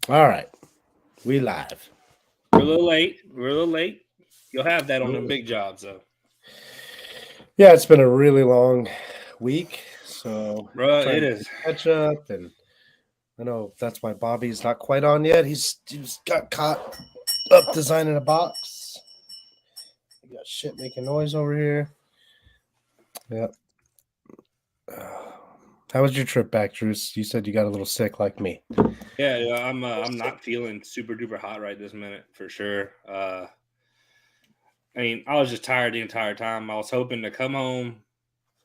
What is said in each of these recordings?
All right. We live. We're a little late. We're a little late. You'll have that on them big jobs, though. Yeah, it's been a really long week, so Bro, trying it to is. catch up. And I know that's why Bobby's not quite on yet. He's got caught up designing a box. We got shit making noise over here. Yep. How was your trip back, Drews? You said you got a little sick like me. Yeah, I'm not feeling super duper hot right this minute for sure. I mean, I was just tired the entire time. I was hoping to come home,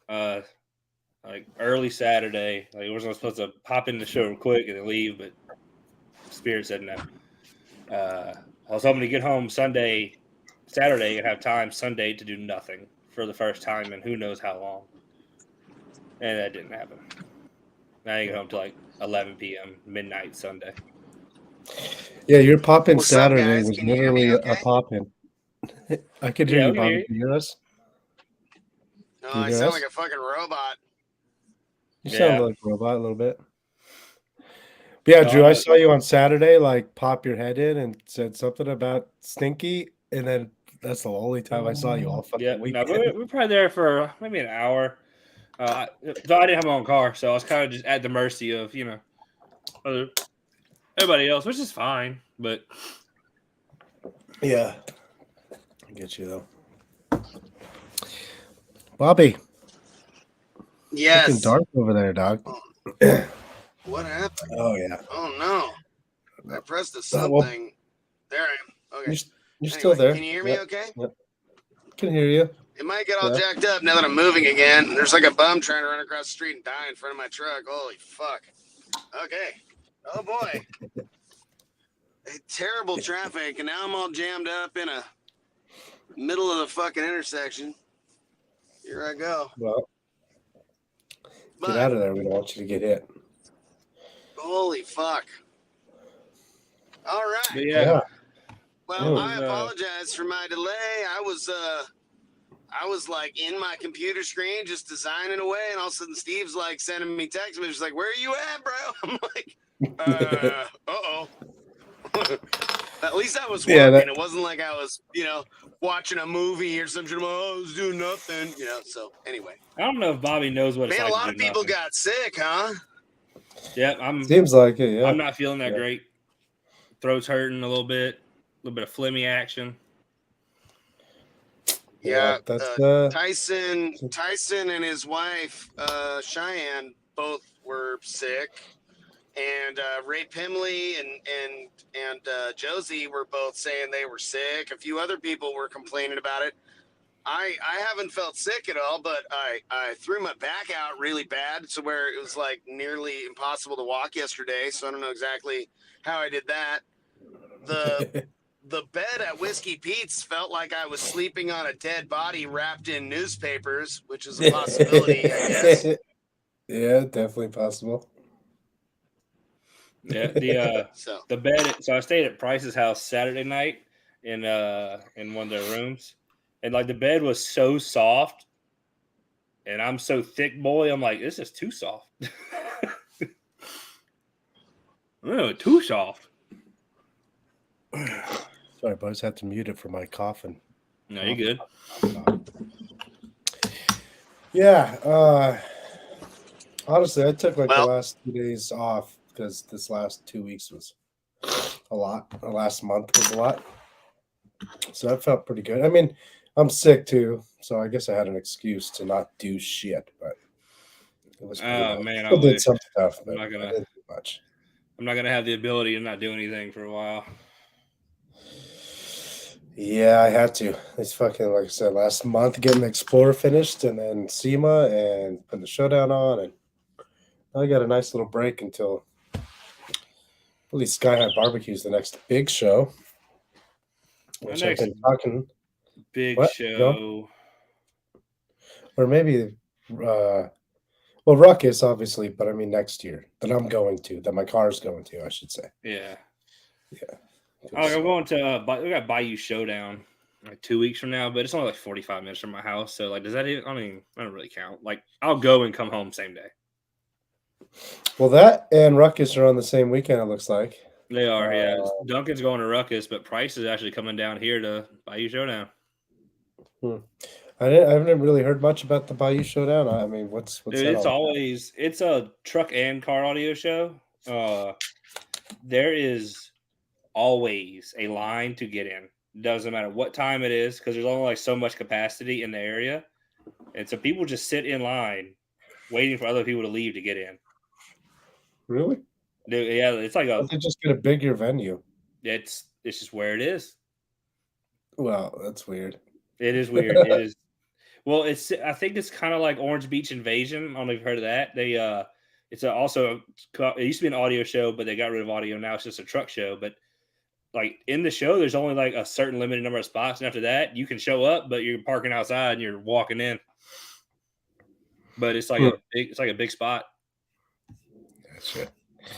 uh, like early Saturday. Like, we were supposed to pop in the show real quick and then leave, but Spirit said no. I was hoping to get home Saturday, and have time Sunday to do nothing for the first time in who knows how long, and that didn't happen. I didn't get home till like 11 p.m. midnight Sunday. Yeah, your pop-in What's up, Saturday guys? was Can you hear me literally a okay? pop-in. I could hear Yeah, you, we can hear Bobby. you. Can you hear us? No, Can you I hear sound us? like a fucking robot. You sound Yeah. like a robot a little bit. But yeah, No, Drew, I saw you on Saturday, like pop your head in and said something about Stinky, and then that's the only time I saw you all yeah. fucking No, weekend. we're probably there for maybe an hour. Though I didn't have my own car, so I was kind of just at the mercy of other everybody else, which is fine. But Yeah, I get you though. Bobby, looking Yes. dark over there, dog. What happened? Oh yeah. Oh no. I pressed the Well, something. There I am. you're Okay. you're still Anyway, there. can you hear me Yep. okay? Yep. Can hear you. It might get all Yeah. jacked up now that I'm moving again. There's like a bum trying to run across the street and die in front of my truck. Holy fuck. Okay. Oh boy. Terrible traffic, and now I'm all jammed up in a middle of the fucking intersection. Here I go. Well, get But out of there. We don't want you to get hit. holy fuck. All but right. yeah, Yeah. Well, it Mm. I was apologize for my delay. I was like in my computer screen just designing away, and all of a sudden Steve's like sending me text messages like, "Where are you at, bro?" I'm like, uh-oh. At least I was Yeah. working. It wasn't like I was, watching a movie or something. Oh, I was doing nothing, So anyway, I don't know if Bobby knows what it's man, a like to lot do of people nothing. got sick, huh? Yeah, I'm Seems like it. Yeah. I'm not feeling that Yeah. great. Throat's hurting a little bit of phlegmy action. Yeah, That's Tyson and his wife Cheyenne both were sick, and Ray Pimley and Josie were both saying they were sick. A few other people were complaining about it. I haven't felt sick at all, but I threw my back out really bad, so where it was like nearly impossible to walk yesterday. So I don't know exactly how I did that. The bed at Whiskey Pete's felt like I was sleeping on a dead body wrapped in newspapers, which is a possibility, I guess. Yeah, definitely possible. Yeah, the So the bed. So I stayed at Price's house Saturday night in one of their rooms, and like the bed was so soft, and I'm so thick, boy. I'm like, this is too soft. Oh, too soft. Sorry, but I just have to mute it for my coughing. No, you good. Yeah. Honestly, I took like the well, last 2 days off because this last 2 weeks was a lot. The last month was a lot. So that felt pretty good. I mean, I'm sick too, so I guess I had an excuse to not do shit, but it was pretty Oh nice. man, I Still did wish. some stuff, but I'm not I gonna. didn't do much. I'm not gonna have the ability to not do anything for a while. Yeah, I had to. It's fucking, like I said, last month getting the Explorer finished and then SEMA and putting the Showdown on. And I got a nice little break until at least Sky High Barbecue is the next big show, My which I've next been talking. big What? No? show. Or maybe, well, Ruckus, obviously, but I mean next year that I'm going to, that my car's going to, I should say. Yeah. Yeah. I'm going to. We got Bayou Showdown like 2 weeks from now, but it's only like 45 minutes from my house. So like, does that even? I mean, I don't really count. Like, I'll go and come home same day. Well, that and Ruckus are on the same weekend, it looks like. They are, yeah. Duncan's going to Ruckus, but Price is actually coming down here to Bayou Showdown. I haven't really heard much about the Bayou Showdown. I mean, what's Dude, that it's all it's a truck and car audio show. There is always a line to get in. Doesn't matter what time it is, because there's only like so much capacity in the area, and so people just sit in line waiting for other people to leave to get in. Really? Dude, yeah, it's like They just get a bigger venue. it's just where it is. Well, that's weird. It is weird. It is. Well, I think it's kind of like Orange Beach Invasion. I don't know if you've heard of that. It used to be an audio show, but they got rid of audio. Now it's just a truck show. But like in the show, there's only like a certain limited number of spots, and after that, you can show up, but you're parking outside and you're walking in. But it's like a big spot. Gotcha.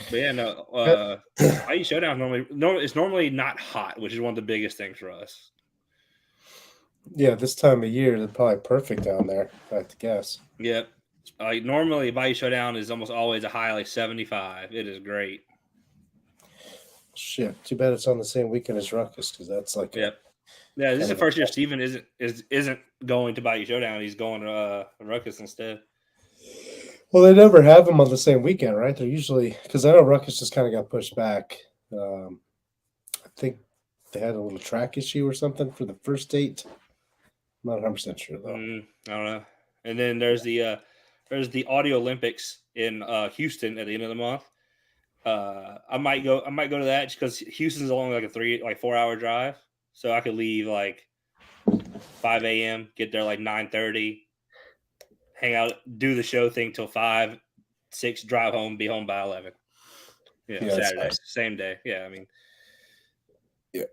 But yeah, no. Bayou Showdown it's normally not hot, which is one of the biggest things for us. Yeah, this time of year, they're probably perfect down there, if I have to guess. Yep. Like normally, Bayou Showdown is almost always a high like 75. It is great. Shit, too bad it's on the same weekend as Ruckus, because that's like Yeah, this is the first year Steven isn't going to Bayou Showdown. He's going to Ruckus instead. Well, they never have them on the same weekend, right? They're usually, because I know Ruckus just kind of got pushed back. I think they had a little track issue or something for the first date. I'm not 100% sure though. I don't know. And then there's the Audio Olympics in Houston at the end of the month. I might go to that just because Houston's only like a 4 hour drive, so I could leave like 5 a.m., get there like 9:30, hang out, do the show thing till 5, 6, drive home, be home by 11. Yeah, Saturday, nice. Same day. Yeah, I mean, yeah.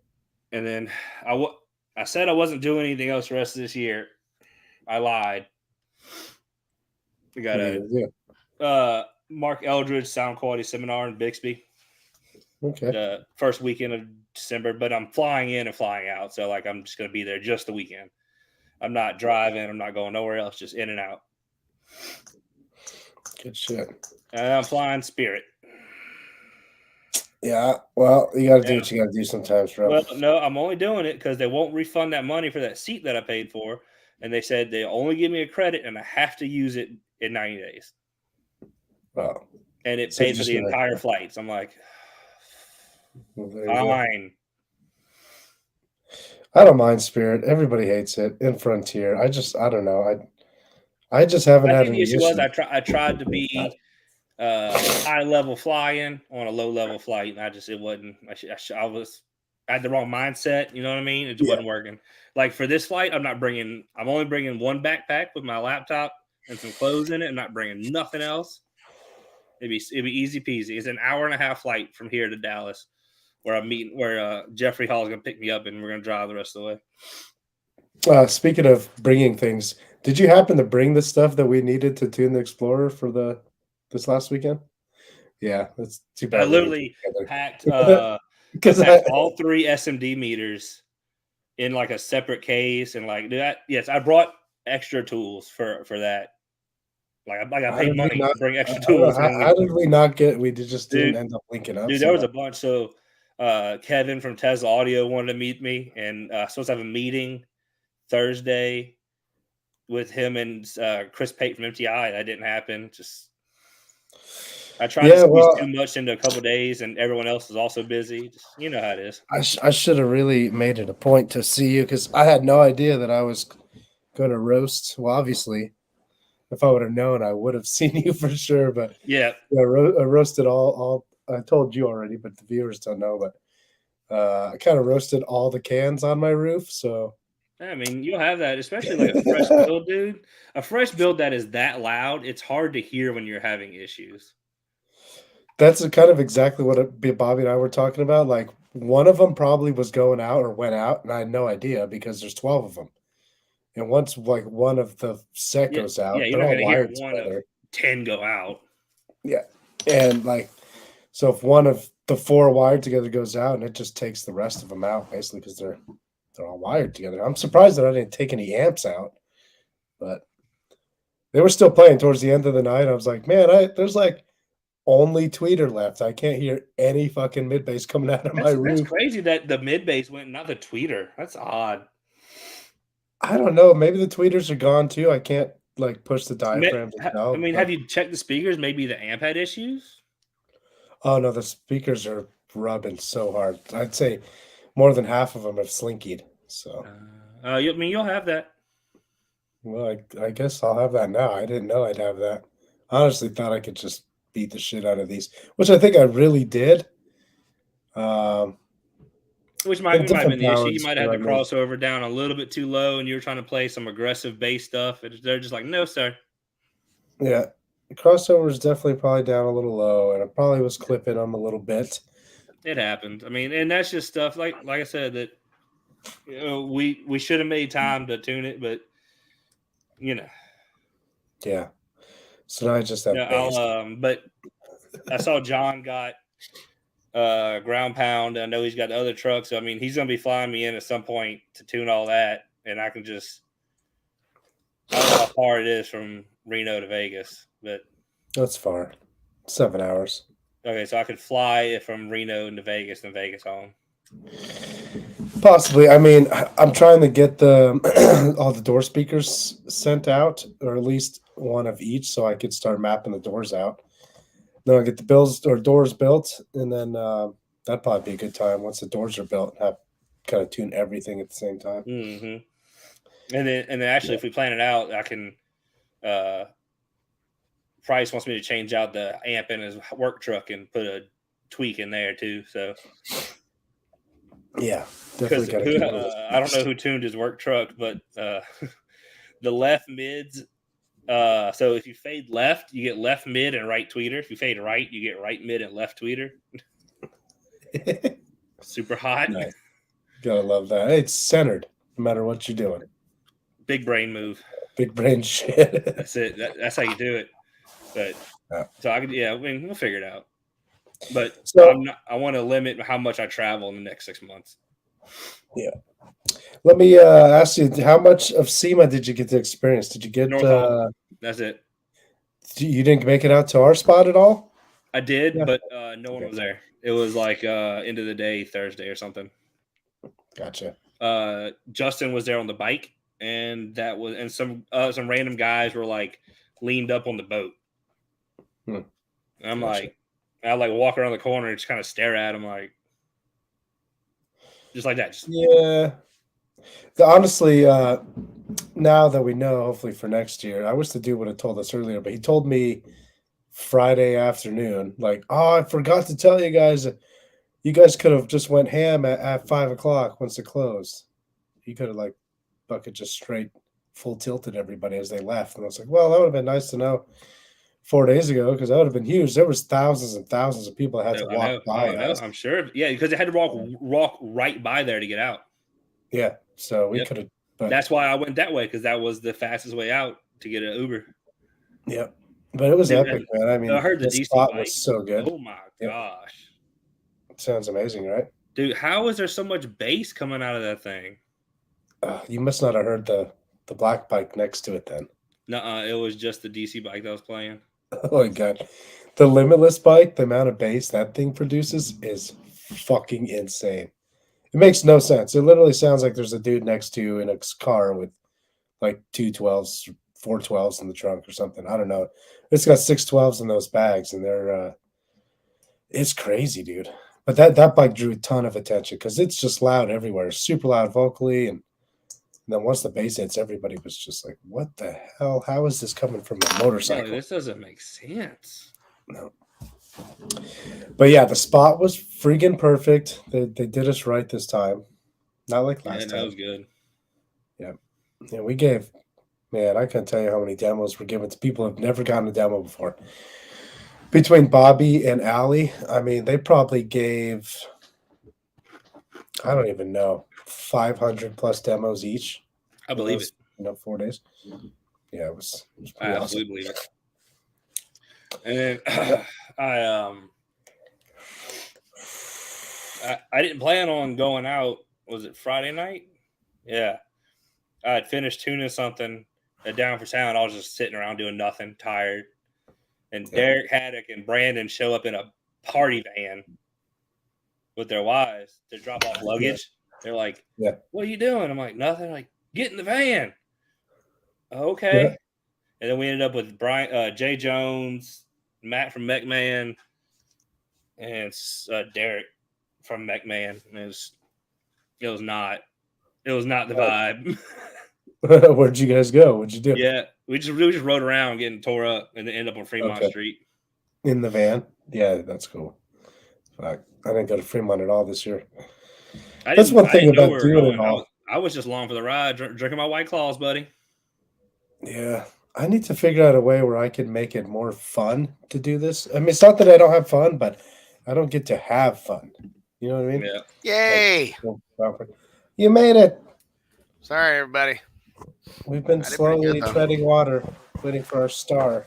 And then I said I wasn't doing anything else the rest of this year. I lied. We got a Mark Eldridge sound quality seminar in Bixby. Okay. The first weekend of December, but I'm flying in and flying out, so like I'm just gonna be there just the weekend. I'm not driving. I'm not going nowhere else. Just in and out. Good shit. And I'm flying Spirit. Yeah, well, you got to do what you got to do sometimes, bro. Well, no, I'm only doing it because they won't refund that money for that seat that I paid for, and they said they only give me a credit and I have to use it in 90 days. Wow. And it paid for the entire flight. So I'm like, fine. I don't mind Spirit. Everybody hates it. In Frontier, I don't know. I just haven't had any issue. I tried to be high level flying on a low level flight, and it wasn't. I had the wrong mindset. You know what I mean? It just wasn't working. Like for this flight, I'm only bringing one backpack with my laptop and some clothes in it. I'm not bringing nothing else. It'd be easy peasy. It's an hour and a half flight from here to Dallas, where Jeffrey Hall is going to pick me up, and we're going to drive the rest of the way. Speaking of bringing things, did you happen to bring the stuff that we needed to tune the Explorer for this last weekend? Yeah, that's too bad. I literally packed all 3 SMD meters in like a separate case, and like yes, I brought extra tools for that. Like I paid money to bring extra tools. How did we not get? We just didn't end up linking up. Dude, there was a bunch. So Kevin from Tesla Audio wanted to meet me, and supposed to have a meeting Thursday with him and Chris Pate from MTI. That didn't happen. I tried to squeeze too much into a couple of days, and everyone else is also busy. You know how it is. I should have really made it a point to see you because I had no idea that I was going to roast. Well, obviously, if I would have known, I would have seen you for sure. But yeah, I roasted all. I told you already, but the viewers don't know. But I kind of roasted all the cans on my roof. So I mean, you'll have that, especially like a fresh build, dude. A fresh build that is that loud, it's hard to hear when you're having issues. That's kind of exactly what Bobby and I were talking about. Like one of them probably was going out or went out, and I had no idea because there's 12 of them. And once like one of the set goes out, they're all wired together. 10 go out. Yeah. And like, so if one of the 4 wired together goes out, and it just takes the rest of them out basically because they're all wired together. I'm surprised that I didn't take any amps out, but they were still playing towards the end of the night. I was like, man, there's like only tweeter left. I can't hear any fucking mid bass coming out of my That's roof. crazy that the mid bass went, not the tweeter. That's odd. I don't know. Maybe the tweeters are gone too. I can't like push the diaphragm to tell. I mean, but- have you checked the speakers? Maybe the amp had issues. Oh no, the speakers are rubbing so hard. I'd say more than half of them have slinkied. So, I mean, you'll have that. well, I guess I'll have that now. I didn't know I'd have that. I honestly thought I could just beat the shit out of these, which I think I really did. Which might have been the issue. You balance, might have but had the crossover down a little bit too low, and you were trying to play some aggressive bass stuff. And they're just like, no, sir. Yeah, the crossover is definitely probably down a little low, and it probably was clipping them a little bit. It happened. I mean, and that's just stuff like I said that we should have made time to tune it, but Yeah. So now I just have bass. But I saw John got ground pound. I know he's got the other truck, so I mean he's gonna be flying me in at some point to tune all that, and I can just I don't know how far it is from Reno to Vegas, but That's far. 7 hours. okay, so I could fly it from Reno into Vegas and Vegas home. Possibly. I mean, I'm trying to get the all the door speakers sent out, or at least one of each, so I could start mapping the doors out. Then I get the doors built, and then that'd probably be a good time once the doors are built. Have kind of tune everything at the same time. Mm-hmm. And then actually, if we plan it out, I can. Price wants me to change out the amp in his work truck and put a tweak in there too. So yeah, definitely got to. I don't know who tuned his work truck, but the left mids. So if you fade left, you get left mid and right tweeter. If you fade right, you get right mid and left tweeter. Super hot. Nice. Gotta love that. It's centered no matter what you're doing. Big brain move. Big brain shit. That's it. That's how you do it. But so I mean, we'll figure it out. But so, I want to limit how much I travel in the next 6 months. Yeah. Let me ask you, how much of SEMA did you get to experience? Did you get? That's it. You didn't make it out to our spot at all? I did, but no one was there. It was like end of the day Thursday or something. Gotcha. Justin was there on the bike, and some random guys were like leaned up on the boat. And I'm gotcha. I walk around the corner and just kind of stare at him just like that. Yeah. Honestly, now that we know, hopefully for next year, I wish the dude would have told us earlier, but he told me Friday afternoon, I forgot to tell you guys, you guys could have just went ham at 5:00 once it closed. You could have bucket just straight full tilted everybody as they left. And I was like, well, that would have been nice to know 4 days ago, because that would have been huge. There was thousands and thousands of people that had to walk by us. I'm sure. Yeah, because they had to walk right by there to get out. Yeah, so we could have. That's why I went that way, because that was the fastest way out to get an Uber. Yeah, but it was epic, man. I mean, I heard the spot was so good. Oh my gosh, it sounds amazing, right? Dude, how is there so much bass coming out of that thing? You must not have heard the black bike next to it then. No, it was just the DC bike that was playing. Oh my god, the Limitless bike, the amount of bass that thing produces is fucking insane. It makes no sense. It literally sounds like there's a dude next to you in a car with 2 12s, 4 12s in the trunk or something. I don't know. It's got 6 12s in those bags, and they're it's crazy, dude. But that bike drew a ton of attention because it's just loud everywhere, super loud vocally, and then once the bass hits, everybody was just like, what the hell? How is this coming from a motorcycle? No, this doesn't make sense. No. But yeah, the spot was freaking perfect. They did us right this time. Not like last time. That was good. Yeah. Yeah, we gave, man, I can't tell you how many demos were given to people who have never gotten a demo before. Between Bobby and Allie, I mean, they probably gave, I don't even know, 500 plus demos each. I believe it. 4 days. Yeah, it was I absolutely believe it. And then I didn't plan on going out. Was it Friday night? Yeah. I had finished tuning something down for sound. I was just sitting around doing nothing, tired. and Derek Haddock and Brandon show up in a party van with their wives to drop off luggage. They're like, what are you doing? I'm like, nothing. Like, get in the van. Okay. Yeah. And then we ended up with Jay Jones, Matt from McMahon, and Derek from McMahon. And it was not the vibe. Where'd you guys go? What'd you do? Yeah, we just rode around getting tore up and then end up on Fremont Street. In the van? Yeah, that's cool. Fuck. I didn't go to Fremont at all this year. That's one thing about doing it all. I was just along for the ride, drinking my White Claws, buddy. Yeah. I need to figure out a way where I can make it more fun to do this. I mean, it's not that I don't have fun, but I don't get to have fun. You know what I mean? Yeah. Yay! You made it. Sorry, everybody. We've been slowly treading water, waiting for our star.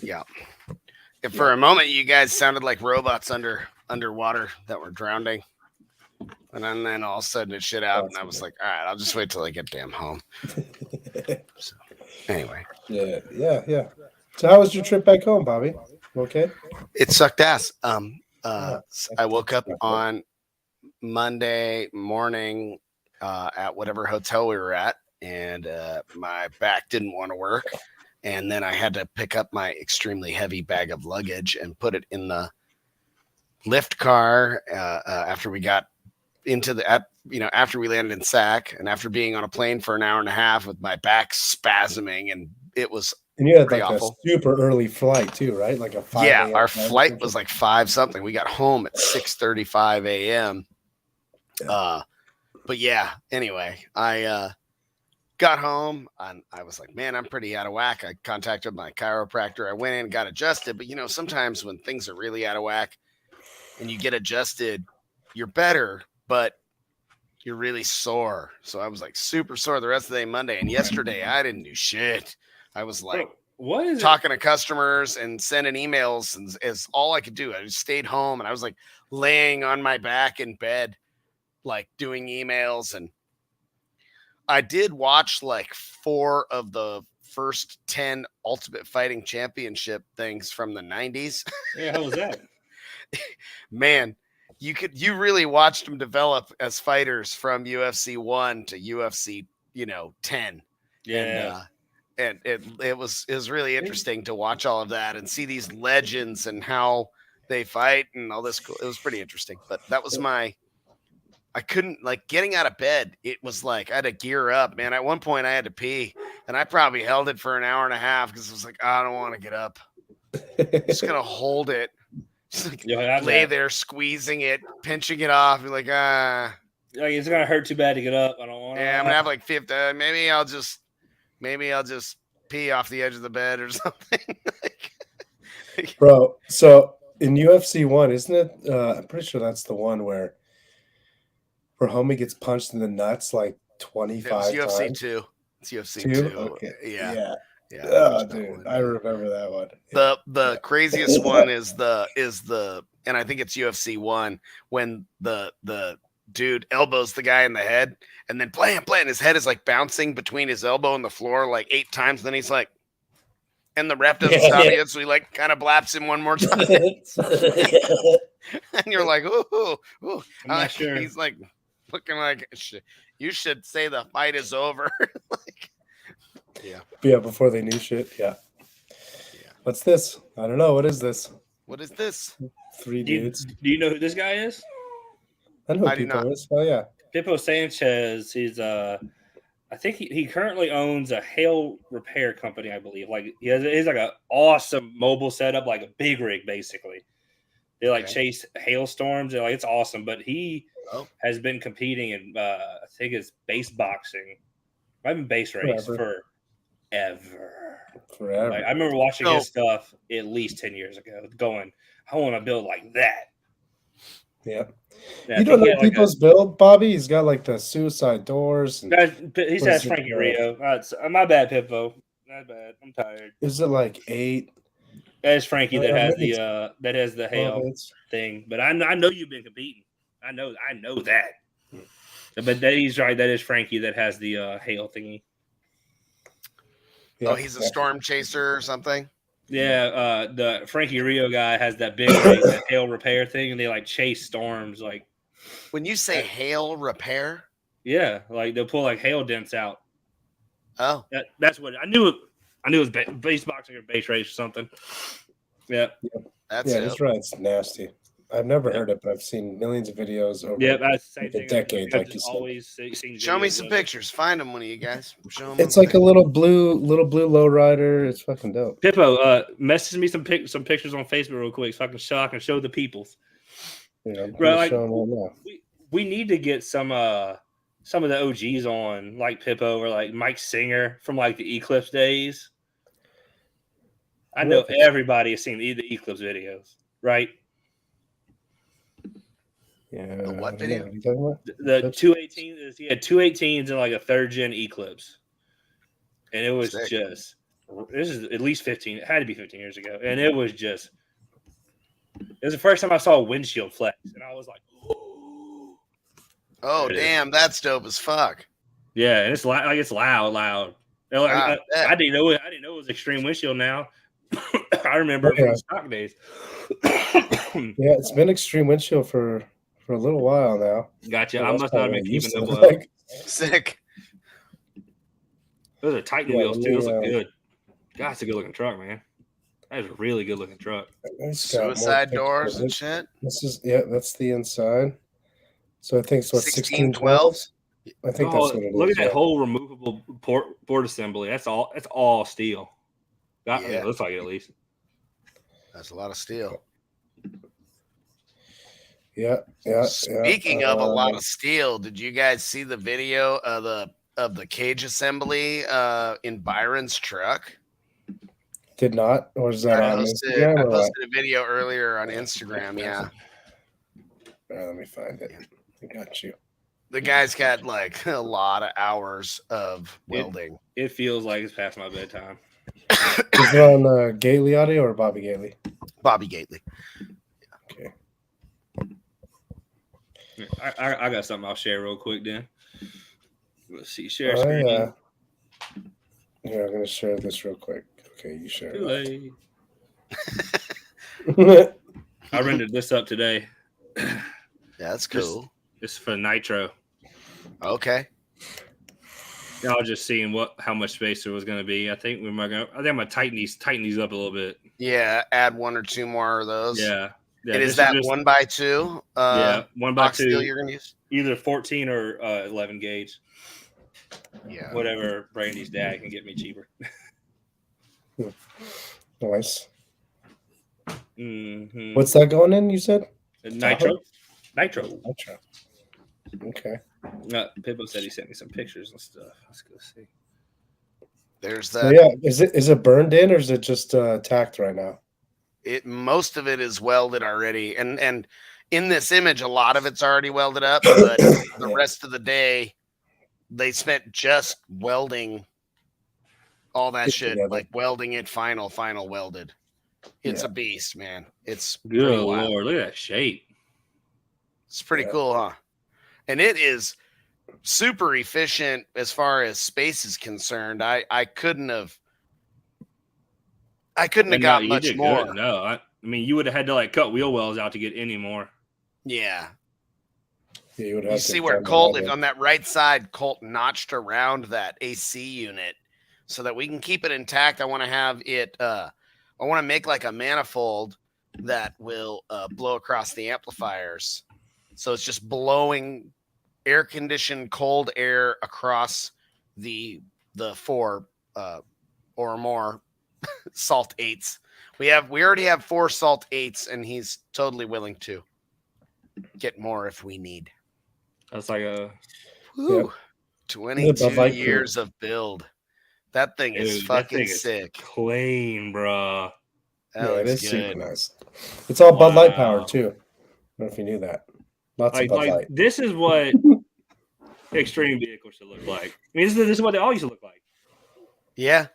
Yeah. And for a moment, you guys sounded like robots underwater that were drowning. And then all of a sudden it shit out, and I was like, all right, I'll just wait till I get damn home. So, anyway. Yeah. So how was your trip back home, Bobby? Okay. It sucked ass. I woke up on Monday morning at whatever hotel we were at, and my back didn't want to work. And then I had to pick up my extremely heavy bag of luggage and put it in the lift car after we got into after we landed in SAC, and after being on a plane for an hour and a half with my back spasming, and it was and you had like awful. A super early flight too, right? Like a 5 yeah, our flight was like 5 something. We got home at 6:35 a.m. But yeah, anyway, I got home and I was like, man, I'm pretty out of whack. I contacted my chiropractor. I went in and got adjusted, but sometimes when things are really out of whack and you get adjusted, you're better, but you're really sore. So I was like super sore the rest of the day Monday. And yesterday I didn't do shit. I was like talking to customers and sending emails, and is all I could do. I just stayed home and I was like laying on my back in bed, like doing emails. And I did watch like 4 of the first 10 Ultimate Fighting Championship things from the 90s. Yeah, how was that? Man, you really watched them develop as fighters from UFC 1 to UFC 10. Yeah. And it was really interesting to watch all of that and see these legends and how they fight and all this cool. It was pretty interesting. But that was I couldn't, like, getting out of bed. It was like I had to gear up, man. At one point I had to pee, and I probably held it for an hour and a half because I was like, I don't want to get up. I'm just gonna hold it. Just like lay there squeezing it, pinching it off. You're like, like it's gonna hurt too bad to get up. I don't want to. Yeah, I'm gonna have like 50. Maybe I'll just pee off the edge of the bed or something. Bro, so in UFC 1, isn't it? I'm pretty sure that's the one where homie gets punched in the nuts like 25 times. UFC 2. It's UFC 2. Okay. Yeah. Oh, dude, I remember that one. The craziest one is the and I think it's UFC 1 when the dude elbows the guy in the head and then blam, his head is like bouncing between his elbow and the floor like 8 times. And then he's like, and the ref doesn't stop it, so he like kind of blaps him one more time. And you're like, ooh. I'm not sure. He's like looking like you should say the fight is over. Yeah, before they knew shit. Yeah. What's this? I don't know. What is this? 3 dudes. Do you know who this guy is? I know who Pippo is. Oh yeah. Pippo Sanchez. He's I think he currently owns a hail repair company, I believe. Like he's like an awesome mobile setup, like a big rig basically. They like chase hailstorms. They're like, it's awesome. But he has been competing in I think it's base boxing. I've been base race forever. Like, I remember watching his stuff at least 10 years ago, going, I want to build like that. Yeah. You don't know Pippo's build, Bobby? He's got like the suicide doors. He says Frankie Rio. My bad, Pippo. Not bad. I'm tired. Is it like 8? That is Frankie that has the hail thing. But I know you've been competing. I know that. But he's right. That is Frankie that has the hail thingy. Oh, he's a storm chaser or something. Yeah, the Frankie Rio guy has that big rig, that hail repair thing, and they like chase storms. Like when you say hail repair, like they'll pull like hail dents out. Oh, that's what I knew. I knew it was base boxing or base race or something. Yeah, that's right. It's nasty. I've never heard it, but I've seen millions of videos over that's the same a thing. decade. Like you said, always seen. Show me some pictures. Find them, one of you guys. Show them. It's like a little blue lowrider. It's fucking dope. Pippo, message me some pictures on Facebook real quick so I can show the peoples. Yeah, Bro, like, showing right now. We need to get some of the OGs on, like Pippo or like Mike Singer from like the Eclipse days. I know everybody has seen the Eclipse videos, right? Yeah. What video? The 218s. He had 218s and like a third gen Eclipse, and it was just. This is at least 15. It had to be 15 years ago, and it was just. It was the first time I saw a windshield flex, and I was like, "Oh damn, that's dope as fuck!" Yeah, and it's like it's loud. I didn't know it. I didn't know it was extreme windshield. Now I remember from the stock days. Yeah, it's been extreme windshield for a little while now. Gotcha. I must not have been keeping up. Like, sick. Those are Titan wheels too. Those look good. God, it's a good looking truck, man. That is a really good looking truck. Suicide doors and shit. That's the inside. So I think it's what 1612. I think that's what it is. Look at that whole removable port assembly. That's all steel. It looks like it at least. That's a lot of steel. Yeah. Speaking of a lot of steel, did you guys see the video of the cage assembly in Byron's truck? Did not, or is that I posted a video earlier on Instagram. Yeah. Let me find it. I got you. The guy's got like a lot of hours of welding. It feels like it's past my bedtime. Is it on Gately audio or Bobby Gately? Bobby Gately. Okay. I got something I'll share real quick then. Let's see. Share screen. Yeah, I'm going to share this real quick. Okay, you share it. I rendered this up today. Yeah, that's cool. This is for Nitro. Okay. I was just seeing how much space there was going to be. I think I'm gonna tighten these up a little bit. Yeah, add one or two more of those. Yeah. It is that 1x2. 1x2. You're gonna use either 14 or 11 gauge. Yeah. Whatever Brandy's dad can get me cheaper. Nice. Mm-hmm. What's that going in? You said Nitro. Okay. Pippo said he sent me some pictures and stuff. Let's go see. There's that. So yeah, is it burned in or is it just tacked right now? Most of it is welded already, and in this image, a lot of it's already welded up, but the rest of the day, they spent just welding all that shit, like welding it final welded. It's a beast, man. It's good Lord, look at that shape. It's pretty cool, huh? And it is super efficient as far as space is concerned. I couldn't have got much more. Good. No, I mean you would have had to like cut wheel wells out to get any more. Yeah. You would have see where Colt, if on that right side, Colt notched around that AC unit so that we can keep it intact. I want to have it. I want to make like a manifold that will blow across the amplifiers. So it's just blowing air conditioned cold air across the 4 or more Salt 8s. We already have 4 Salt 8s, and he's totally willing to get more if we need. That's like a 22 years of build. That thing is fucking sick. Clean, bro. It is super nice. It's all Bud Light powered too. I don't know if you knew that. Lots of Bud Light. This is what extreme vehicles should look like. I mean, this is what they all used to look like. Yeah.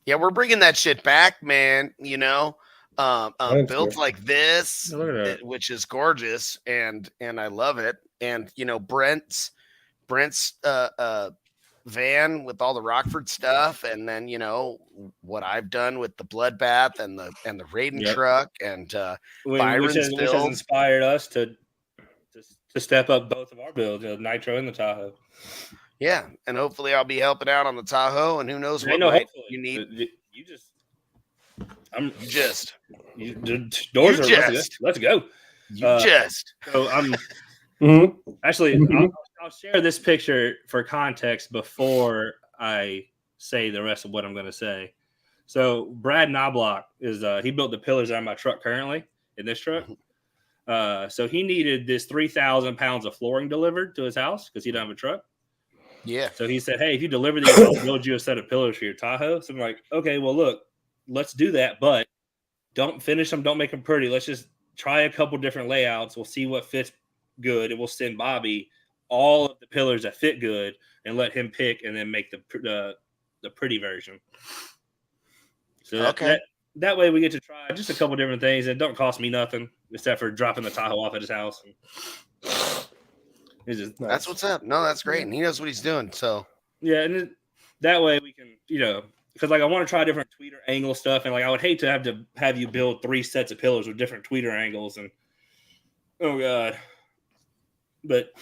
Yeah, we're bringing that shit back, man. You know, built like this, which is gorgeous, and I love it. And you know, Brent's van with all the Rockford stuff, and then what I've done with the Bloodbath and the Raiden truck and which has build. inspired us to step up both of our builds, the Nitro and the Tahoe. Yeah, and hopefully I'll be helping out on the Tahoe, and who knows what you need. Doors are let's go. So I'm actually I'll share this picture for context before I say the rest of what I'm going to say. So Brad Knobloch is he built the pillars on my truck currently in this truck. So he needed this 3,000 pounds of flooring delivered to his house because he doesn't have a truck. Yeah. So he said, "Hey, if you deliver these, I'll build you a set of pillars for your Tahoe." So I'm like, "Okay, well, look, let's do that, but don't finish them. Don't make them pretty. Let's just try a couple different layouts. We'll see what fits good, and we'll send Bobby all of the pillars that fit good, and let him pick, and then make the pretty version." So that way we get to try just a couple different things, and it don't cost me nothing except for dropping the Tahoe off at his house. That's what's up. No, that's great, and he knows what he's doing. So yeah, and that way we can, because I want to try different tweeter angle stuff, and I would hate to have you build 3 sets of pillars with different tweeter angles, and oh god, but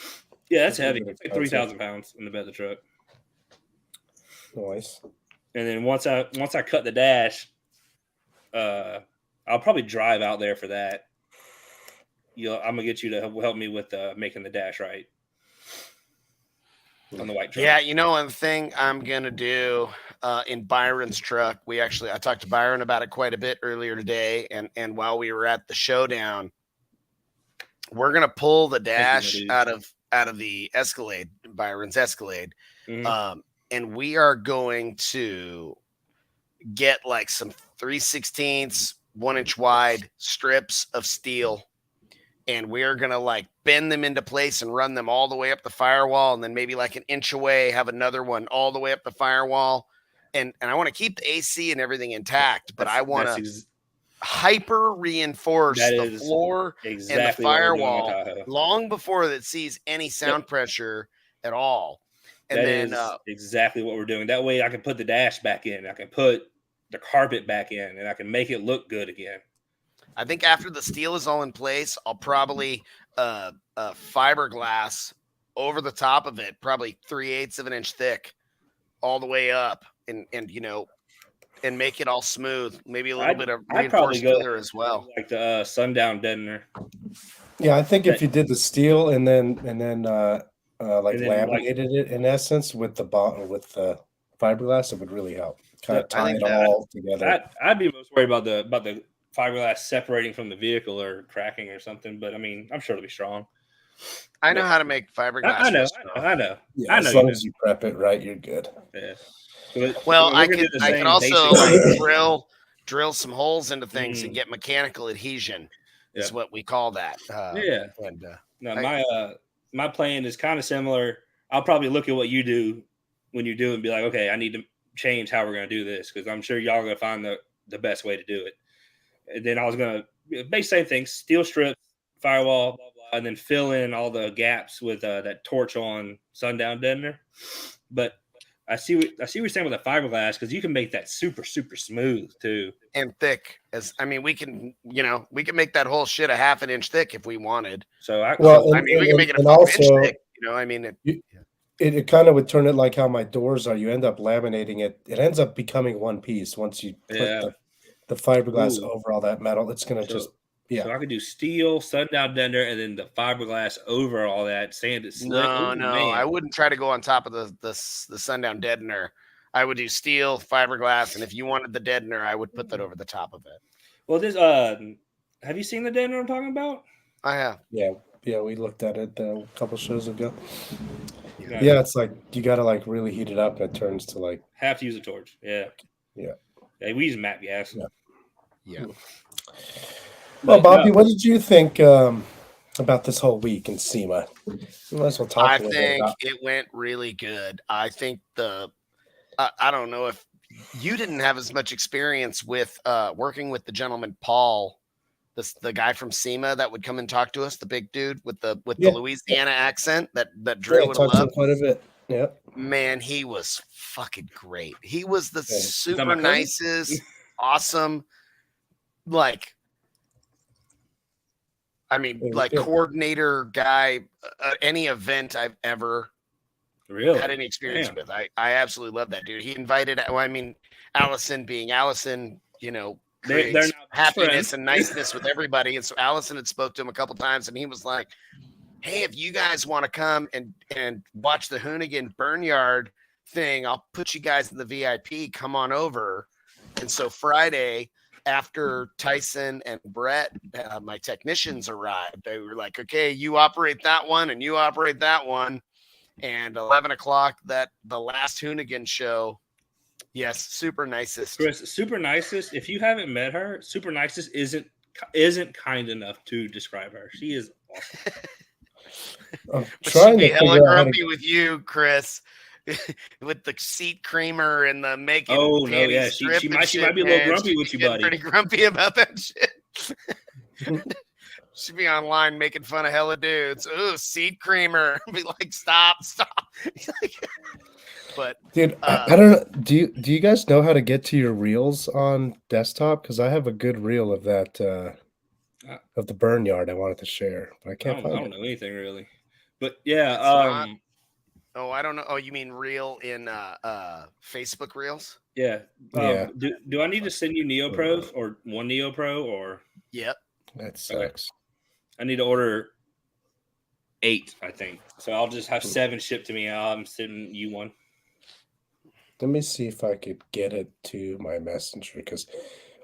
yeah, that's heavy. It's like 3,000 pounds in the bed of the truck. Nice. And then once I cut the dash, I'll probably drive out there for that. I'm gonna get you to help me with making the dash right on the white truck. Yeah, one thing I'm gonna do in Byron's truck. I talked to Byron about it quite a bit earlier today, and while we were at the Showdown, we're gonna pull the dash out of the Escalade, Byron's Escalade, and we are going to get like some 3/16 1-inch wide strips of steel. And we're going to bend them into place and run them all the way up the firewall. And then maybe like an inch away, have another one all the way up the firewall. And I want to keep the AC and everything intact, but I want to hyper reinforce the floor and the firewall long before it sees any sound pressure at all. And that is exactly what we're doing. That way I can put the dash back in. I can put the carpet back in, and I can make it look good again. I think after the steel is all in place, I'll probably fiberglass over the top of it, probably 3/8 of an inch thick, all the way up, and make it all smooth. Maybe a little bit of reinforced filler as well, like the Sundown deadener. Yeah, I think if you did the steel and then laminated it in essence with the fiberglass, it would really help. Kind of tie it all together. I'd be most worried about the fiberglass separating from the vehicle or cracking or something, but I mean, I'm sure it'll be strong. I know how to make fiberglass. I know. Yeah, as long as you prep it right, you're good. Yeah. Well, I can also drill some holes into things and get mechanical adhesion. Is what we call that. My plan is kind of similar. I'll probably look at what you do when you do it and be like, okay, I need to change how we're going to do this, because I'm sure y'all are going to find the best way to do it. And then I was going to base same thing, steel strips, firewall, blah, blah, and then fill in all the gaps with that torch on Sundown deadener. But I see what you're saying with the fiberglass, because you can make that super, super smooth too. And thick. We can make that whole shit a 1/2 inch thick if we wanted. So we can make it a 4 inch thick. It kind of would turn it like how my doors are. You end up laminating it. It ends up becoming one piece once you put the fiberglass over all that metal. It's going to So I could do steel, Sundown deadener, and then the fiberglass over all that, sand it slick. No, I wouldn't try to go on top of the Sundown deadener. I would do steel, fiberglass, and if you wanted the deadener, I would put that over the top of it. Well, this have you seen the deadener I'm talking about? I have. Yeah, we looked at it a couple shows ago. Yeah, it's like you got to really heat it up, and it turns to have to use a torch. Yeah. We use matte gas. Yeah. Well, Bobby, what did you think about this whole week in SEMA? You might as well talk. I think it went really good. I think I don't know if you didn't have as much experience with working with the gentleman Paul, the guy from SEMA that would come and talk to us, the big dude with the Louisiana accent that Drew would love. Quite a bit. Yep. Man, he was fucking great. He was the Yeah. super my cousin? nicest, awesome, like, I mean, It was like good. coordinator guy, any event I've ever Really? had any experience Damn. with. I absolutely love that dude. He invited, well, I mean, Allison being Allison, They're creates now best happiness friends. and niceness with everybody. And so Allison had spoke to him a couple times, and he was like, hey, if you guys want to come and watch the Hoonigan Burnyard thing, I'll put you guys in the VIP. Come on over. And so Friday, after Tyson and Brett, my technicians arrived, they were like, okay, you operate that one and you operate that one. And 11 o'clock, the last Hoonigan show. Yes, super nicest. Chris, super nicest. If you haven't met her, super nicest isn't kind enough to describe her. She is awesome. I'm But trying she'd to be hella figure out how to. grumpy with you, Chris, with the seat creamer and the making. Oh no, yeah, panties she drip and might shit, be a little man. grumpy She'd with be you, getting buddy. pretty grumpy about that shit. She'd be online making fun of hella dudes. Ooh, seat creamer. Be like, stop. But Dude, I don't know. Do you guys know how to get to your reels on desktop? Because I have a good reel of that of the burn yard I wanted to share, but I I can't find don't it. know anything really. But yeah, It's not- I don't know. Oh, you mean reel in Facebook Reels? yeah. Yeah. Do I need to send you Neopros or one Neopro or Yep. That sucks. I need to order 8, I think. So I'll just have 7 shipped to me. I'm sending you one. Let me see if I could get it to my messenger. Because,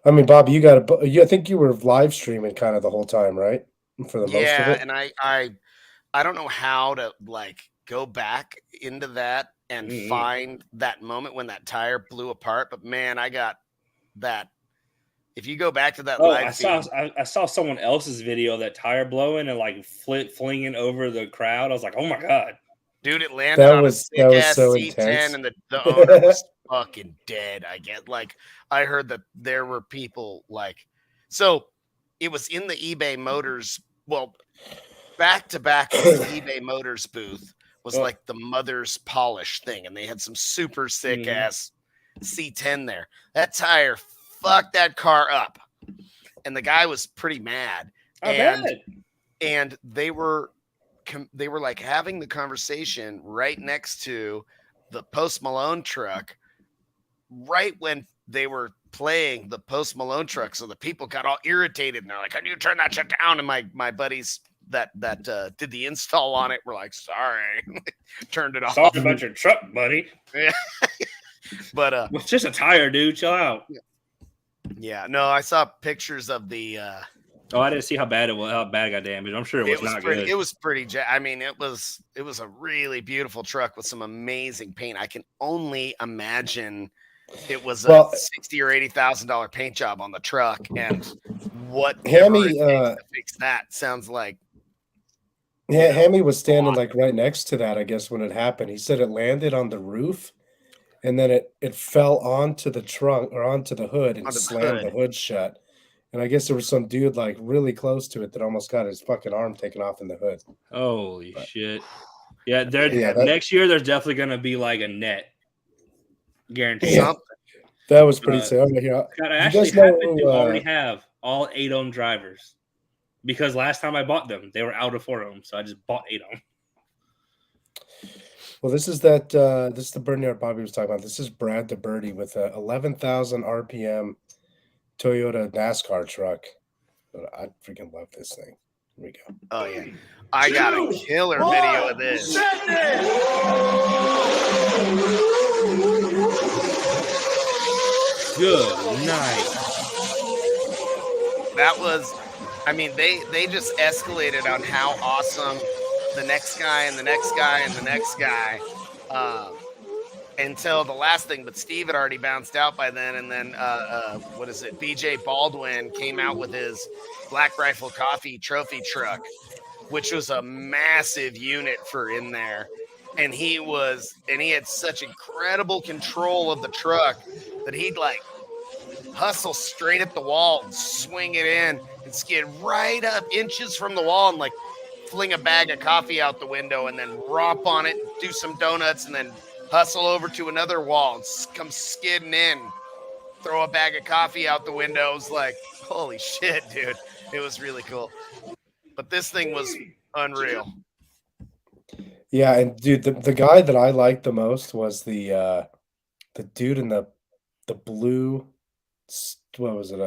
I mean, Bob, you got I think you were live streaming kind of the whole time, right? For the most of it. And I don't know how to like go back into that and find that moment when that tire blew apart. But man, I got that. If you go back to that live feed, I saw someone else's video of that tire blowing and like flinging over the crowd. I was like, oh my god, dude, it landed on a sick ass so C10 intense. and the owner was fucking dead. I heard that there were people like, so it was in the eBay Motors. Well, back to back the eBay Motors booth was like the Mother's Polish thing, and they had some super sick ass C10 there. That tire fucked that car up, and the guy was pretty mad. And they were like having the conversation right next to the Post Malone truck, right when they were playing the Post Malone truck. So the people got all irritated, and they're like, "Can you turn that shit down?" And my buddies that did the install on it were like, "Sorry," turned it off. Sorry about your truck, buddy. Yeah. But it's just a tire, dude. Chill out. Yeah, no, I saw pictures of the. I didn't see how bad it was. How bad it got damaged. I'm sure it was not pretty, good. It was pretty. I mean, it was a really beautiful truck with some amazing paint. I can only imagine it was a $60,000 or $80,000 paint job on the truck, and what Hammy to fix that sounds like. Yeah, Hammy was standing like right next to that, I guess, when it happened. He said it landed on the roof, and then it fell onto the trunk or onto the hood and slammed the hood shut. And I guess there was some dude like really close to it that almost got his fucking arm taken off in the hood. Holy shit! Yeah, next year there's definitely gonna be like a net guarantee. Yeah, that was pretty sad. I actually happen to already have all 8 ohm drivers because last time I bought them, they were out of 4 ohm, so I just bought 8 ohm. Well, this is the Burnyard Bobby was talking about. This is Brad the Birdie with a 11,000 RPM Toyota NASCAR truck. I freaking love this thing. Here we go. Oh yeah, I got a killer video of this. Good night. That was, I mean, they just escalated on how awesome the next guy and the next guy and the next guy. Until the last thing, but Steve had already bounced out by then. And then, what is it? BJ Baldwin came out with his Black Rifle Coffee trophy truck, which was a massive unit for in there. And he had such incredible control of the truck that he'd like hustle straight at the wall and swing it in and skid right up inches from the wall and like fling a bag of coffee out the window and then romp on it, do some donuts, and then hustle over to another wall and come skidding in, throw a bag of coffee out the window. It was like, holy shit, dude. It was really cool. But this thing was unreal. Yeah, and dude, the guy that I liked the most was the dude in the blue, what was it,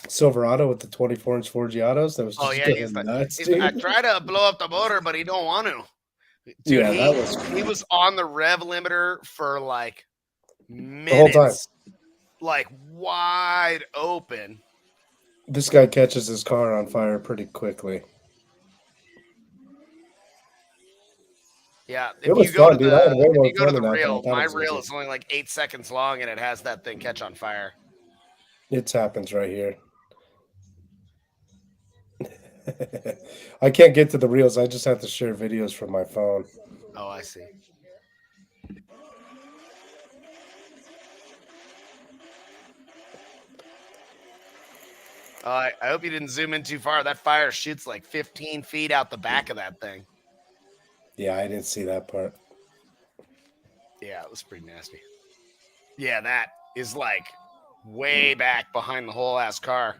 Silverado with the 24-inch Forgiatos. That was just going nuts, dude. I tried to blow up the motor, but he don't want to. Dude, Yeah, that was he was on the rev limiter for like minutes, the whole time, like wide open. This guy catches his car on fire pretty quickly. Yeah, it was fun, dude. I had way more fun than that. Reel, my reel is only like 8 seconds long, and it has that thing catch on fire. It happens right here. I can't get to the reels. I just have to share videos from my phone. Oh, I see. I hope you didn't zoom in too far. That fire shoots like 15 feet out the back of that thing. Yeah, I didn't see that part. Yeah, it was pretty nasty. Yeah, that is like way back behind the whole ass car.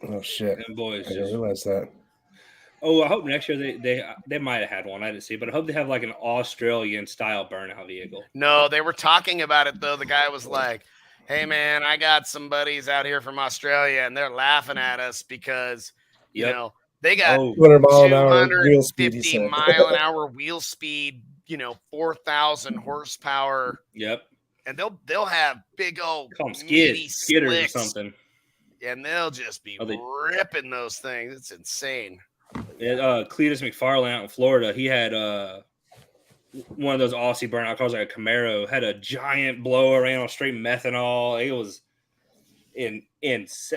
Oh shit! And boys, I didn't realize that. Oh, I hope next year they might have had one. I didn't see, but I hope they have like an Australian style burnout vehicle. No, they were talking about it though. The guy was like, "Hey man, I got some buddies out here from Australia, and they're laughing at us because you know they got 200 mile an hour wheel speed, 250 mile an hour wheel speed, 4,000 horsepower. Yep, and they'll have big old skidders or something." And they'll just be ripping those things. It's insane. Cletus McFarland out in Florida, he had one of those Aussie burnout cars, like a Camaro, had a giant blower, ran on straight methanol. It was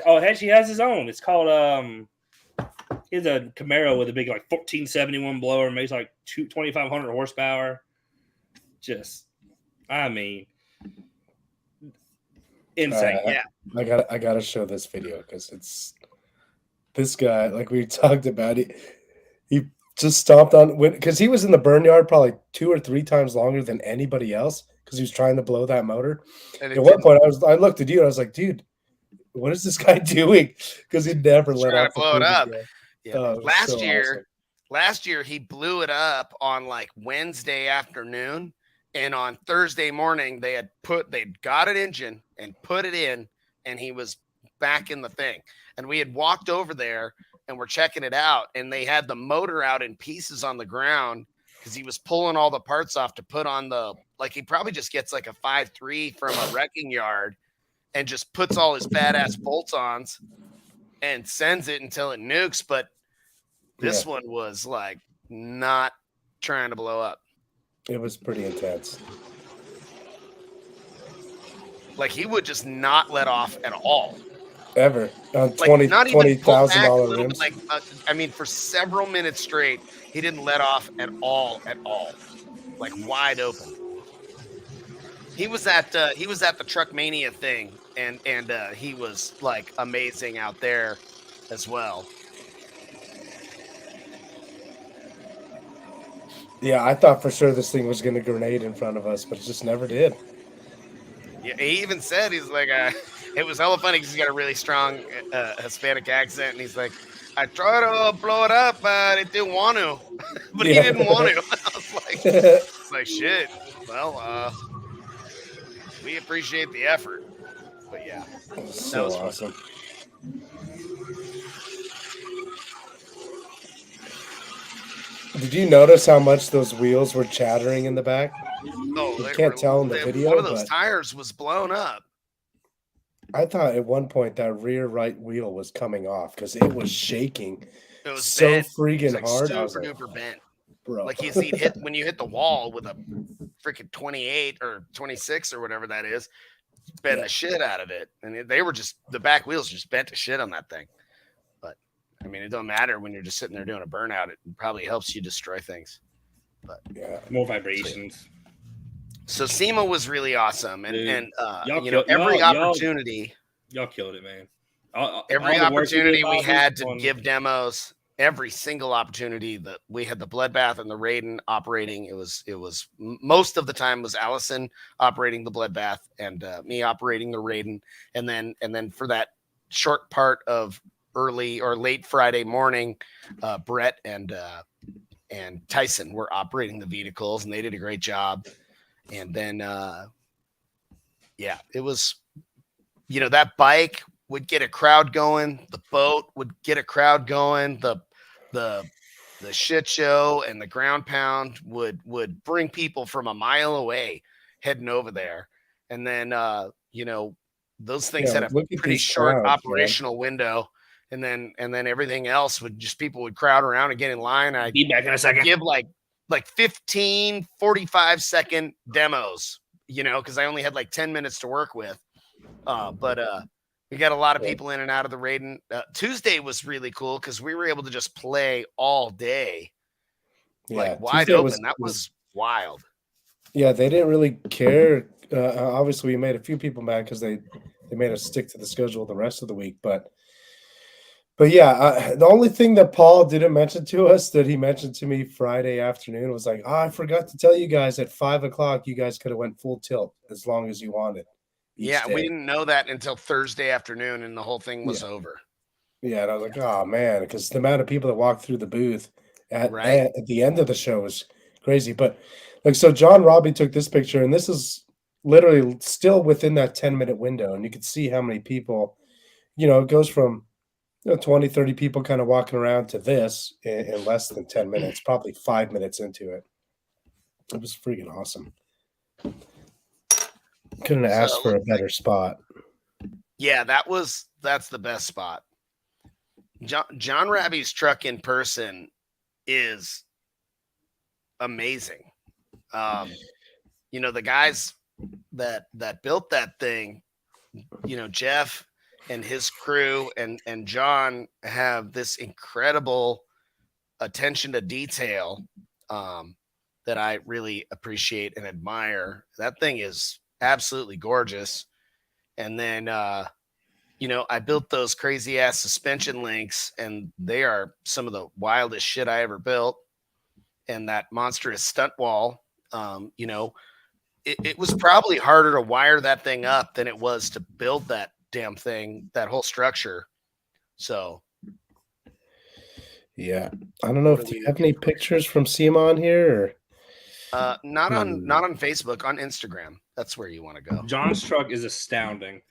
oh, actually has his own. It's called he's a Camaro with a big like 1471 blower, makes like 2,500 horsepower. Just, I mean, insane. Yeah. I gotta show this video because it's this guy, like we talked about, he just stomped on because he was in the burn yard probably 2 or 3 times longer than anybody else because he was trying to blow that motor. And at one point I looked at you and I was like, dude, what is this guy doing? Because he never let off blow it up. Yeah. Awesome. Last year he blew it up on like Wednesday afternoon. And on Thursday morning, they got an engine and put it in, and he was back in the thing. And we had walked over there and we're checking it out, and they had the motor out in pieces on the ground because he was pulling all the parts off to put on he probably just gets like a 5.3 from a wrecking yard and just puts all his badass bolt-ons and sends it until it nukes. But this one was like not trying to blow up. It was pretty intense. Like he would just not let off at all. Ever on $20,000 rims. For several minutes straight, he didn't let off at all, like wide open. He was at the Truckmania thing, and he was like amazing out there as well. Yeah, I thought for sure this thing was going to grenade in front of us, but it just never did. Yeah, he even said, he's like, it was hella funny because he's got a really strong Hispanic accent, and he's like, I tried to blow it up, but it didn't want to. But he didn't want to. I was like, shit. Well, we appreciate the effort. But yeah, that was awesome. Fun. Did you notice how much those wheels were chattering in the back? No, you can't tell in the video. One of those tires was blown up. I thought at one point that rear right wheel was coming off because it was shaking. It was so bent. Freaking hard. Super duper bent, bro. Like he'd hit when you hit the wall with a freaking 28 or 26 or whatever that is, bend the shit out of it, and they were just the back wheels just bent to shit on that thing. But I mean, it don't matter when you're just sitting there doing a burnout. It probably helps you destroy things. But more vibrations. So SEMA was really awesome, and every opportunity, y'all killed it, man. Every opportunity we had to give demos every single opportunity that we had the bloodbath and the Raiden operating. It was most of the time was Allison operating the bloodbath and me operating the Raiden. And then for that short part of early or late Friday morning, Brett and Tyson were operating the vehicles, and they did a great job. And then, it was, that bike would get a crowd going. The boat would get a crowd going. The shit show and the ground pound would bring people from a mile away heading over there. And then, those things had a pretty short operational window. And then everything else would just, people would crowd around and get in line. I'd be back in a second. Give like 15, 45-second demos, because I only had like 10 minutes to work with. But we got a lot of people in and out of the Raiden. Tuesday was really cool because we were able to just play all day, wide Tuesday open. That was wild. Yeah, they didn't really care. Obviously, we made a few people mad because they made us stick to the schedule the rest of the week. But yeah, the only thing that Paul didn't mention to us that he mentioned to me Friday afternoon was like, I forgot to tell you guys at 5:00 you guys could have went full tilt as long as you wanted. Yeah, we didn't know that until Thursday afternoon, and the whole thing was over. Yeah, and I was like, oh man, because the amount of people that walked through the booth at the end of the show was crazy. But so John Robbie took this picture, and this is literally still within that 10-minute window, and you can see how many people, it goes from 20, 30 people kind of walking around to this in less than 10 minutes, probably 5 minutes into it. It was freaking awesome. Couldn't have asked for a better spot. Yeah, that's the best spot. John Rabbie's truck in person is amazing. The guys that built that thing, Jeff and his crew and John have this incredible attention to detail that I really appreciate and admire. That thing is absolutely gorgeous. And then, I built those crazy ass suspension links, and they are some of the wildest shit I ever built. And that monstrous stunt wall, it was probably harder to wire that thing up than it was to build that damn thing, that whole structure. So, yeah, I don't know if you have any pictures from SEMA on here, or not on Facebook, on Instagram. That's where you want to go. John's truck is astounding.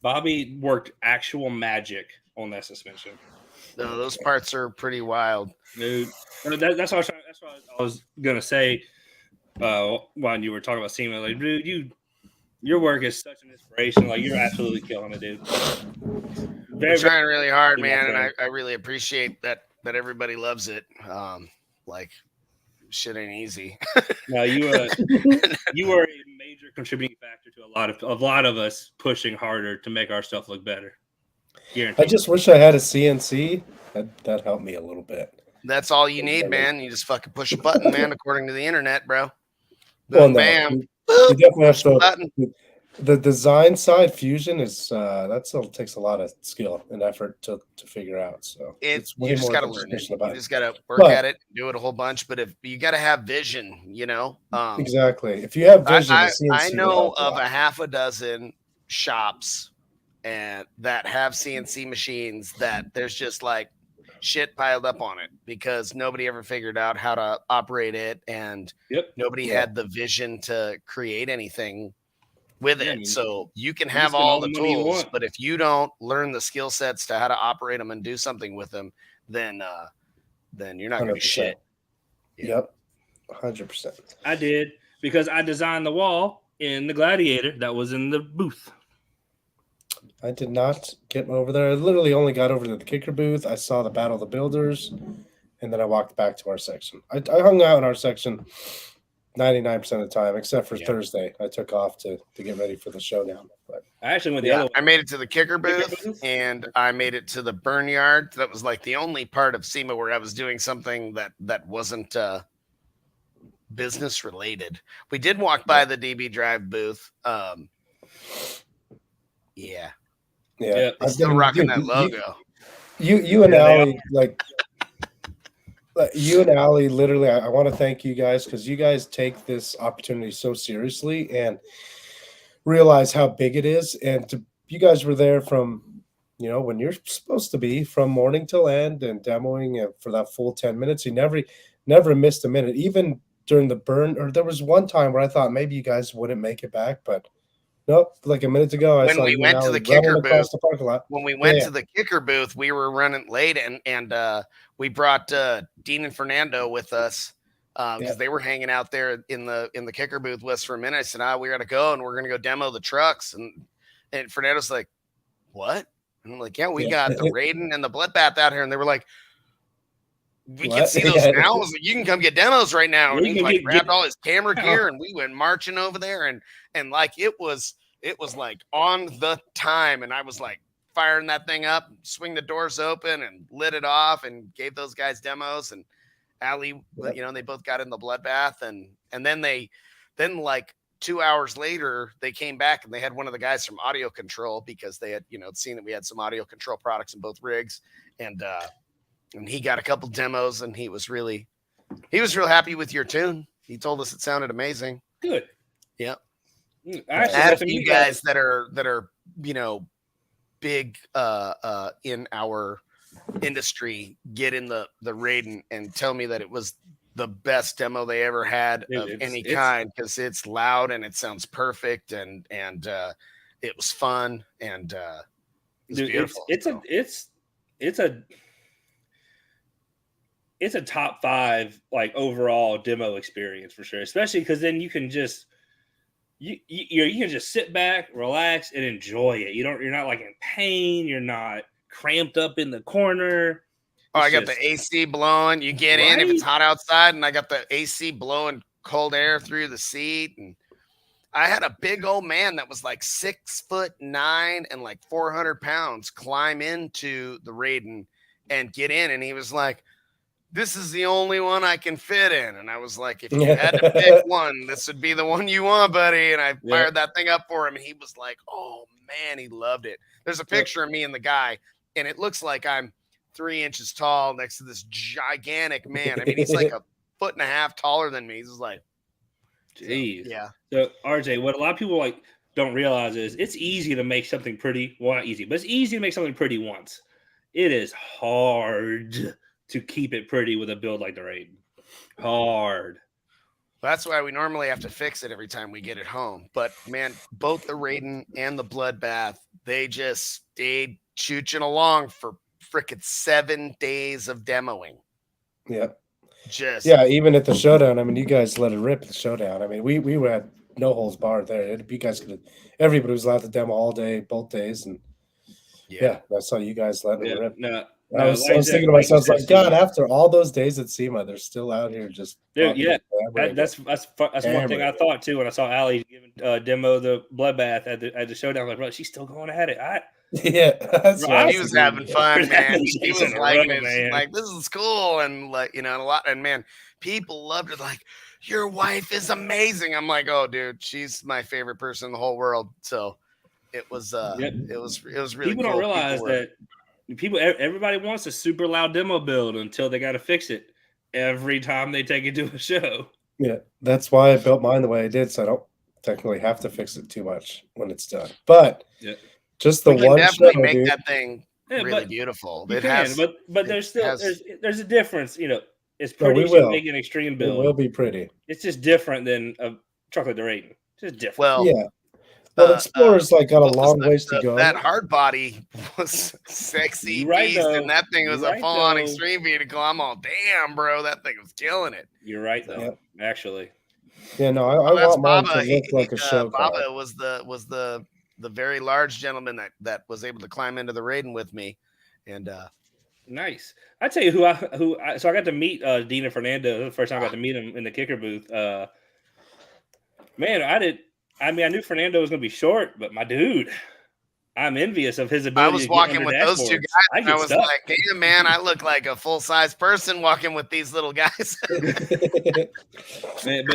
Bobby worked actual magic on that suspension. No, those parts are pretty wild, dude. That's what I was gonna say. When you were talking about SEMA, like, dude, your work is such an inspiration. Like, you're absolutely killing it, dude. We're trying really hard, man, and I really appreciate that everybody loves it. Shit ain't easy. No, you were a major contributing factor to a lot of us pushing harder to make our stuff look better. Guaranteed. I just wish I had a CNC. That helped me a little bit. That's all you need, man. You just fucking push a button, man, according to the internet, bro. Boom, bam. You definitely have to. The design side, Fusion is that still takes a lot of skill and effort to figure out. So you just got to learn it. You just got to work at it, do it a whole bunch. But if you got to have vision, exactly. If you have vision, I know of a half a dozen shops and that have CNC machines that there's just like shit piled up on it because nobody ever figured out how to operate it, and nobody had the vision to create anything with it. So you can have all the tools, but if you don't learn the skill sets to how to operate them and do something with them, then you're not going to be shit. Yep. 100%. I did, because I designed the wall in the Gladiator that was in the booth. I did not get over there. I literally only got over to the kicker booth. I saw the Battle of the Builders, and then I walked back to our section. I hung out in our section 99% of the time, except for Thursday. I took off to get ready for the Showdown. But I actually went the other way. I made it to the kicker booth, and I made it to the burn yard. That was like the only part of SEMA where I was doing something that wasn't business related. We did walk by the DB Drive booth. Yeah. I'm still rocking that logo. You and Allie, like, You and Allie, literally, I want to thank you guys because you guys take this opportunity so seriously and realize how big it is. And you guys were there from, when you're supposed to be from morning till end and demoing for that full 10 minutes. You never missed a minute, even during the burn. Or there was one time where I thought maybe you guys wouldn't make it back, but nope. Like a minute ago, I When saw we you went and to Allie the kicker running across booth- the parking lot. When we went Yeah. to the kicker booth, we were running late, and we brought Dean and Fernando with us because they were hanging out there in the kicker booth with us for a minute. I said, we got to go, and we're gonna go demo the trucks. And Fernando's like, what? And I'm like, yeah, we got the Raiden and the Bloodbath out here, and they were like, we can see those now. I was like, you can come get demos right now. And he like grabbed all his camera gear, and we went marching over there, and like it was like on the time, and I was like firing that thing up, swing the doors open, and lit it off, and gave those guys demos. And Allie, they both got in the Bloodbath, and then like 2 hours later, they came back and they had one of the guys from Audio Control because they had seen that we had some audio control products in both rigs, and he got a couple demos, and he was real happy with your tune. He told us it sounded amazing. Good. Yep. Actually, some you guys that are big in our industry get in the Raiden and tell me that it was the best demo they ever had of any kind, because it's loud and it sounds perfect, and it was fun, and it's beautiful. It's a top 5 like overall demo experience for sure, especially because then you can just you can just sit back, relax, and enjoy it. You're not like in pain. You're not cramped up in the corner. I got the AC blowing. You get in if it's hot outside, and I got the AC blowing cold air through the seat. And I had a big old man that was like 6'9" and like 400 pounds climb into the Raiden and get in, and he was like, this is the only one I can fit in. And I was like, if you had to pick one, this would be the one you want, buddy. And I fired that thing up for him, and he was like, oh man, he loved it. There's a picture of me and the guy, and it looks like I'm 3 inches tall next to this gigantic man. I mean, he's like 1.5 feet taller than me. He's just like, jeez. Yeah. So RJ, what a lot of people don't realize is it's easy to make something pretty. Well, not easy, but it's easy to make something pretty once. It is hard to keep it pretty with a build like the Raiden. Hard. That's why we normally have to fix it every time we get it home. But man, both the Raiden and the Bloodbath, they just stayed chooching along for frickin' 7 days of demoing. Yeah. Yeah, even at the Showdown, I mean, you guys let it rip at the Showdown. I mean, we were at no holds barred there. You guys everybody was allowed to demo all day, both days, and I saw you guys letting it rip. I was thinking to myself, like, God, after all those days at SEMA, they're still out here just. Dude, that's one thing I thought too when I saw Allie giving demo the Bloodbath at the Showdown. Like, bro, she's still going at it. He was having fun, man. He was liking it. Like, this is cool, and like, a lot. And man, people loved it. Like, your wife is amazing. I'm like, oh, dude, she's my favorite person in the whole world. So it was, it was really. People cool. don't realize that everybody wants a super loud demo build until they got to fix it every time they take it to a show. Yeah, that's why I built mine the way I did, so I don't technically have to fix it too much when it's done. But just the one definitely make that thing really beautiful. But there's still there's a difference. It's pretty big and extreme build. It will be pretty. It's just different than a chocolate Raiden. It's just different. Well, yeah. Well, Explorer's got a long ways to go. That hard body was sexy beast, and that thing was a full-on extreme vehicle. I'm all, damn, bro, that thing was killing it. You're right, though. Actually. Yeah, no, I want mine to look like a show car. Baba was the very large gentleman that was able to climb into the Raiden with me, and nice. I tell you so I got to meet Dean and Fernando the first time I got to meet him in the kicker booth. Man, I knew Fernando was going to be short, but my dude, I'm envious of his ability. I was walking with those two guys, and I was like, damn, man, I look like a full-size person walking with these little guys. Man,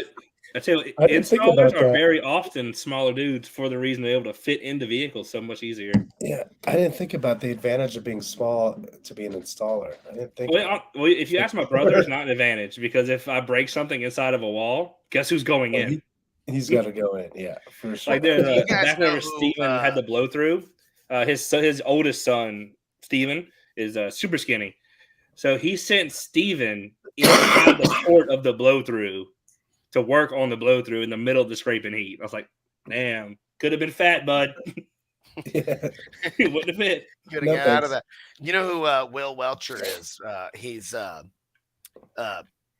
but I tell you, I didn't think installers about are that. very often smaller dudes for the reason they're able to fit into vehicles so much easier. Yeah, I didn't think about the advantage of being small to be an installer. I didn't think. Well, if you ask my brother, it's not an advantage because if I break something inside of a wall, guess who's going in? He's got to go in. Yeah, for sure. Like there's You guys back know whenever who, Steven had the blow through, his oldest son, Steven, is super skinny. So he sent Steven inside the port of the blow through to work on the blow through in the middle of the scraping heat. I was like, damn, could have been fat, bud. Yeah. It wouldn't have fit. Gotta No get out of thanks. that. You know who Will Welcher is? He's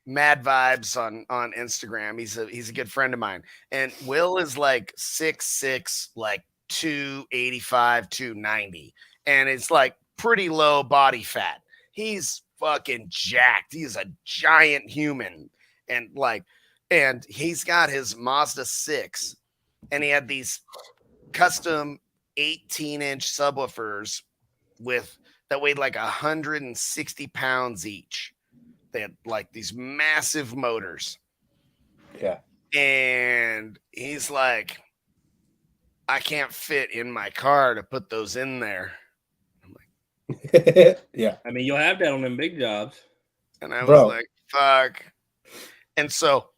Mad Vibes on Instagram. He's a good friend of mine. And Will is like 6'6", like 285, 290. And it's like pretty low body fat. He's fucking jacked. He's a giant human. And he's got his Mazda 6. And he had these custom 18-inch subwoofers that weighed like 160 pounds each. They had like these massive motors. Yeah. And he's like, I can't fit in my car to put those in there. Yeah. I mean, you'll have that on them big jobs. And I was Bro. like, fuck. And so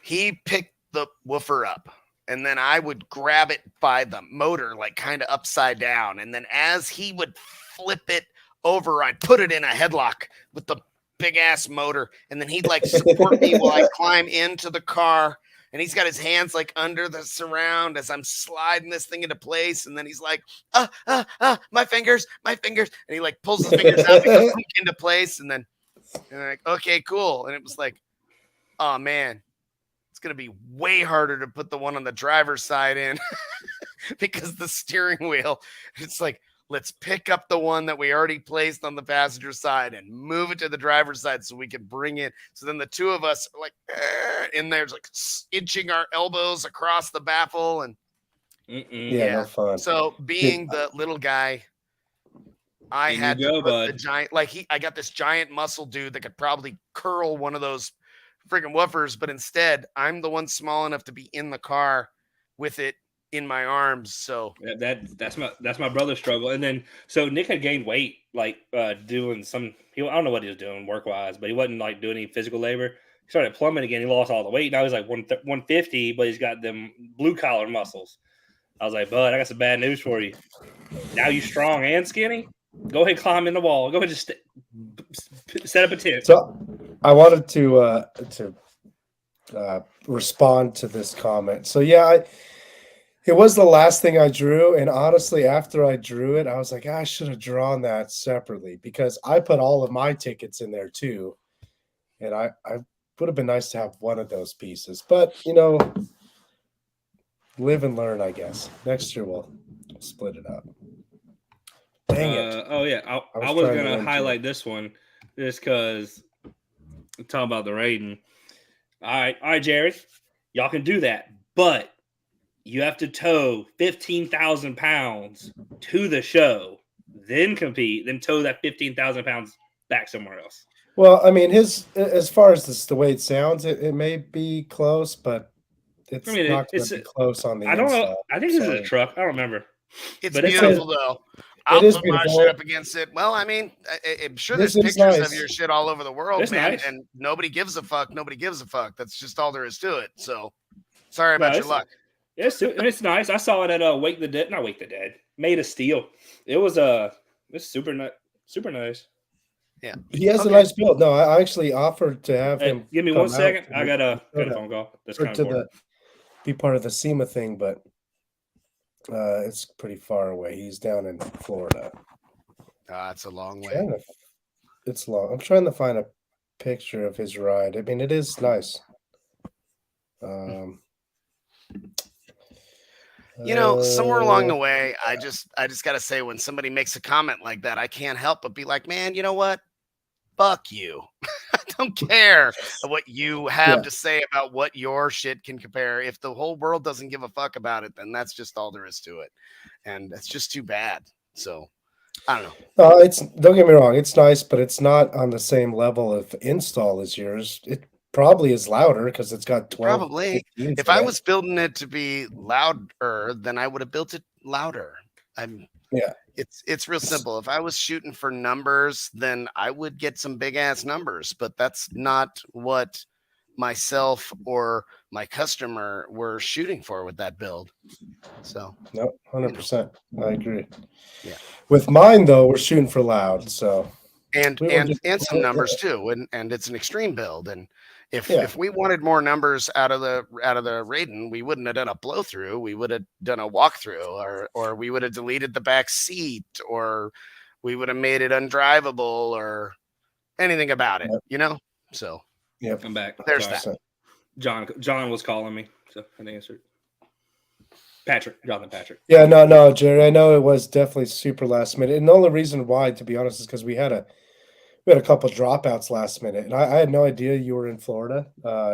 he picked the woofer up. And then I would grab it by the motor, like kind of upside down. And then as he would flip it over, I'd put it in a headlock with the big ass motor. And then he'd like support me while I climb into the car. And he's got his hands like under the surround as I'm sliding this thing into place. And then he's like, my fingers. And he like pulls his fingers out into place. And then I'm like, okay, cool. And it was like, oh man, it's going to be way harder to put the one on the driver's side in because the steering wheel, it's like, let's pick up the one that we already placed on the passenger side and move it to the driver's side so we can bring it. So then the two of us are like in there, like inching our elbows across the baffle. And Yeah, no fun. so being the little guy, I had to put the giant, like I got this giant muscle dude that could probably curl one of those freaking woofers, but instead I'm the one small enough to be in the car with it in my arms. So that's my brother's struggle. And then so Nick had gained weight, like doing some, I don't know what he was doing work wise, but he wasn't like doing any physical labor. He started plumbing again. He lost all the weight. Now he's like 150, but he's got them blue collar muscles. I was like, bud, I got some bad news for you. Now you strong and skinny. Go ahead, climb in the wall. Go ahead, just set up a tent. So I wanted to respond to this comment. So yeah, it was the last thing I drew, and honestly, after I drew it, I was like, I should have drawn that separately because I put all of my tickets in there too, and I would have been nice to have one of those pieces. But live and learn, I guess. Next year we'll split it up. Dang it. Oh yeah, I was gonna highlight this one just because talking about the rating. All right, Jerry, y'all can do that, but you have to tow 15,000 pounds to the show, then compete, then tow that 15,000 pounds back somewhere else. Well, I mean, as far as the way it sounds, it may be close, but it's not going to be close on the I don't install. know. I think this is a truck. I don't remember. It's beautiful though. I'll put my shit up against it. Well, I mean, I'm sure there's pictures of your shit all over the world, man, and nobody gives a fuck. Nobody gives a fuck. That's just all there is to it. So, sorry about your luck. It's nice. I saw it at not Wake the Dead, Made of Steel. It's super nice. Yeah, he has a nice build. No, I actually offered to have him. Give me 1 second. I got a phone call. That's kind of be part of the SEMA thing, but it's pretty far away. He's down in Florida. It's a long way. It's long. I'm trying to find a picture of his ride. I mean, it is nice. Somewhere along the way, I just got to say, when somebody makes a comment like that, I can't help but be like, man, you know what? Fuck you. I don't care what you have to say about what your shit can compare. If the whole world doesn't give a fuck about it, then that's just all there is to it. And it's just too bad. So I don't know. Don't get me wrong. It's nice, but it's not on the same level of install as yours. probably is louder because it's got 12. Probably. 15s If in I it. was building it to be louder, then I would have built it louder. Yeah. It's real simple. If I was shooting for numbers, then I would get some big ass numbers, but that's not what myself or my customer were shooting for with that build. So No, 100%. I agree. Yeah. With mine though, we're shooting for loud. So and we were just- some numbers too, and it's an extreme build. And if Yeah. if we wanted more numbers out of the Raiden, we wouldn't have done a blow through. We would have done a walkthrough, or we would have deleted the back seat, or we would have made it undrivable, or anything about it. Yep. So Yep. I'm back. There's Sorry. that. John was calling me, so I answered. Jonathan Patrick. Yeah, no, Jerry. I know it was definitely super last minute, and the only reason why, to be honest, is because we had a couple dropouts last minute, and I had no idea you were in Florida.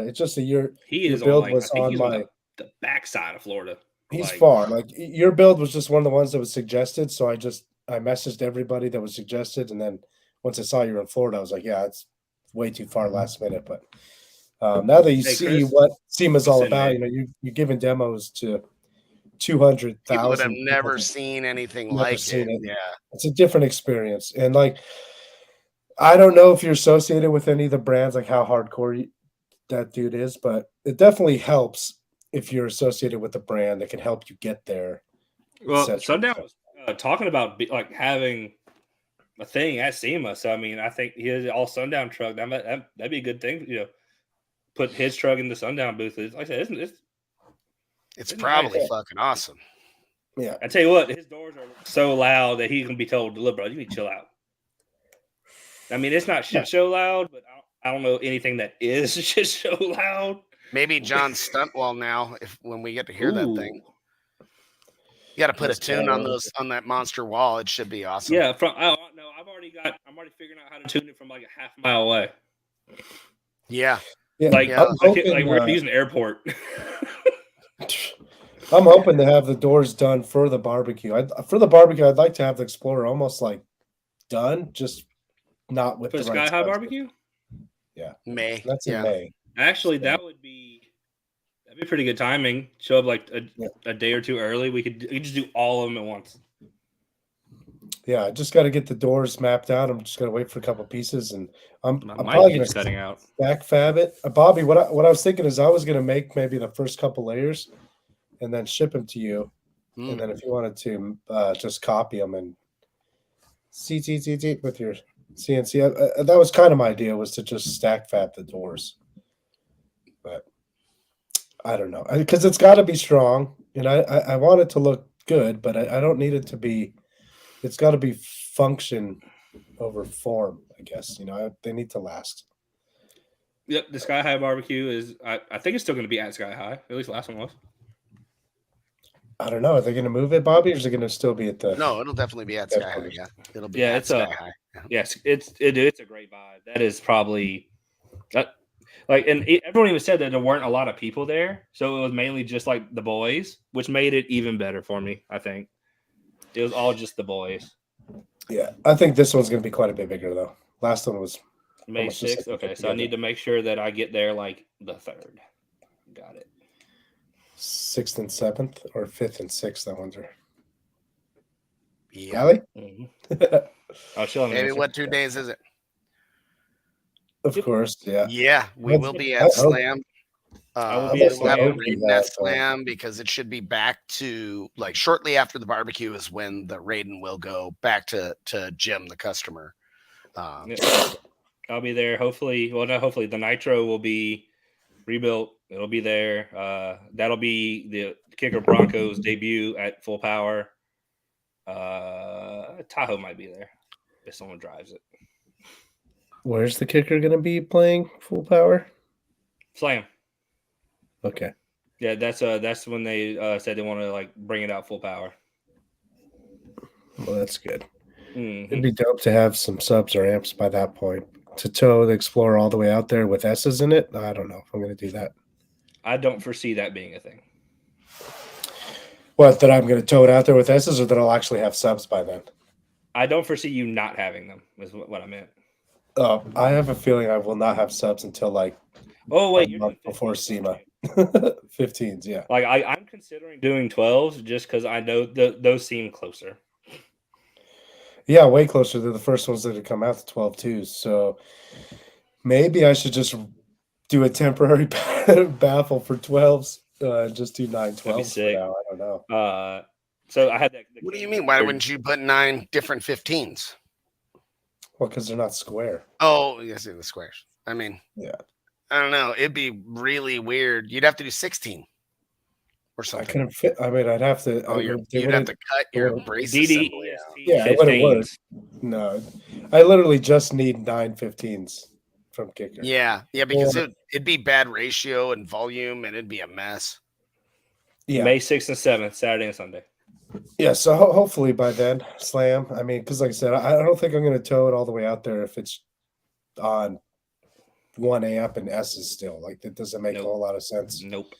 It's just that your He is build on, like, was I think on he's my. on the backside of Florida. He's Like, far. Like your build was just one of the ones that was suggested, so I messaged everybody that was suggested, and then once I saw you were in Florida, I was like, yeah, it's way too far last minute. But now that you Hey, see Chris, what SEMA's all listen, about, man. you're giving demos to 200,000. people would have never seen anything Never like seen it. Yeah. It's a different experience, and like I don't know if you're associated with any of the brands, like how hardcore that dude is, but it definitely helps if you're associated with a brand that can help you get there. Well, etc. Sundown was talking about like having a thing at SEMA. So I mean, I think he has all Sundown truck. That'd be a good thing. Put his truck in the Sundown booth. Like I said, It's Isn't probably nice. fucking awesome. Yeah, I tell you what, his doors are so loud that he's gonna be told, "Look, bro, you need to chill out." I mean, it's not shit show loud, but I don't know anything that is shit show loud. Maybe John's stunt wall now. When we get to hear that thing, Ooh. you got to put That's a tune on wild. on that monster wall. It should be awesome. Yeah, I'm already figuring out how to tune it from like a half mile away. Yeah. Like, Yeah. we're using the airport. I'm hoping to have the doors done for the barbecue. I'd like to have the Explorer almost like done, just not with For the the right Sky High stuff. barbecue? Yeah, May. that's in Yeah. May. Actually, that'd be pretty good timing. Show up like a day or two early. We could just do all of them at once. Yeah, I just got to get the doors mapped out. I'm just gonna wait for a couple pieces, and I'm My probably mic gonna keeps cutting out. back fab it. Bobby, what I was thinking is I was gonna make maybe the first couple layers, and then ship them to you, and then if you wanted to just copy them and with your CNC, that was kind of my idea, was to just stack fab the doors, but I don't know, because it's got to be strong, and I want it to look good, but I don't need it to be. It's got to be function over form, I guess. They need to last. Yep, the Sky High barbecue is. I think it's still going to be at Sky High. At least the last one was. I don't know. Are they going to move it, Bobby, or is it going to still be at the? No, it'll definitely be at Sky High. Yeah, it'll be Yeah, at it's Sky High. Yes, it's a great vibe. That is probably and everyone even said that there weren't a lot of people there, so it was mainly just like the boys, which made it even better for me. I think it was all just the boys. Yeah, I think this one's going to be quite a bit bigger though. Last one was May almost just 6th. like Okay, put so I need together. to make sure that I get there like the 3rd. Got it. 6th and 7th, or 5th and 6th. I wonder. Yeah. Allie? I'll show them. Maybe what 2 days is it? Of course, yeah. Yeah, we will be at Slam. I will be at We'll have a Slam. Raiden at Slam because it should be back to like shortly after the barbecue is when the Raiden will go back to Jim, the customer. I'll be there. Hopefully, not hopefully. The Nitro will be rebuilt. It'll be there. That'll be the Kicker Broncos debut at full power. Tahoe might be there if someone drives it. Where's the kicker going to be playing full power? Slam. Okay. Yeah, that's when they said they want to like bring it out full power. Well, that's good. Mhm. It'd be dope to have some subs or amps by that point. To tow the Explorer all the way out there with S's in it, I don't know if I'm going to do that. I don't foresee that being a thing. What, that I'm going to tow it out there with S's, or that I'll actually have subs by then? I don't foresee you not having them. Is what I meant. I have a feeling I will not have subs until like Oh wait, a you're month doing before 15s, SEMA. aren't you? 15s, yeah. Like I'm considering doing 12s just because I know those seem closer. Yeah, way closer to the first ones that had come out, the 12 twos. So maybe I should just do a temporary baffle for 12s. Just do 9 That'd be 12s for sick. now. I don't know. So I had that. What do you mean? Why wouldn't you put 9 different 15s? Well, because they're not square. Oh, yes, the squares. I mean, Yeah. I don't know. It'd be really weird. You'd have to do 16 or I something. couldn't fit. I mean, I'd have to. Oh, you'd have to cut your brace assembly out. Yeah, it wouldn't work. No, I literally just need 9 15s from kicker. Yeah, because it'd be bad ratio and volume, and it'd be a mess. Yeah, May 6th and 7th, Saturday and Sunday. Yeah, so hopefully by then, slam. I mean, because like I said, I don't think I'm going to tow it all the way out there if it's on 1 amp and S is still. Like, that doesn't make a whole lot of sense. Nope.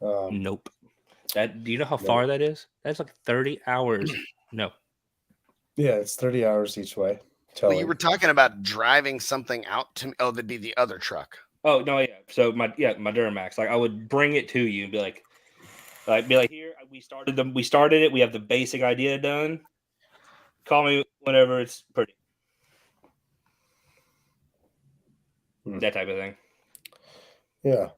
Um, Nope. Do you know how far that is? That's like 30 hours. No. Yeah, it's 30 hours each way. Well, you were talking about driving something out to me. Oh, that'd be the other truck. Oh no, yeah. So my Duramax. Like I would bring it to you and be like here we started it. We have the basic idea done. Call me whenever it's pretty. That type of thing. Yeah.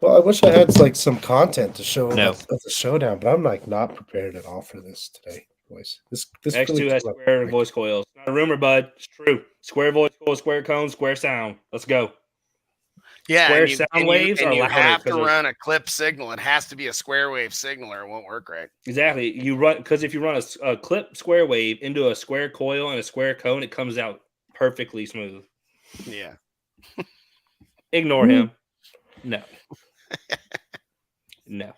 Well, I wish I had like some content to show of the showdown, but I'm like not prepared at all for this today, boys. This X2 really has square voice coils. Not a rumor, bud. It's true. Square voice coil, square cone, square sound. Let's go. Yeah, square sound waves and are you louder have to run a clip signal. It has to be a square wave signal, or it won't work right. Exactly. You run because if you run a clip square wave into a square coil and a square cone, it comes out perfectly smooth. Yeah. Ignore him. No. No.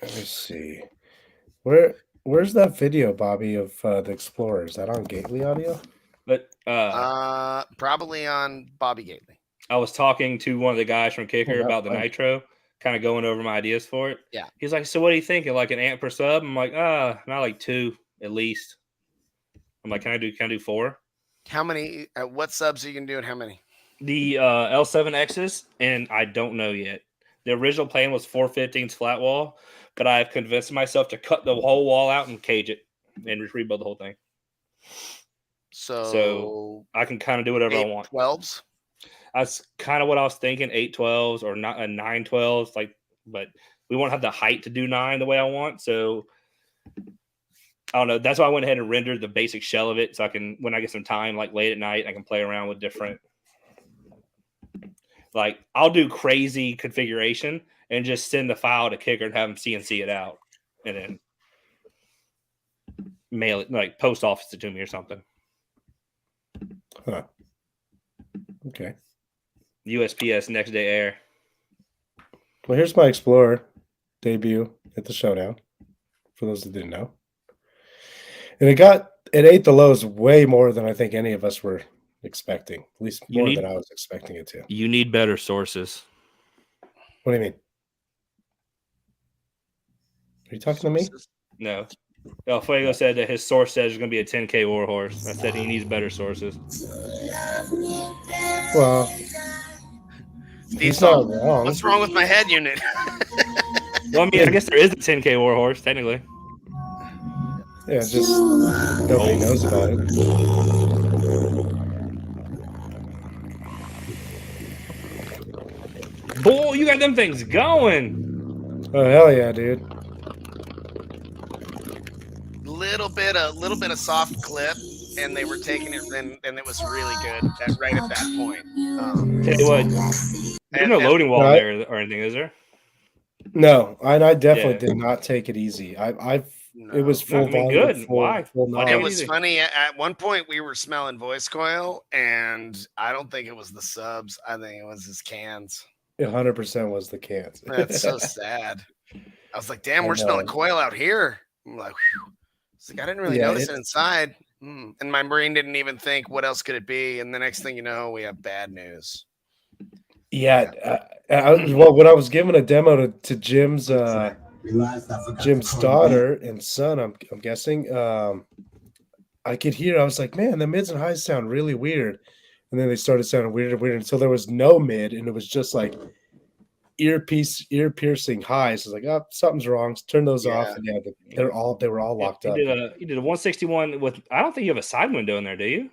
Let me see. Where's that video, Bobby, of the Explorer? Is that on Gately Audio? But probably on Bobby Gately. I was talking to one of the guys from Kicker about the Nitro, kind of going over my ideas for it. Yeah. He's like, so what are you thinking? Like an amp per sub? I'm like, not like 2 at least. I'm like, can I do 4? How many? What subs are you gonna do, and how many? The L7Xs, and I don't know yet. The original plan was 415s flat wall, but I've convinced myself to cut the whole wall out and cage it and rebuild the whole thing. So I can kind of do whatever I want. 12s. That's kind of what I was thinking. 812s or not 912s, like, but we won't have the height to do 9 the way I want. So I don't know. That's why I went ahead and rendered the basic shell of it, so I can, when I get some time, like late at night, I can play around with different. Like, I'll do crazy configuration and just send the file to Kicker and have them CNC it out, and then mail it, like post office it to me or something. Huh. Okay. USPS next day air. Well, here's my Explorer debut at the Showdown, for those that didn't know. And it ate the lows way more than I think any of us were expecting, at least more than I was expecting it to. You need better sources. What do you mean? Are you talking to me? No. El Fuego said that his source says there's going to be a 10K Warhorse. I said he needs better sources. Well, he's not wrong. What's wrong with my head unit? Well, I mean, I guess there is a 10K Warhorse, technically. Yeah, just nobody knows about it. Boy, you got them things going. Oh, hell yeah, dude. Little bit of soft clip, and they were taking it, and it was really good right at that point. Tell you what, there's no loading wall there or anything, is there? No, I definitely did not take it easy. It was full volume. Good. Why? It was funny. At one point, we were smelling voice coil, and I don't think it was the subs. I think it was his cans. 100% was the cans. That's so sad. I was like, damn, we're smelling coil out here. I'm like, whew. I didn't really notice it inside. And my brain didn't even think, what else could it be? And the next thing you know, we have bad news. Yeah. Well, when I was giving a demo to Jim's daughter and son, I'm guessing, I could hear, I was like, man, the mids and highs sound really weird. and then they started sounding weirder and weirder until there was no mid, and it was just like ear piercing highs. It's like, oh, something's wrong. Turn those off. And they were all locked up. You did a 161 with. I don't think you have a side window in there, do you?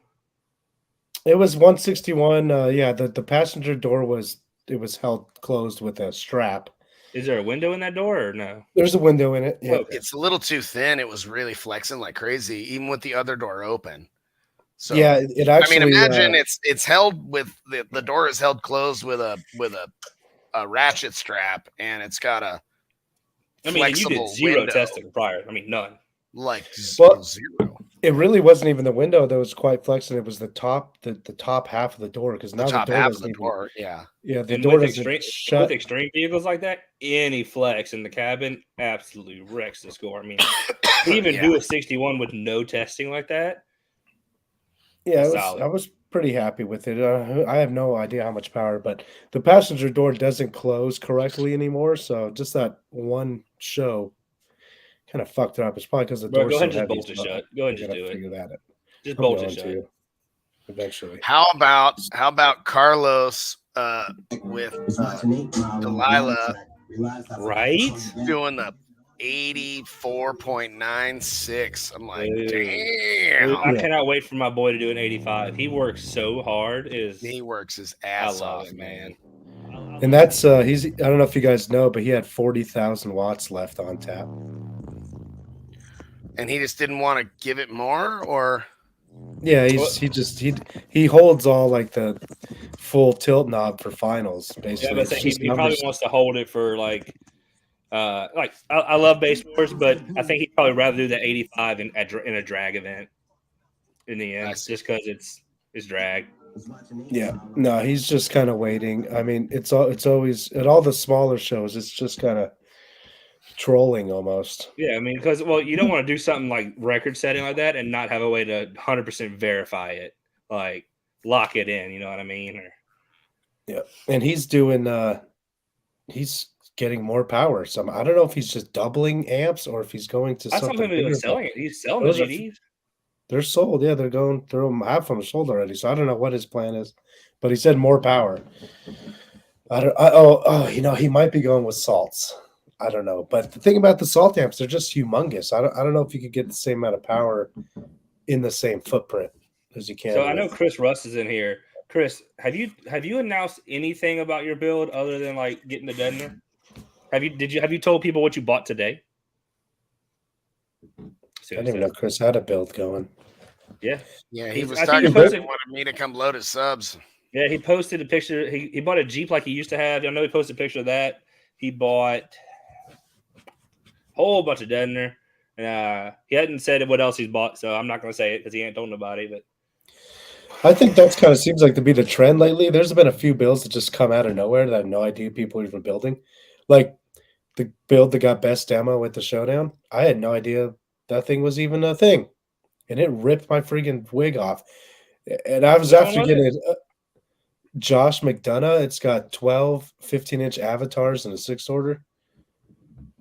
It was 161. The passenger door was held closed with a strap. Is there a window in that door or no? There's a window in it. Yeah. Okay. It's a little too thin. It was really flexing like crazy, even with the other door open. So yeah, it actually. I mean, imagine it's held with the door is held closed with a ratchet strap, and it's got a. I mean, and you did zero window. Testing prior. I mean, none. Like Well, zero. It really wasn't even the window that was quite flexing. It was the top half of the door, because now The top the door half of doesn't the even, door, yeah. yeah, the And door with doesn't shut. with extreme vehicles like that, any flex in the cabin absolutely wrecks the score. I mean, to even do a 61 with no testing like that. Yeah, solid. I was pretty happy with it. I have no idea how much power, but the passenger door doesn't close correctly anymore. So just that one show kind of fucked it up. It's probably because the Bro, door's go ahead so and just heavy. bolt it so shut. Go ahead I and just gotta do it. figure that out. Just I'm bolt going it shut. to eventually. How about Carlos with Delilah Right? doing the 84.96? I'm like, Dude. damn. I cannot wait for my boy to do an 85. He works so hard. He works his I ass love off, it, man. And that's I don't know if you guys know, but he had 40,000 watts left on tap. And he just didn't want to give it more, or Yeah, he holds all like the full tilt knob for finals, basically. Yeah, but he probably wants to hold it for like I love base wars, but I think he'd probably rather do the 85 in a drag event in the end, just because it's drag. Yeah, no, he's just kind of waiting. I mean, it's always at all the smaller shows. It's just kind of trolling almost. Yeah, I mean, because you don't want to do something like record setting like that and not have a way to 100% verify it, like lock it in. You know what I mean? Yeah, and he's doing. He's getting more power. So I don't know if he's just doubling amps or if he's going to That's something something he was bigger. selling it. He's selling the GDs. They're sold. Yeah, they're going through them. Half of them sold already. So I don't know what his plan is, but he said more power. He might be going with salts. I don't know. But the thing about the salt amps, they're just humongous. I don't know if you could get the same amount of power in the same footprint as you can. So I know Chris Russ is in here. Chris, have you announced anything about your build other than like getting the deadener? Have you told people what you bought today? I didn't even know Chris had a build going. Yeah. Yeah, he was I talking think about he wanted me to come load his subs. Yeah, he posted a picture. He bought a Jeep like he used to have. I know he posted a picture of that. He bought a whole bunch of deadener. He hadn't said what else he's bought, so I'm not going to say it because he ain't told nobody. But I think that's kind of seems like to be the trend lately. There's been a few builds that just come out of nowhere that I have no idea people are even building. Like the build that got best demo with the Showdown. I had no idea that thing was even a thing. And it ripped my freaking wig off. And I was after getting it. Josh McDonough. It's got 12 15-inch avatars and a 6 order.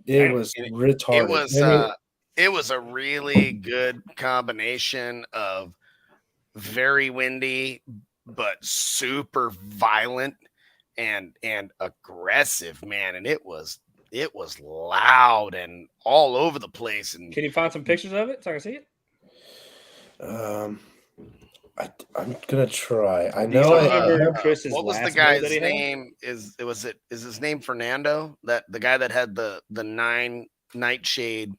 It was retarded. It was a really good combination of very windy but super violent and aggressive, man. And it was loud and all over the place. And can you find some pictures of it so I can see it? I'm gonna try. I know. Chris's what was the guy's name? Is his name Fernando? That the guy that had the 9 Nightshade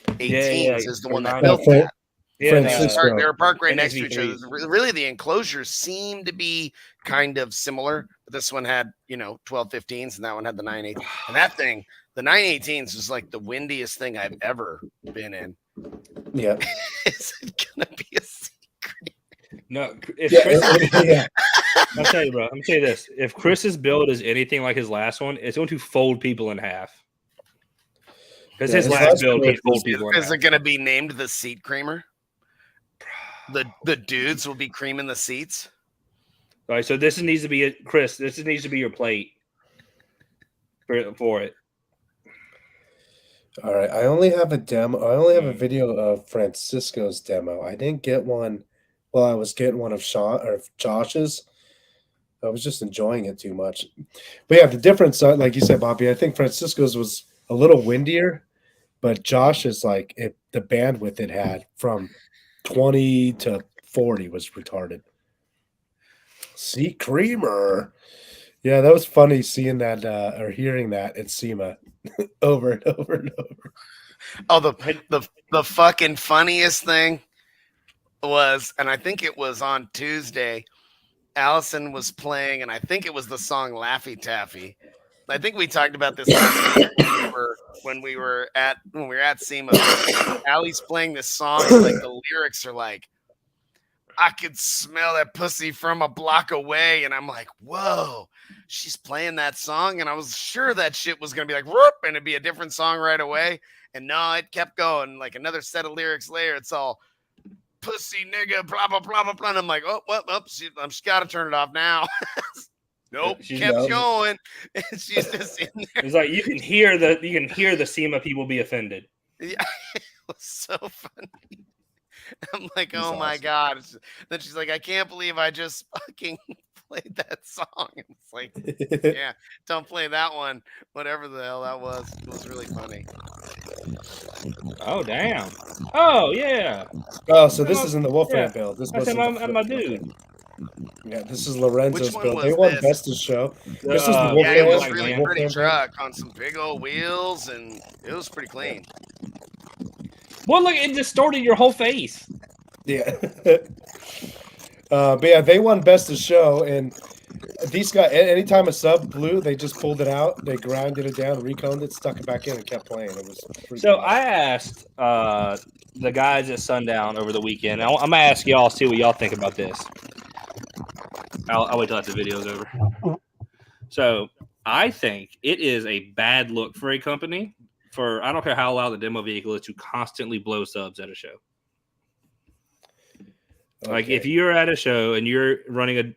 18s is the one that built that. Yeah, they were parked right next to each other. Really, the enclosures seem to be kind of similar. But this one had 12 15s, and that one had the 918s. And that thing, the 918s, is like the windiest thing I've ever been in. Yeah. Is it gonna be a secret? No, I'll tell you, bro. I'm gonna tell you this: if Chris's build is anything like his last one, it's going to fold people in half. Because his last build would fold people in half. Is it going to be named the seat creamer? The dudes will be creaming the seats. All right, so this needs to be Chris. This needs to be your plate for it. All right, I only have a demo. I only have a video of Francisco's demo. I didn't get one. Well, I was getting one of Josh's, I was just enjoying it too much. But yeah, the difference, like you said, Bobby, I think Francisco's was a little windier, but Josh's the bandwidth it had from 20 to 40 was retarded. See Creamer. Yeah, that was funny seeing that or hearing that at SEMA over and over and over. Oh, the fucking funniest thing was, and I think it was on Tuesday, Allison was playing, and I think it was the song Laffy Taffy. I think we talked about this last week when we were at SEMA. Allie's playing this song, and like the lyrics are like, I could smell that pussy from a block away. And I'm like, whoa, she's playing that song. And I was sure that shit was going to be like, whoop, and it'd be a different song right away. And no, it kept going. Like another set of lyrics later, it's all pussy nigga, blah, blah, blah, blah, blah. And I'm like, oh, I'm just got to turn it off now. Nope, kept going. And she's just in there. It's like you can hear the SEMA people be offended. Yeah, it was so funny. I'm like, oh That's my awesome. God. Then she's like, I can't believe I just fucking played that song. It's like, yeah, don't play that one. Whatever the hell that was. It was really funny. Oh, damn. Oh, yeah. Oh, so this is in the Wolfram build. This That's wasn't my dude. Yeah, this is Lorenzo's Which one build. was They won this? Best of Show. This is the Yeah, Wolfram. Yeah, it was Wolfram really van. pretty Wolfram truck on some big old wheels, and it was pretty clean. Well, look, it distorted your whole face. Yeah. But yeah, they won Best of Show, and these guys, anytime a sub blew, they just pulled it out, they grinded it down, reconed it, stuck it back in, and kept playing. It was pretty So cool. I asked the guys at Sundown over the weekend. I'm gonna ask y'all, see what y'all think about this. I'll wait till after the video's over. So I think it is a bad look for a company for, I don't care how loud the demo vehicle is, to constantly blow subs at a show. Like if you're at a show and you're running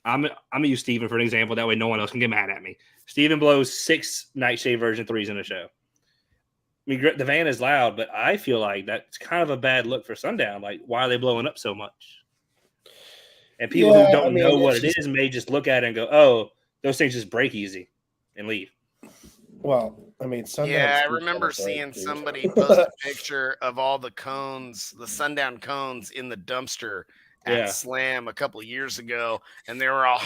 I'm gonna use Steven for an example. That way no one else can get mad at me. Steven blows 6 Nightshade version 3s in a show. I mean, the van is loud, but I feel like that's kind of a bad look for Sundown. Like, why are they blowing up so much? And people who don't know what it is may just look at it and go, oh, those things just break easy and leave. Well, I mean, Yeah, I remember seeing somebody post a picture of all the cones, the Sundown cones in the dumpster at Slam a couple of years ago, and they were all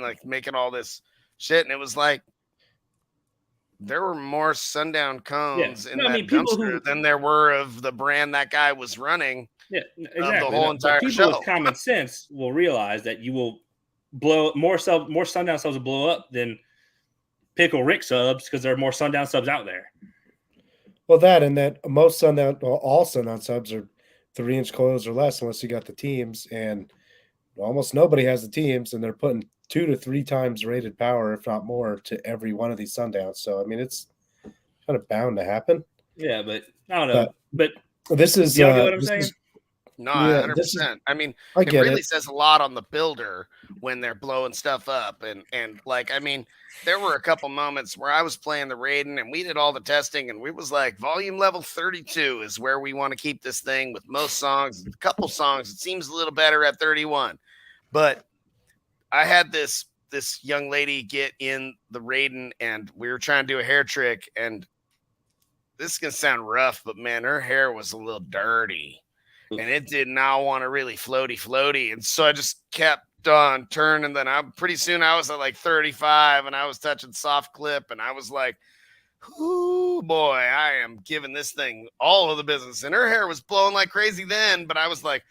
like making all this shit, and it was like there were more Sundown cones in that dumpster than there were of the brand that guy was running. Yeah, exactly. Of the whole entire people show. with common sense will realize that you will blow more Sundown subs will blow up than Pickle Rick subs because there are more Sundown subs out there. Well, most Sundown, all Sundown subs are 3-inch coils or less, unless you got the teams, and almost nobody has the teams, and they're putting 2 to 3 times rated power, if not more, to every one of these Sundowns. So I mean, it's kind of bound to happen. Yeah, but I don't know. But this is you know what I'm saying? No, 100%. I mean, it really says a lot on the builder when they're blowing stuff up. And like, I mean, there were a couple moments where I was playing the Raiden and we did all the testing and we was like, volume level 32 is where we want to keep this thing with most songs. A couple songs, it seems a little better at 31. But I had this young lady get in the Raiden and we were trying to do a hair trick. And this is going to sound rough, but man, her hair was a little dirty. And it did not want to really floaty. And so I just kept on turning. And then pretty soon I was at like 35 and I was touching soft clip. And I was like, ooh, boy, I am giving this thing all of the business. And her hair was blowing like crazy then. But I was like,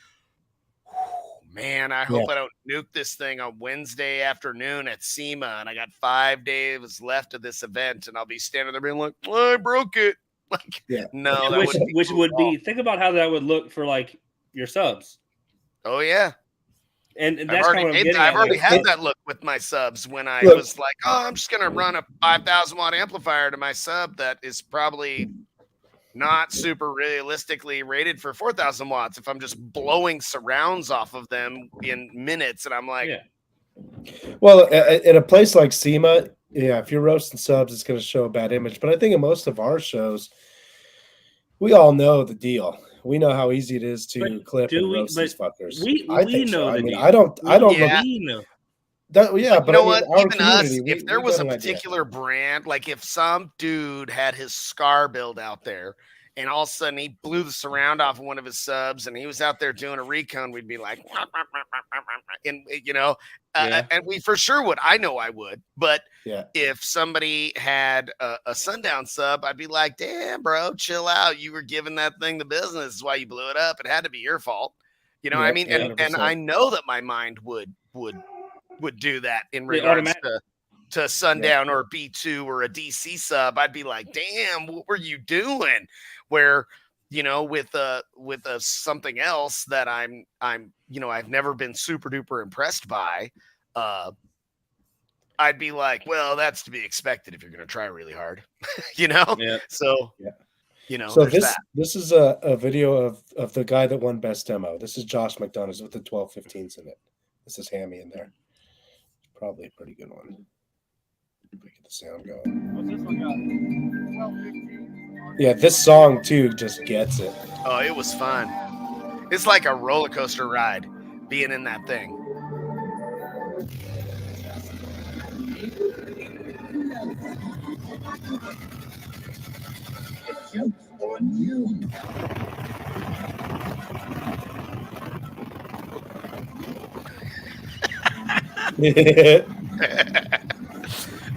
man, I hope I don't nuke this thing on Wednesday afternoon at SEMA. And I got 5 days left of this event. And I'll be standing there being like, well, I broke it. Like, no, which would be think about how that would look for like your subs. Oh yeah, and that's kind of I've already had that look with my subs when I was like, oh, I'm just gonna run a 5,000 watt amplifier to my sub that is probably not super realistically rated for 4,000 watts. If I'm just blowing surrounds off of them in minutes, and I'm like, well, at a place like SEMA. Yeah, if you're roasting subs, it's going to show a bad image. But I think in most of our shows, we all know the deal. We know how easy it is to But clip do and we- roast these but fuckers. we I think know so. I the mean, deal. I don't look Yeah. We know. that. Yeah, But you but know I mean, what? our Even us, community, if there we was got a an idea. particular brand, like if some dude had his scar build out there and all of a sudden he blew the surround off of one of his subs and he was out there doing a recon, we'd be like, and Yeah. and we for sure would. I know I would. But Yeah, if somebody had a sundown sub, I'd be like, damn, bro, chill out. You were giving that thing the business. This is why you blew it up. It had to be your fault. You know what I Yeah, mean? yeah, And I 100%. know that my mind would do that in Yeah, regards automatic. to sundown or B2 or a DC sub. I'd be like, damn, what were you doing? Where, with a something else that I'm I've never been super duper impressed by, I'd be like, well, that's to be expected if you're going to try really hard, Yeah. So, Yeah. So there's that. this is a video of the guy that won best demo. This is Josh McDonough's with the 1215s in it. This is Hammy in there. Probably a pretty good one. If we get the sound going. What's this one got? 12, 15. Yeah, this song too just gets it. Oh, it was fun. It's like a roller coaster ride being in that thing.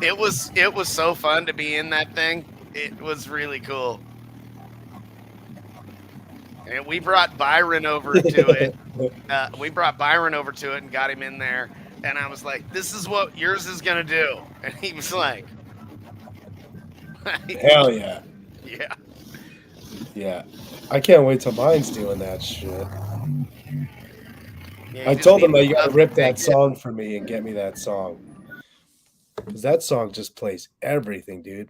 It was so fun to be in that thing. It was really cool. And we brought Byron over to it. And got him in there. And I was like, this is what yours is going to do. And he was like, Hell yeah. yeah. Yeah. I can't wait till mine's doing that shit. Yeah, I you just told him need that you gotta to rip make that it. song for me and get me that song. Because that song just plays everything, dude.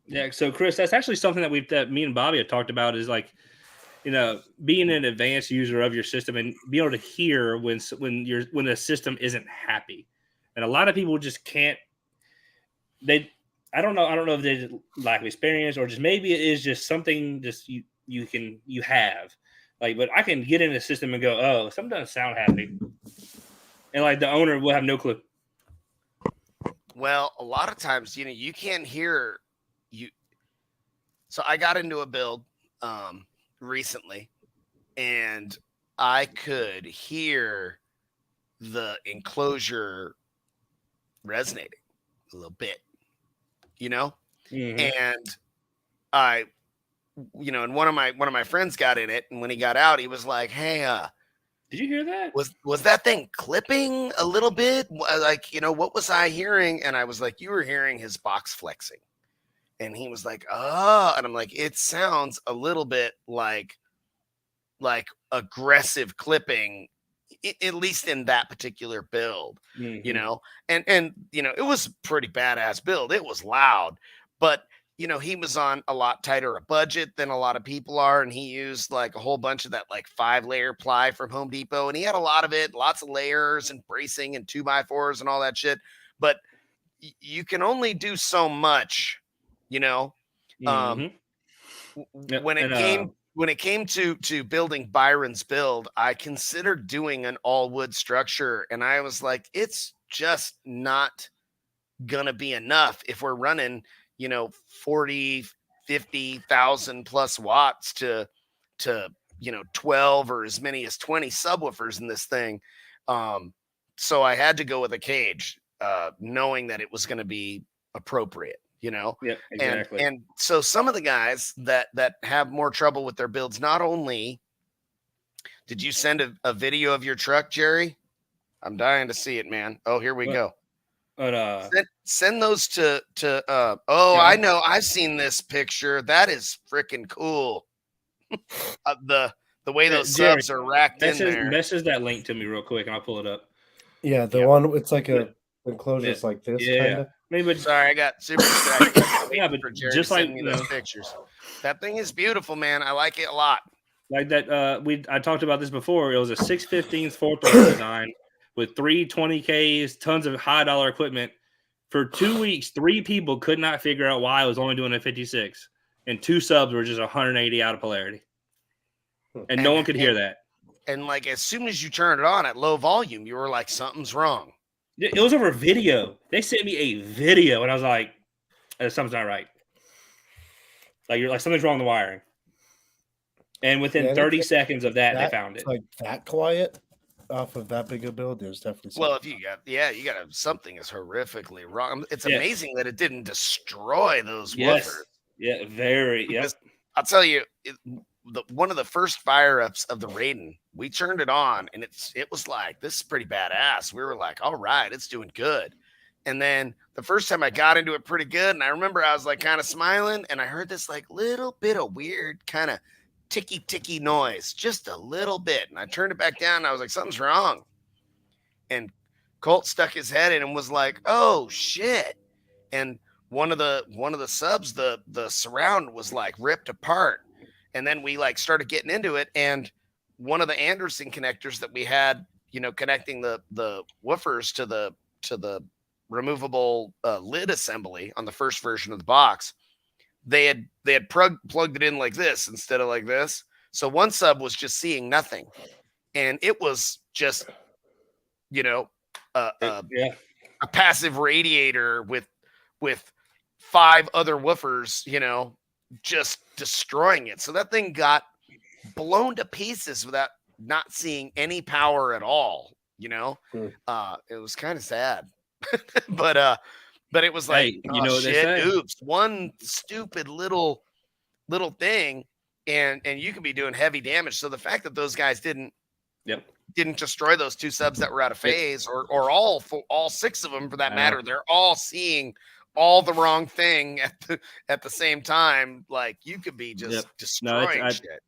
Yeah. So Chris, that's actually something that me and Bobby have talked about is like, being an advanced user of your system and be able to hear when the system isn't happy. And a lot of people just can't. I don't know if they lack of experience or just maybe it is just something just you have. Like, but I can get in the system and go, oh, something doesn't sound happy. And like the owner will have no clue. Well, a lot of times, you can't hear you. So I got into a build recently and I could hear the enclosure resonating a little bit, Mm-hmm. and I, and one of my friends got in it, and when he got out, he was like, hey, Did you hear that? was that thing clipping a little bit? Like, what was I hearing? And I was like, you were hearing his box flexing. And he was like, oh, and I'm like, it sounds a little bit like aggressive clipping, at least in that particular build, Mm-hmm. and it was a pretty badass build. It was loud, but he was on a lot tighter a budget than a lot of people are. And he used like a whole bunch of that like 5-layer ply from Home Depot. And he had a lot of it, lots of layers and bracing and 2x4s and all that shit. But you can only do so much, Mm-hmm. when it came to building Byron's build, I considered doing an all wood structure. And I was like, it's just not gonna be enough if we're running 40, 50,000 plus watts to 12 or as many as 20 subwoofers in this thing. So I had to go with a cage, knowing that it was going to be appropriate, Yeah, exactly. and so some of the guys that have more trouble with their builds, not only did you send a video of your truck, Jerry? I'm dying to see it, man. Oh, here we go. But Send those to Yeah. I know, I've seen this picture. That is freaking cool. The way those Jerry, subs are racked in there. message that link to me real quick and I'll pull it up. Yeah, the Yeah. one it's like Yeah. a enclosure Yeah. is like this Yeah. kind of. Maybe, but Sorry, I got super distracted. Yeah, but for Jerry just to send like, me those pictures. That thing is beautiful, man. I like it a lot. like that, I talked about this before. It was a 615 4-throw design with 3 20Ks, tons of high dollar equipment. For 2 weeks, 3 people could not figure out why I was only doing a 56, and 2 subs were just 180 out of polarity. and no one could hear that. And like as soon as you turned it on at low volume, you were like, something's wrong. It was over video. They sent me a video, and I was like, something's not right. Like you're like something's wrong with the wiring. And within 30 seconds of that, they found it. Like that quiet off of that big a build, there's definitely something. Well, if you got something is horrifically wrong. It's amazing that it didn't destroy those woofers. Yeah, very. Because I'll tell you, one of the first fire ups of the Raiden, we turned it on, and it was like, this is pretty badass. We were like, all right, it's doing good. And then the first time I got into it pretty good, and I remember I was like kind of smiling, and I heard this like little bit of weird kind of ticky noise, just a little bit. And I turned it back down, and I was like, something's wrong. And Colt stuck his head in and was like, oh shit. And one of the subs, the surround was like ripped apart. And then we like started getting into it, and one of the Anderson connectors that we had, connecting the woofers to the removable lid assembly on the first version of the box, they had plugged it in like this instead of like this. So one sub was just seeing nothing, and it was just a passive radiator with 5 other woofers, just destroying it. So that thing got blown to pieces without not seeing any power at all. It was kind of sad. but it was like, hey, what shit, they say. Oops, one stupid little thing, and you could be doing heavy damage. So the fact that those guys didn't destroy those 2 subs that were out of phase, or all 6 of them for that matter, they're all seeing all the wrong thing at the same time. Like you could be just destroying shit.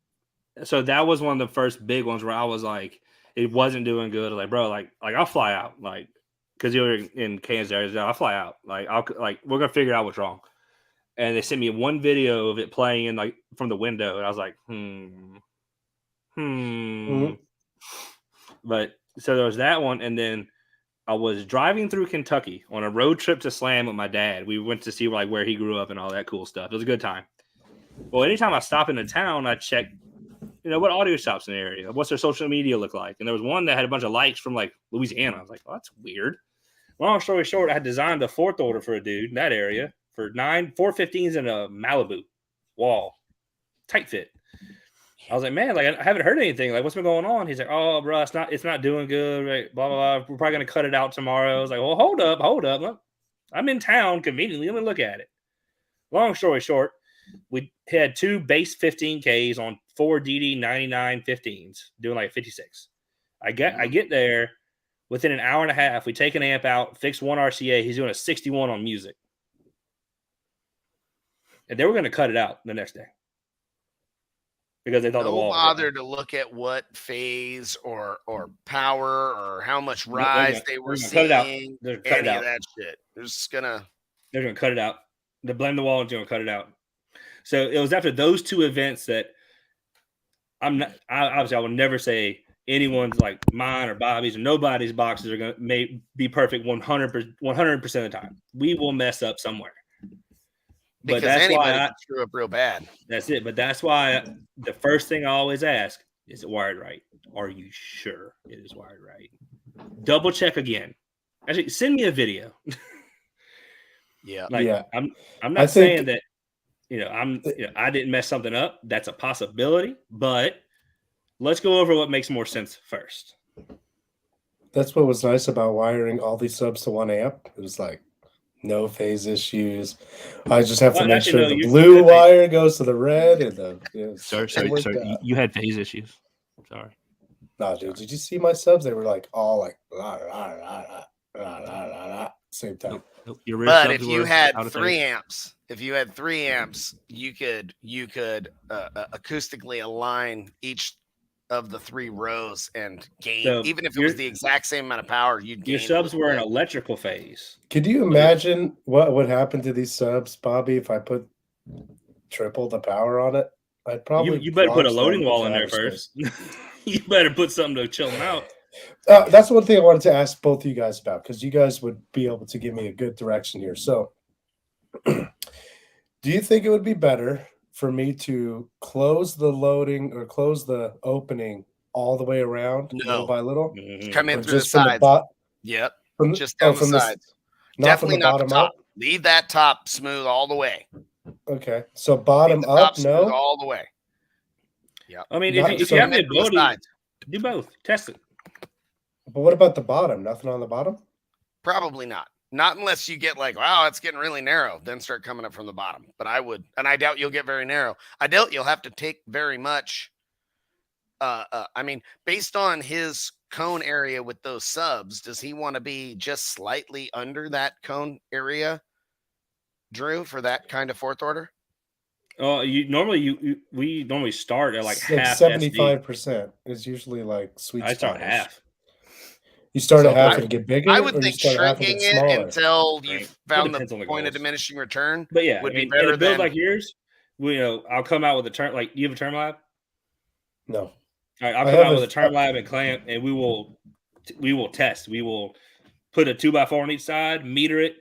So that was one of the first big ones where I was like, it wasn't doing good. Like, bro, like I'll fly out, like, because you're in Kansas area, I'll fly out. Like, we're gonna figure out what's wrong. And they sent me one video of it playing in like from the window, and I was like, But so there was that one, and then I was driving through Kentucky on a road trip to Slam with my dad. We went to see like where he grew up and all that cool stuff. It was a good time. Well, anytime I stop in a town, I check, what audio shops in the area. What's their social media look like? And there was one that had a bunch of likes from like Louisiana. I was like, well, that's weird. Long story short, I had designed a 4th order for a dude in that area for 415s and a Malibu wall, tight fit. I was like, man, like I haven't heard anything. Like, what's been going on? He's like, oh, bro, it's not doing good. Right? Blah, blah, blah. We're probably gonna cut it out tomorrow. I was like, well, hold up. Look, I'm in town conveniently. Let me look at it. Long story short, we had 2 base 15Ks on 4 DD99 15s doing like 56. I get there within an hour and a half. We take an amp out, fix 1 RCA. He's doing a 61 on music, and they were going to cut it out the next day because they thought the wall. Bother to look at what phase or power or how much rise they were seeing. They're gonna cut it out. That shit. They're gonna cut it out. They blame the wall and gonna cut it out. So it was after those 2 events that I will never say anyone's like mine or Bobby's or nobody's boxes are gonna be perfect 100% of the time. We will mess up somewhere. Because that's why I screw up real bad. That's it. But that's why the first thing I always ask is it wired right? Are you sure it is wired right? Double check again. Actually, send me a video. I'm not saying that I didn't mess something up. That's a possibility, but let's go over what makes more sense first. That's what was nice about wiring all these subs to 1 amp. It was like no phase issues. I just have to make sure the blue wire goes to the red and the. Sorry. You had phase issues. Sorry. Nah, dude. Did you see my subs? They were like all like la la la la la la la same time. Nope. But if you had 3 amps, you could acoustically align each of the 3 rows and gain. So even if it was the exact same amount of power, you'd gain. Your subs were in electrical phase. Could you imagine what would happen to these subs, Bobby, if I put triple the power on it? I'd probably you better put a loading wall in there first. You better put something to chill them out. That's one thing I wanted to ask both of you guys about, because you guys would be able to give me a good direction here. So, do you think it would be better for me to close the loading or close the opening all the way around, little No. by little, Mhm. Come in or through the just from the sides. Yep. Just down the from this, sides. not from Definitely the not the bottom top. up? Leave that top smooth all the way. Okay, so Leave bottom the top up, smooth no, all the way. Yep. I mean, Not- if so- you have the Come in through the ability, sides. do both. Test it. but what about the bottom? Nothing on the bottom? Probably not. Not unless you get like, wow, it's getting really narrow. Then start coming up from the bottom. But I would, and I doubt you'll get very narrow. I doubt you'll have to take very much. I mean, based on his cone area with those subs, does he want to be just slightly under that cone area, Drew, for that kind of fourth order? Oh, we normally start at like It's like half SD. 75% is usually like sweet I start spot. half. You start So at half I- and get bigger, I would or you think start at half and shrinking get it smaller? until you Right. It found the depends on the point of goals. diminishing return. But yeah, would I be mean, in better a build than- like yours, I'll come out with a turn. Like, do you have a turn lab? No. All right, I'll I come have out a- with a turn lab and clamp, and we will test. We will put a 2x4 on each side, meter it,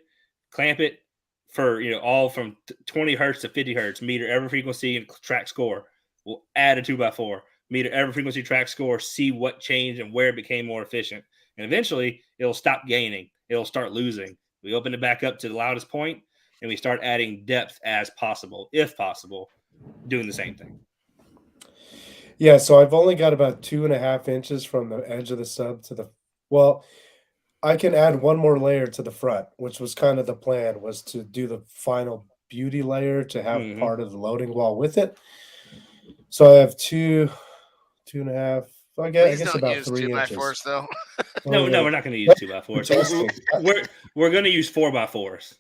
clamp it for all from 20 hertz to 50 hertz. Meter every frequency and track score. We'll add a 2x4, meter every frequency, track score, see what changed and where it became more efficient. And eventually, it'll stop gaining. It'll start losing. We open it back up to the loudest point, and we start adding depth as possible, if possible, doing the same thing. Yeah, so I've only got about 2.5 inches from the edge of the sub to the. Well, I can add one more layer to the front, which was kind of the plan, was to do the final beauty layer to have Mhm. part of the loading wall with it. So I have 2.5. I Please guess don't about use 3 inches. 2x4s though. No, Okay. we're not going to use 2x4s. Testing. We're going to use 4x4s.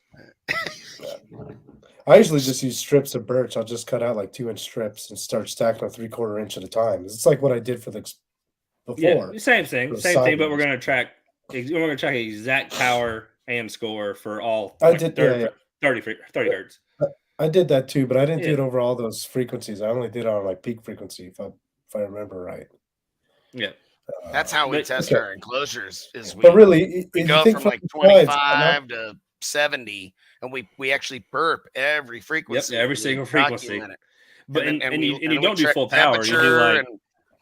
I usually just use strips of birch. I'll just cut out like 2-inch strips and start stacking them 3/4 inch at a time. It's like what I did for the before. Yeah, same thing, for the same thing. But we're sidewalls. going to track. We're going to track exact power AM score for all. I like, did, 30, yeah. 30 hertz. I did that too, but I didn't do Yeah. it over all those frequencies. I only did it on like peak frequency, if I remember right. Yeah. That's how we But- test okay. our enclosures. Is But really, we if go you think from like the sides, 25 to 70, and we actually burp every Yep. frequency. Every and we single frequency. document it. But then- and we- you we don't do check full power. You do temperature like and-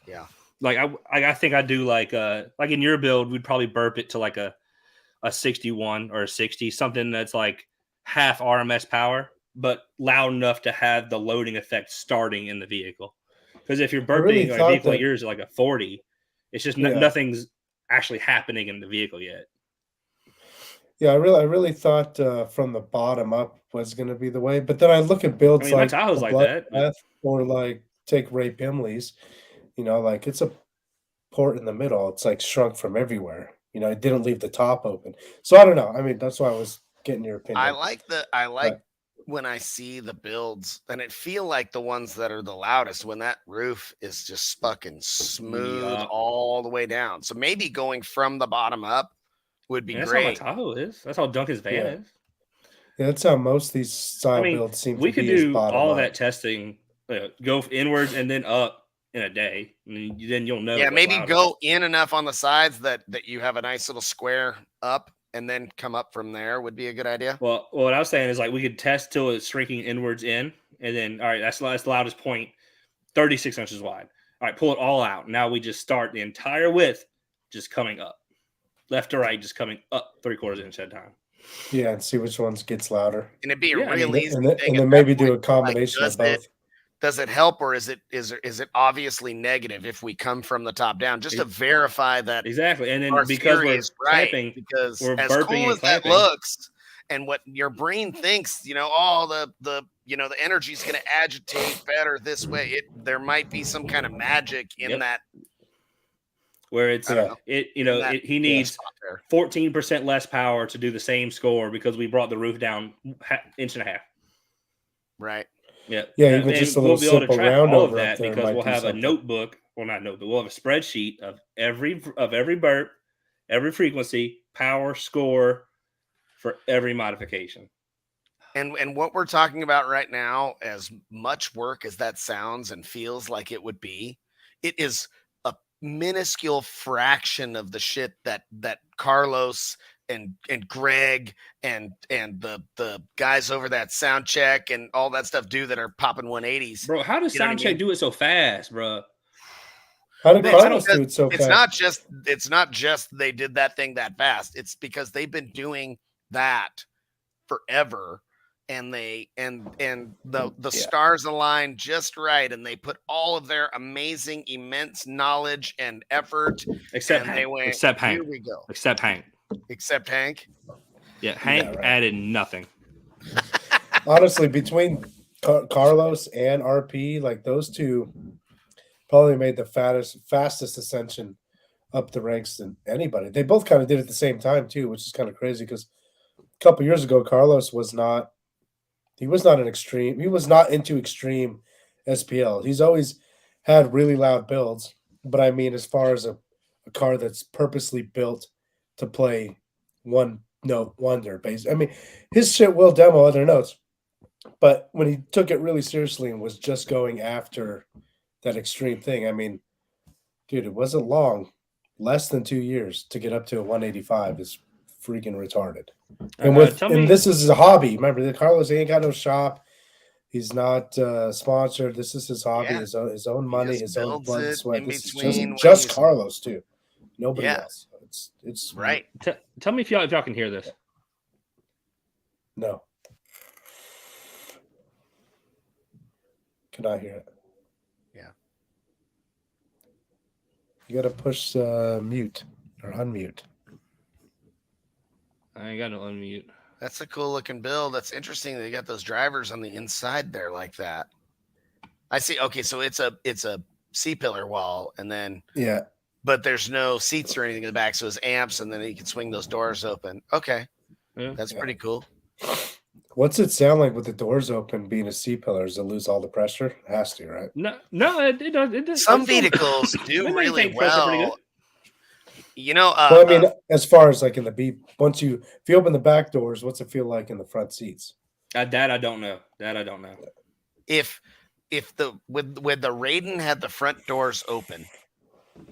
yeah. like I think I do like in your build, we'd probably burp it to like a 61 or a 60, something that's like half RMS power, but loud enough to have the loading effect starting in the vehicle. Because if you're burping really a thought vehicle like that- yours like a 40, it's just Yeah. nothing's actually happening in the vehicle yet. Yeah, I really thought from the bottom up was going to be the way, but then I look at builds I mean, my like Tahoe's the like that, but- Bloodbath or like take Ray Pimley's, like it's a port in the middle. It's like shrunk from everywhere. It didn't leave the top open. So I don't know. I mean, that's why I was getting your opinion. I like when I see the builds, and it feel like the ones that are the loudest when that roof is just fucking smooth Yeah. all the way down. So maybe going from the bottom up would be And that's how my great. Tahoe is. That's how Duncan's van Yeah. is. Yeah, that's how most of these style I mean, builds seem we to could be is do bottom all up. that testing, go inwards and then up in a day. I mean, then you'll know. Yeah, what's maybe loudest. go in enough on the sides that you have a nice little square up, and then come up from there would be a good idea. Well, what I was saying is like we could test till it's shrinking inwards in, and then all right, that's the loudest point, 36 inches wide. All right, pull it all out. Now we just start the entire width, just coming up, left to right, just coming up 3/4 inch at a time. Yeah, and see which ones gets louder. And it'd be a Yeah, I mean, real easy And then, thing. and at then that maybe do a point, like, combination of both. Does it help, or is it obviously negative if we come from the top down, just to verify that Exactly, and then our because theory we're is right? clamping, Because we're as burping cool and as that clamping. looks, and what your brain thinks, the energy is going to agitate better this way. There might be some kind of magic in Yep. that. where it's I don't know. he needs spot there. 14% less power to do the same score because we brought the roof down inch and a half. Right. Yeah, Yeah, even just a little we'll be able to simple track round all of over up that there because might we'll do have a something. notebook. Well, not notebook. We'll have a spreadsheet of every burp, every frequency, power, score for every modification. And what we're talking about right now, as much work as that sounds and feels like it would be, it is a minuscule fraction of the shit that Carlos Greg and the guys over that sound check and all that stuff do that are popping 180s. Bro, how does You know what I sound check mean? do it so fast, bro? How did It's Carlos because- do it so It's fast? not just they did that thing that fast. It's because they've been doing that forever, and the stars align just right, and they put all of their amazing, immense knowledge and effort. Except and they Hank. went, Except here Hank. we go. Except Hank. Except Hank. Yeah, Hank right. added nothing. Honestly, between Carlos and RP, like those two probably made the fastest ascension up the ranks than anybody. They both kind of did it at the same time too, which is kind of crazy because a couple years ago, Carlos was not. He was not an extreme. He was not into extreme SPL. He's always had really loud builds, but I mean, as far as a car that's purposely built to play one note wonder, basically. I mean, his shit will demo other notes, but when he took it really seriously and was just going after that extreme thing, I mean, dude, it wasn't long, less than 2 years to get up to a 185 is freaking retarded. And this is a hobby. Remember, the Carlos ain't got no shop. He's not sponsored. This is his hobby, Yeah. his own money, just his own builds blood and it sweat. in This is between when just he's- Carlos too. Nobody Yeah. else. It's Right. Tell me if y'all can hear this. No. Cannot hear it. Yeah. You gotta push mute or unmute. I ain't got no unmute. That's a cool looking build. That's interesting. They got those drivers on the inside there like that. I see. Okay, so it's a C-pillar wall, and then Yeah. but there's no seats or anything in the back, so it's amps, and then you can swing those doors open. Okay, Yeah. that's pretty cool. What's it sound like with the doors open being a C-pillar? Does it lose all the pressure? It has to, right? No, it does. It does. Some it's still- vehicles they do really maintain pressure pretty well. You know, Well, I mean, as far as like in the beep, if you open the back doors, what's it feel like in the front seats? That I don't know. if the with the Raiden had the front doors open,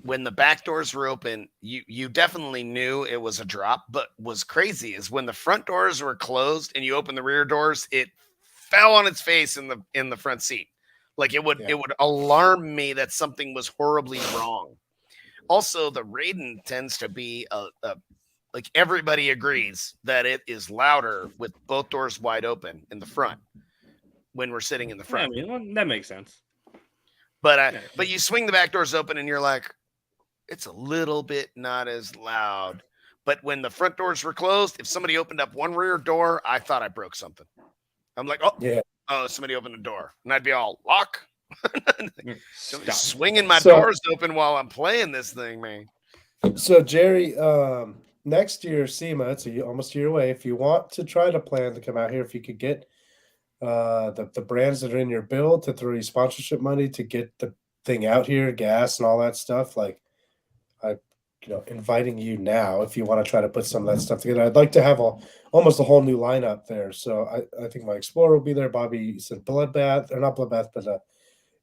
when the back doors were open, you definitely knew it was a drop. But what's crazy is when the front doors were closed and you open the rear doors, it fell on its face in the front seat. Like it would alarm me that something was horribly wrong. Also, the Raiden tends to be a like everybody agrees that it is louder with both doors wide open in the front when we're sitting in the Yeah, front. I mean, well, that makes sense. But you swing the back doors open and you're like, it's a little bit not as loud. But when the front doors were closed, if somebody opened up one rear door, I thought I broke something. I'm like, somebody opened a door, and I'd be all lock. Stop. Swinging my So- doors open while I'm playing this thing, man. So, Jerry, next year, SEMA, it's almost a year away. If you want to try to plan to come out here, if you could get the brands that are in your build to throw you sponsorship money to get the thing out here, gas and all that stuff, like inviting you now if you want to try to put some of that stuff together. I'd like to have almost a whole new lineup there. So I think my Explorer will be there. Bobby said Bloodbath, or not Bloodbath, but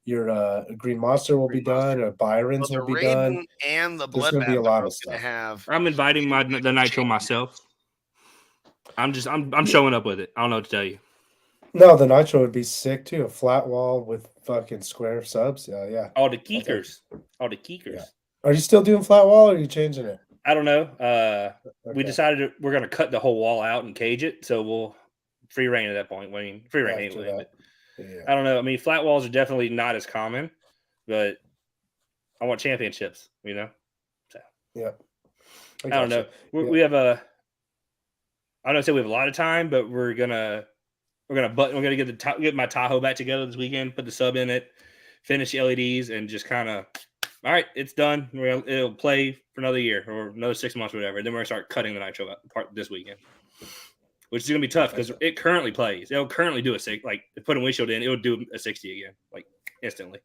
your Green Monster will be done. Byron's Well, will the be done. Raiden and the There's gonna be a Bloodbath lot are of going to stuff. have. I'm inviting the Nitro myself. I'm showing up with it. I don't know what to tell you. No, the Nitro would be sick too. A flat wall with fucking square subs. Yeah. All the geekers. Yeah. Are you still doing flat wall or are you changing it? I don't know. We Okay. decided we're going to cut the whole wall out and cage it, so we'll free reign at that point. I mean, free reign After anyway. that. But Yeah. I don't know. I mean, flat walls are definitely not as common, but I want championships. Yeah. I don't know. We have I don't say we have a lot of time, but we're gonna get my Tahoe back together this weekend. Put the sub in it, finish the LEDs, and just kind of. All right, it's done. It'll play for another year or another 6 months or whatever. Then we're gonna start cutting the Nitro part this weekend, which is gonna be tough because it currently plays. It'll currently do put a windshield in, it'll do a 60 again, like instantly.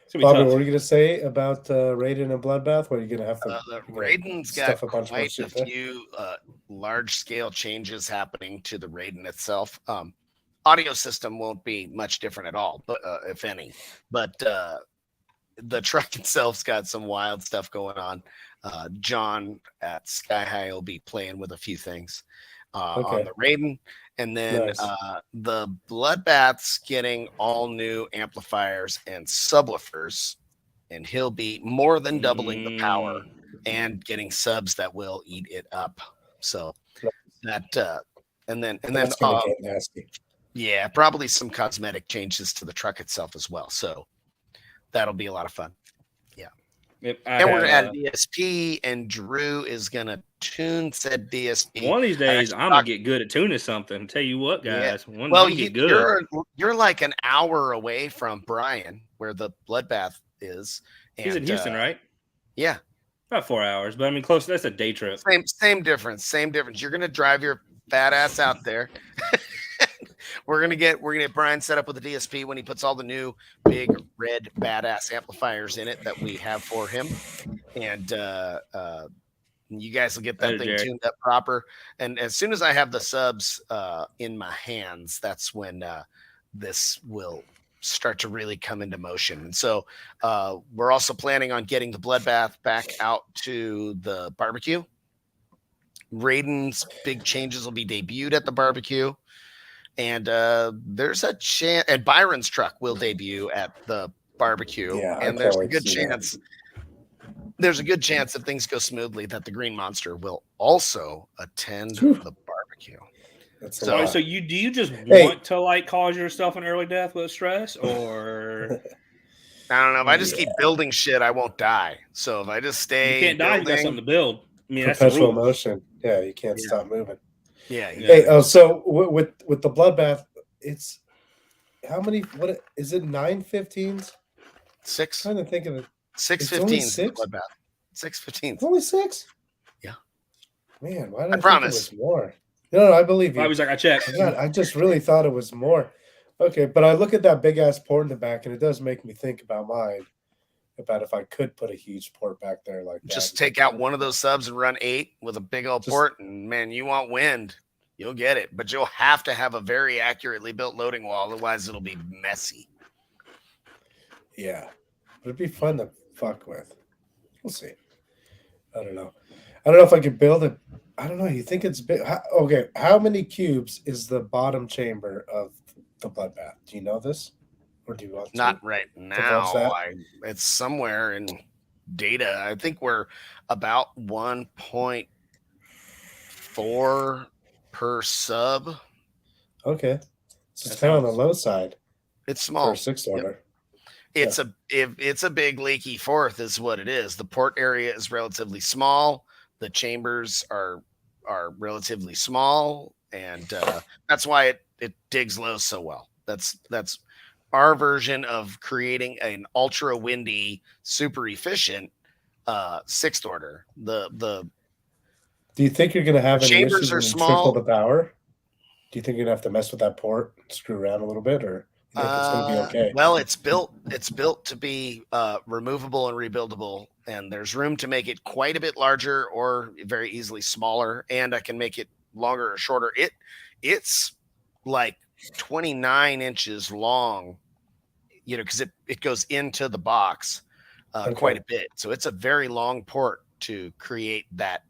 It's gonna be Bobby, tough. what were you gonna say about Raiden and Bloodbath? What are you gonna have to? Raiden's got stuff a bunch more quite a shit there? few large scale changes happening to the Raiden itself. Audio system won't be much different at all, but if any. But the truck itself's got some wild stuff going on. John at Sky High will be playing with a few things on the Raiden. And then Nice. the Bloodbath's getting all new amplifiers and subwoofers, and he'll be more than doubling the power and getting subs that will eat it up. So that and then That's gonna get nasty. yeah, probably some cosmetic changes to the truck itself as well. So that'll be a lot of fun. Yeah. And we're gonna add DSP, and Drew is gonna tune said DSP. One of these days, I'm gonna get good at tuning something. Tell you what, guys. Yeah. Well, you're like an hour away from Brian, where the Bloodbath is. And, he's in Houston, right? Yeah, about 4 hours, but I mean, close. That's a day trip. Same difference. You're gonna drive your fat ass out there. We're gonna get Brian set up with a DSP when he puts all the new big red badass amplifiers in it that we have for him, and you guys will get that thing tuned up proper. And as soon as I have the subs in my hands, that's when this will start to really come into motion. And so we're also planning on getting the Bloodbath back out to the barbecue. Raiden's big changes will be debuted at the barbecue. And there's a chance, and Byron's truck will debut at the barbecue. Yeah, and there's a good chance. There's a good chance if things go smoothly that the Green Monster will also attend the barbecue. So do you just want to like cause yourself an early death with stress, or I don't know. If I just keep building shit, I won't die. So if I just stay, you can't die. You got something to build. I mean, perpetual motion. Yeah, you can't stop moving. Yeah. Hey, so with the Bloodbath, it's how many? What is it? 915s? 6. I'm trying to think of it. 615s. Bloodbath. 615s. Only 6? Yeah. Man, why did I promise think it was more? No, I believe you. I was like, I checked. God, I just really thought it was more. Okay, but I look at that big ass port in the back, and it does make me think about mine. About if I could put a huge port back there like that. Just take out one of those subs and run 8 with a big old port, and man, you want wind, you'll get it. But you'll have to have a very accurately built loading wall, otherwise it'll be messy. Yeah, but it'd be fun to fuck with. We'll see. I don't know if I could build it. I don't know. You think it's big? Okay, how many cubes is the bottom chamber of the Bloodbath? Do you know this? Or do you want Not right now. It's somewhere in data. I think we're about 1.4 per sub. Okay, so it's kind of on the low side. It's small for a 6 order. It's a big leaky fourth is what it is. The port area is relatively small. The chambers are relatively small, and that's why it digs low so well. That's our version of creating an ultra windy, super efficient 6th order. Do you think you're going to have any chambers issues are when small? You triple the power? Do you think you're going to have to mess with that port, screw around a little bit, or you think it's going to be okay? Well, it's built to be removable and rebuildable, and there's room to make it quite a bit larger or very easily smaller, and I can make it longer or shorter. It's like 29 inches long, because it goes into the box quite a bit. So it's a very long port to create that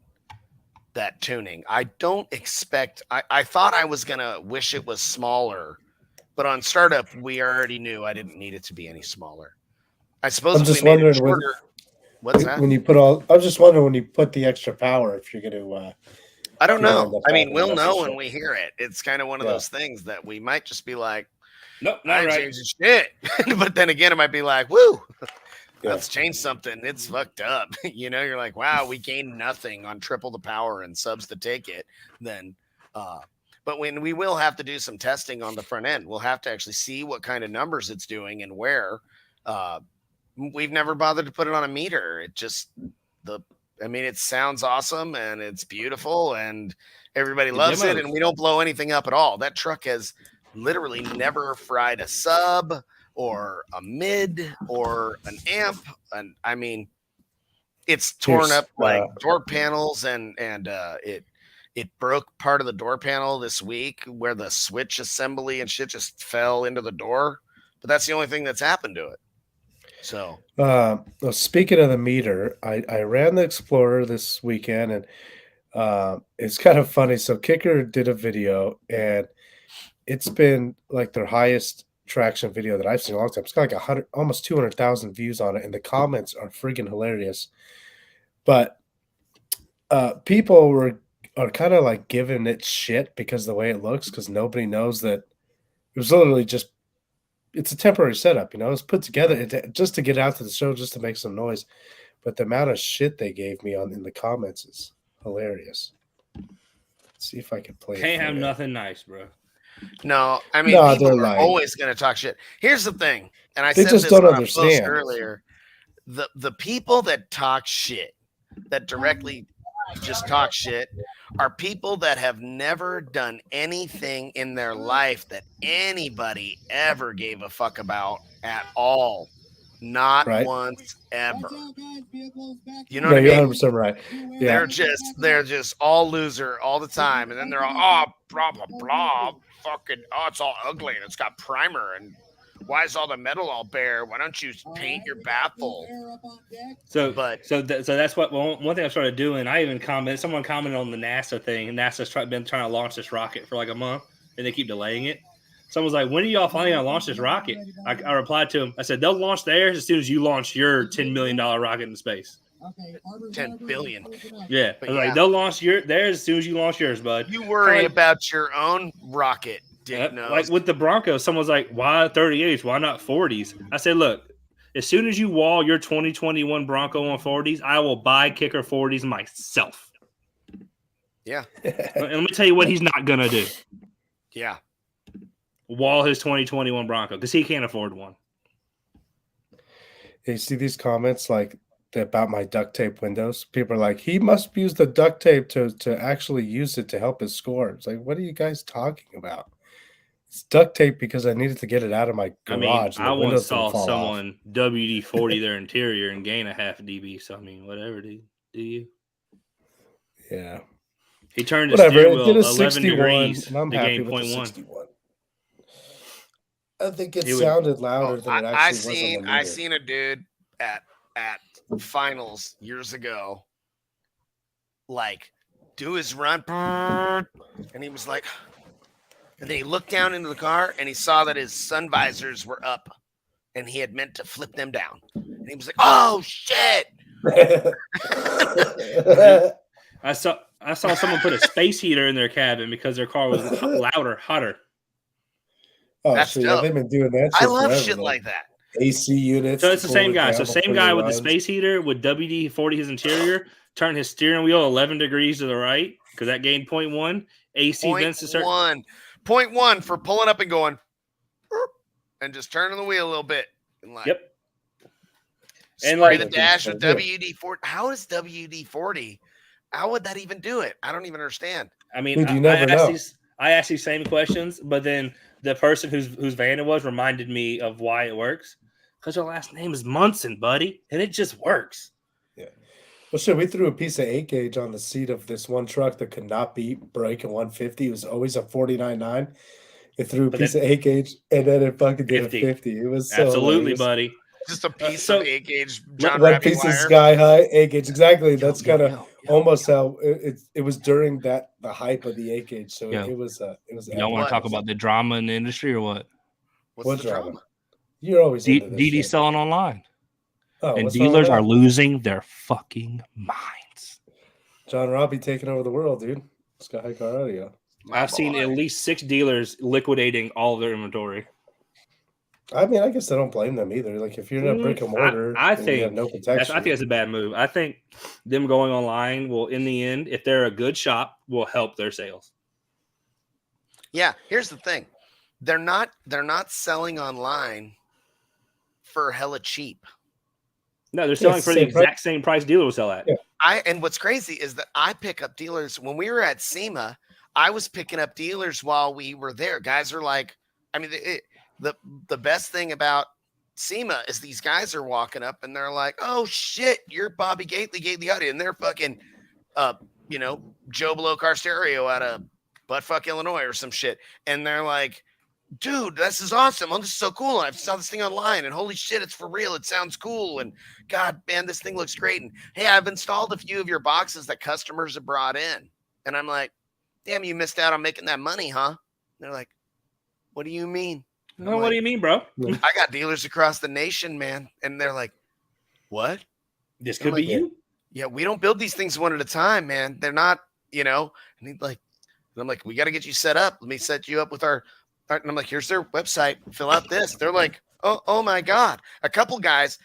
tuning. I don't expect, I thought I was going to wish it was smaller, but on startup, we already knew I didn't need it to be any smaller. I suppose I'm just wondering what's that? When you put I was just wondering when you put the extra power, if you're going to, I don't know. I mean, we'll know when we hear it. It's kind of one of those things that we might just be like, nope, not right. Shit. But then again, it might be like, woo, let's change something. It's fucked up. You're like, wow, we gained nothing on triple the power and subs to take it. Then, but when we will have to do some testing on the front end, we'll have to actually see what kind of numbers it's doing and where. We've never bothered to put it on a meter. It just it sounds awesome and it's beautiful and everybody loves it, and we don't blow anything up at all. That truck has literally never fried a sub or a mid or an amp, and I mean, it's torn up like door panels, and it broke part of the door panel this week where the switch assembly and shit just fell into the door. But that's the only thing that's happened to it. So Well, speaking of the meter, I ran the Explorer this weekend, and it's kind of funny. So Kicker did a video, and it's been like their highest traction video that I've seen in a long time. It's got like 100, almost 200,000 views on it, and the comments are friggin' hilarious. But people are kind of like giving it shit because of the way it looks, because nobody knows that it was literally just it's a temporary setup, It's put together just to get out to the show, just to make some noise. But the amount of shit they gave me in the comments is hilarious. Let's see if I can play. Can't have nothing nice, bro. no, I mean, No, people they're are lying. always going to talk shit. Here's the thing, and I They said just this don't on a post understand. earlier. The people that talk shit, that directly just talk shit, are people that have never done anything in their life that anybody ever gave a fuck about at all. Not Right. once ever. You know No, what I you're mean? 100% right. Yeah. They're just all loser all the time, and then they're all blah blah blah, fucking it's all ugly and it's got primer, and why is all the metal all bare? Why don't you paint your baffle? So But so that's what one thing I started doing. I even someone commented on the NASA thing, and NASA's been trying to launch this rocket for like a month, and they keep delaying it. Someone was like, "When are y'all finally gonna launch this rocket?" I replied to him. I said, "They'll launch theirs as soon as you launch your $10 million rocket into space." 10 billion. Yeah, But I was like, they'll launch theirs as soon as you launch yours, bud. You worry Like- about your own rocket, dick nose. Like with the Broncos, someone's like, "Why 38s? Why not 40s?" I said, "Look, as soon as you wall your 2021 Bronco on 40s, I will buy Kicker 40s myself." Yeah. And let me tell you what he's not gonna do: Yeah. wall his 2021 Bronco because he can't afford one. You see these comments like about my duct tape windows? People are like, he must use the duct tape to actually use it to help his score. It's like, what are you guys talking about? It's duct tape because I needed to get it out of my garage. I once saw someone WD-40 their interior and gain a half dB. So I mean, whatever, do you? Yeah. He turned his Whatever. steering It wheel did a 11 61, degrees and I'm to happy gain with the 0.1. 61. I think it It would- sounded louder than it I actually was on the meter. I seen a dude at finals years ago, like do his run, and he was like, and then he looked down into the car and he saw that his sun visors were up, and he had meant to flip them down, and he was like, "Oh shit!" I saw someone put a space heater in their cabin because their car was hotter. Oh, That's shit, yeah, dope. they've been doing that. I shit love forever, shit man. like that. AC units. So it's the to same cool it guy. down So same before guy he with the runs. space heater with WD-40 his interior, turn his steering wheel 11 degrees to the right because that gained 0.1. AC vents to certain. 0.1 for pulling up and going, and just turning the wheel a little bit, and like, Yep. and And spray like the dash with WD-40. How is WD-40? How would that even do it? I don't even understand. I mean, Dude, you never know. I asked these same questions, but then the person whose van it was reminded me of why it works. Because her last name is Munson, buddy, and it just works. Yeah. Well, shit, we threw a piece of 8 gauge on the seat of this one truck that could not break a 150. It was always a 49.9. It threw a piece of 8 gauge, and then it fucking did 50. a 50. It was so Absolutely, hilarious. buddy. Just a piece so- of 8 gauge John One Rappy piece of wire. sky high 8 gauge. Exactly. That's Yo, kind of almost how it was during the hype of the 8 gauge. So Yo. it was Y'all epic. want to talk about the drama in the industry or what? What's What the drama? drama? You're always into this DD shit. selling online, Oh, and what's wrong with dealers that? are losing their fucking minds. John Robbie taking over the world, dude. Sky High Car Audio. I've seen at least 6 dealers liquidating all of their inventory. I mean, I guess I don't blame them either. Like, if you're in a brick and mortar, I and you have think no I protection. think that's a bad move. I think them going online will, in the end, if they're a good shop, will help their sales. Yeah, here's the thing. They're not selling online for hella cheap. No, they're selling it's for the the same price. exact same price dealer will sell at. Yeah. And what's crazy is that I pick up dealers when we were at SEMA. I was picking up dealers while we were there. Guys are like, I mean, the best thing about SEMA is these guys are walking up and they're like, "Oh shit, you're Bobby Gately Audio," and they're fucking, Joe Blow Car Stereo out of buttfuck Illinois or some shit, and they're like, dude, this is awesome. Oh, this is so cool. I saw this thing online and holy shit, it's for real. It sounds cool. And God, man, this thing looks great. And hey, I've installed a few of your boxes that customers have brought in. And I'm like, damn, you missed out on making that money, huh? And they're like, what do you mean? No, what do you mean, bro? I got dealers across the nation, man. And they're like, what? This I'm could like, be you. Yeah, we don't build these things one at a time, man. They're not, and he's like, and I'm like, we got to get you set up. Let me set you up with our, and I'm like, here's their website. Fill out this. They're like, oh my God. A couple guys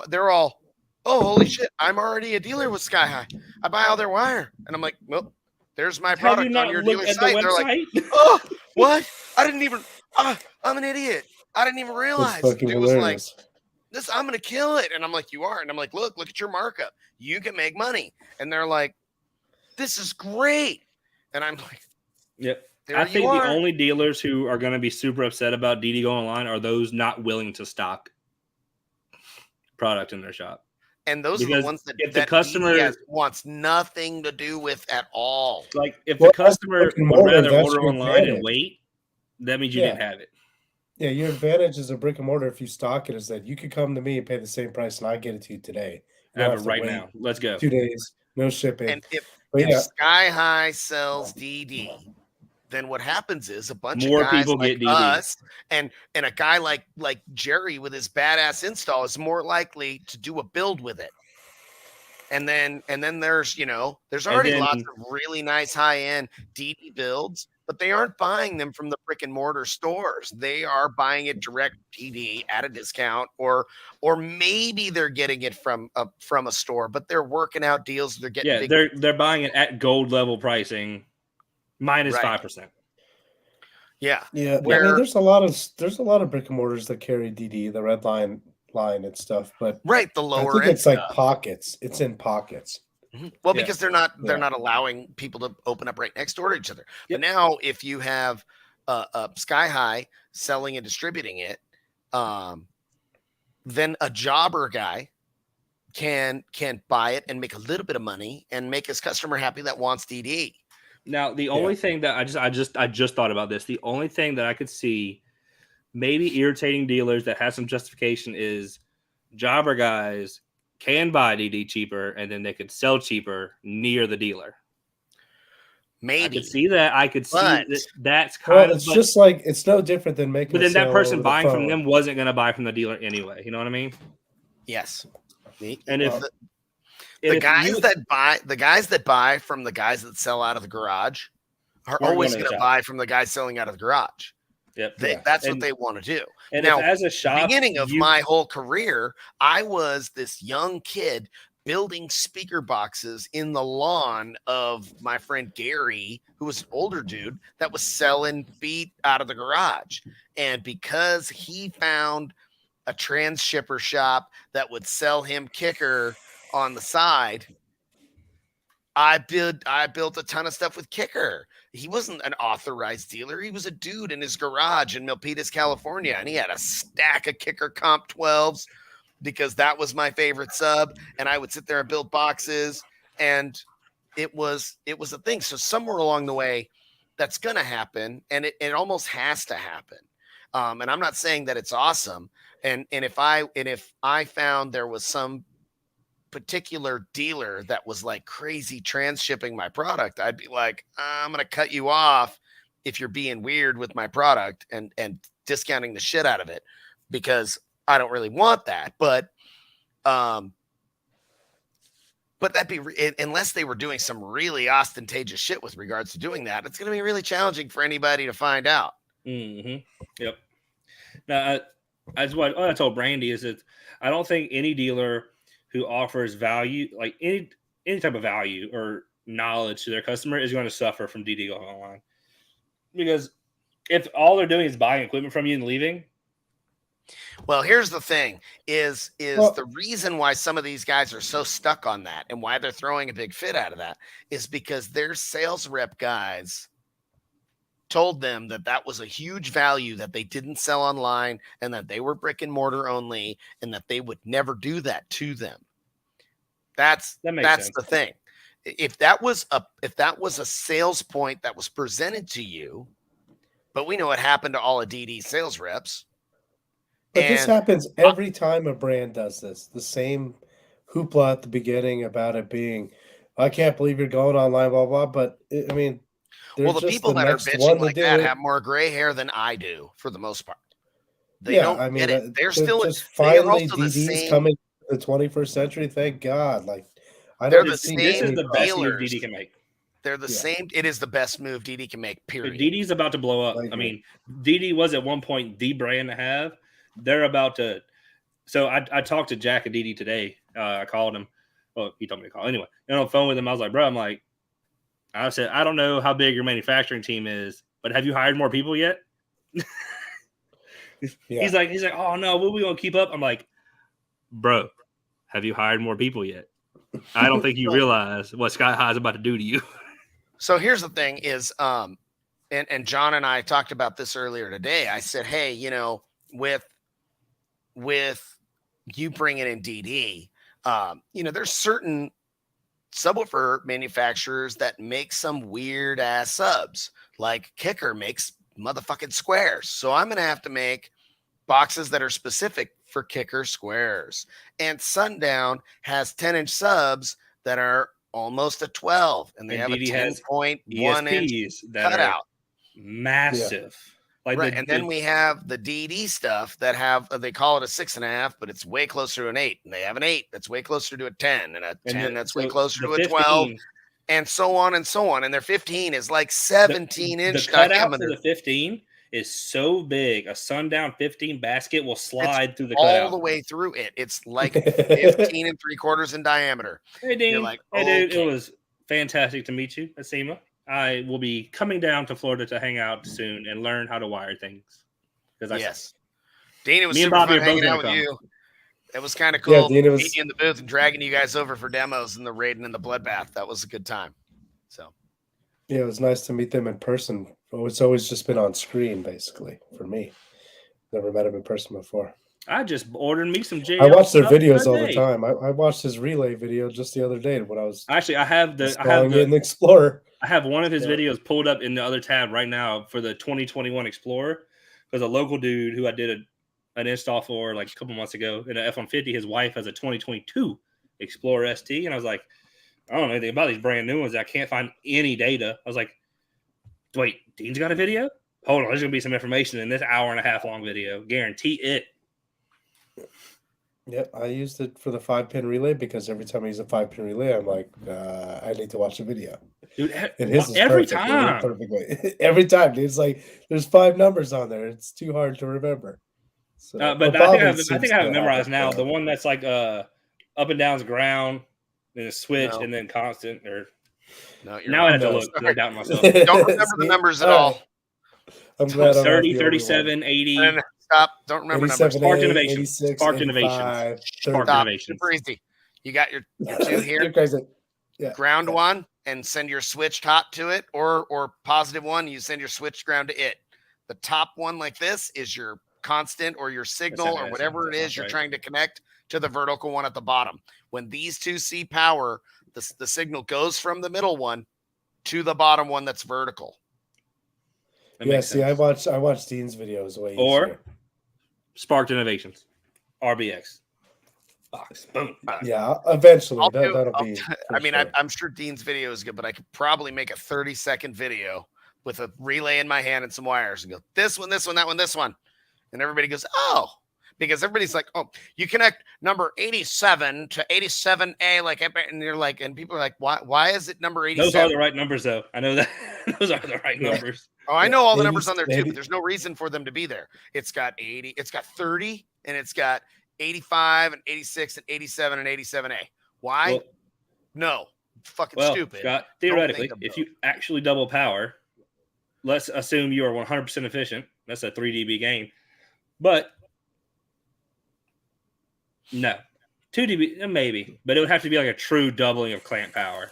they're all, oh, holy shit. I'm already a dealer with Sky High. I buy all their wire. And I'm like, well, there's my Have you product not on your looked dealer at site. the They're like, website? oh, what? I didn't even, I'm an idiot. I didn't even That's realize. fucking Dude was like, hilarious. I'm going to kill it. And I'm like, you are. And I'm like, look at your markup. You can make money. And they're like, this is great. And I'm like, Yep. there I you think are. the only dealers who are going to be super upset about DD going online are those not willing to stock product in their shop. And those are Because the ones that, if the that customer- DDS wants nothing to do with at all. Like if Well, the customer brick and would mortar, rather that's order your online and advantage. wait, that means you Yeah. didn't have it. Yeah, your advantage as a brick and mortar if you stock it is that you could come to me and pay the same price and I get it to you today. I You have don't it to right wait now. Let's go. 2 days, no shipping. And if But yeah, Sky High sells DD, then what happens is a bunch More of guys people like get DD. us and a guy like Jerry with his badass install is more likely to do a build with it. And then there's there's already then- lots of really nice high-end DD builds, but they aren't buying them from the brick and mortar stores. They are buying it direct DD at a discount, or maybe they're getting it from a store, but they're working out deals. They're getting Yeah, they're buying it at gold level pricing, minus Right. 5%. yeah. I mean, Where- there's a lot of brick and mortars that carry DD, the red line and stuff. But right, the I lower think end it's like stuff. pockets. It's in pockets. Mhm. Well, Yeah. because they're not Yeah. allowing people to open up right next door to each other. Yep. But now, if you have Sky High selling and distributing it, then a jobber guy can buy it and make a little bit of money and make his customer happy that wants DD. Now, the only thing that I just thought about this, the only thing that I could see maybe irritating dealers that has some justification is jobber guys can buy DD cheaper and then they could sell cheaper near the dealer. Maybe. I could see that. I could see But- that's Well, kind of. it's just like it's no different than making. But a then that sale person over the buying from phone. them wasn't going to buy from the dealer anyway. You know what I mean? Yes. And if the and if guys you- that buy from the guys that sell out of the garage are We're always going to going to shop. buy from the guys selling out of the garage. Yep. That's what And- they want to do. And Now, if as a shop, Beginning of you- my whole career, I was this young kid building speaker boxes in the lawn of my friend Gary, who was an older dude that was selling feet out of the garage. And because he found a trans shipper shop that would sell him kicker on the side, I built a ton of stuff with kicker. He wasn't an authorized dealer. He was a dude in his garage in Milpitas, California, and he had a stack of kicker comp 12s because that was my favorite sub. And I would sit there and build boxes, and it was a thing. So somewhere along the way, that's gonna happen, and it almost has to happen. And I'm not saying that it's awesome. And if I found there was some particular dealer that was like crazy transshipping my product, I'd be like, I'm gonna cut you off if you're being weird with my product and discounting the shit out of it, because I don't really want that. But that'd be unless they were doing some really ostentatious shit with regards to doing that, it's gonna be really challenging for anybody to find out. Mm-hmm. Yep. Now, that's what I told Brandy is that I don't think any dealer who offers value, like any type of value or knowledge to their customer, is going to suffer from DD going online. Because if all they're doing is buying equipment from you and leaving, Well, here's the thing: is Well- the reason why some of these guys are so stuck on that and why they're throwing a big fit out of that is because their sales rep guys told them that was a huge value that they didn't sell online and that they were brick and mortar only and that they would never do that to them. That makes sense. The thing. If that was a sales point that was presented to you, But we know what happened to all of DD's sales reps. But this And happens every time a brand does this. The same hoopla at the beginning about it being, I can't believe you're going online, blah, blah. But I mean, they're well, the just people the that are next bitching one to like do that it. have more gray hair than I do for the most part. They Yeah, don't I mean, get it. They're they're still just they are finally also the DD's same. coming to the 21st century. Thank God. Like, I They're don't the see This same is the any best move dealers. DD can make. They're the Yeah. same. It is the best move DD can make, period. DD's about to blow up. I I agree. mean, DD was at one point the brand to have. They're about to. So I talked to Jack and DD today. I called him. Well, he told me to call anyway. And on the phone with him, I was like, bro, I said, I don't know how big your manufacturing team is, but have you hired more people yet? Yeah. He's like, oh no, what are we gonna keep up? I'm like, bro, have you hired more people yet? I don't think you realize what Sky High is about to do to you. So here's the thing is, and John and I talked about this earlier today. I said, hey, you know, with you bringing in DD, you know, there's certain subwoofer manufacturers that make some weird ass subs. Like Kicker makes motherfucking squares. So I'm going to have to make boxes that are specific for Kicker squares. And Sundown has 10-inch subs that are almost a 12, and they And have DD a has 10.1 inch ESPs that are cutout. massive. Like Right, and then we have the DD stuff that have they call it a 6.5, but it's way closer to an 8, and they have an 8 that's way closer to a 10, and a 10 that's way closer to a 12, and so on and so on. And their 15 is like 17-inch the cutout diameter. for the 15 is so big. A Sundown 15 basket will slide through the all cutout the way through it. It's like 15 3/4 in diameter. Hey, Dean. You're like, hey, dude, okay. it was fantastic to meet you at SEMA. I will be coming down to Florida to hang out soon and learn how to wire things. Yes, Dean, it was Me and super Bobby fun are both hanging out gonna with come. you. It was kind of Yeah, cool Dean, it was- meeting you in the booth and dragging you guys over for demos and the raiding and the bloodbath. That was a good time. So Yeah, it was nice to meet them in person. It's always just been on screen, basically, for me. Never met him in person before. I just ordered me some JL. I watch their stuff videos all the today. time. I watched his relay video just the other day when I was Actually, I have installing it in the Explorer. I have one of his Yeah. videos pulled up in the other tab right now for the 2021 Explorer because a local dude who I did an install for like a couple months ago in an F-150, his wife has a 2022 Explorer ST, and I was like, I don't know anything about these brand new ones. I can't find any data. I was like, wait, Dean's got a video? Hold on, there's gonna be some information in this hour and a half long video. Guarantee it. Yep, I used it for the 5-pin relay because every time I use a 5-pin relay, I'm like, I need to watch a video. Dude, And his is every perfect. It worked time. perfectly. Every time, dude. It's like there's 5 numbers on there. It's too hard to remember. So, But well, I think I Bobby have seems it to memorized it, now. yeah. The one that's like up and down's ground, then a switch, No. and then constant. Or no, you're now I wrong. have to No. look. 'Cause I doubt myself. Don't remember the See? numbers at All all. right. I'm glad I'm not 30, the only one. 37, 80. And stop. Don't remember numbers. 87, Sparked 8, innovation. 86, Sparked 85, innovations. 30. Sparked Stop. innovations. Super easy. You got your two here. You're crazy. Yeah. Ground Yeah. one and send your switch top to it, or positive one, you send your switch ground to it. The top one like this is your constant or your signal or whatever it is you're trying to connect to the vertical one at the bottom. When these two see power, the signal goes from the middle one to the bottom one that's vertical. That Yeah, makes see, sense. I watch Dean's videos way Or easier. Sparked innovations. RBX. Box. Boom. Yeah, eventually I'll that'll I'll- be. I mean, sure. I'm sure Dean's video is good, but I could probably make a 30-second video with a relay in my hand and some wires and go, this one, that one, this one. And everybody goes, oh, because everybody's like, oh, you connect number 87 to 87A, like, and you're like, and people are like, why is it number 87? Those are the right numbers, though. I know that. Those are the right Yeah. numbers. Oh, I know all the 80 numbers on there too, 80 but there's no reason for them to be there. It's got 80, it's got 30, and it's got 85 and 86 and 87 and 87A. Why? Well, No. Fucking well, stupid. Scott, Don't theoretically, make them if though. you actually double power, let's assume you are 100% efficient. That's a 3 dB gain. But no, 2 dB, maybe, but it would have to be like a true doubling of clamp power.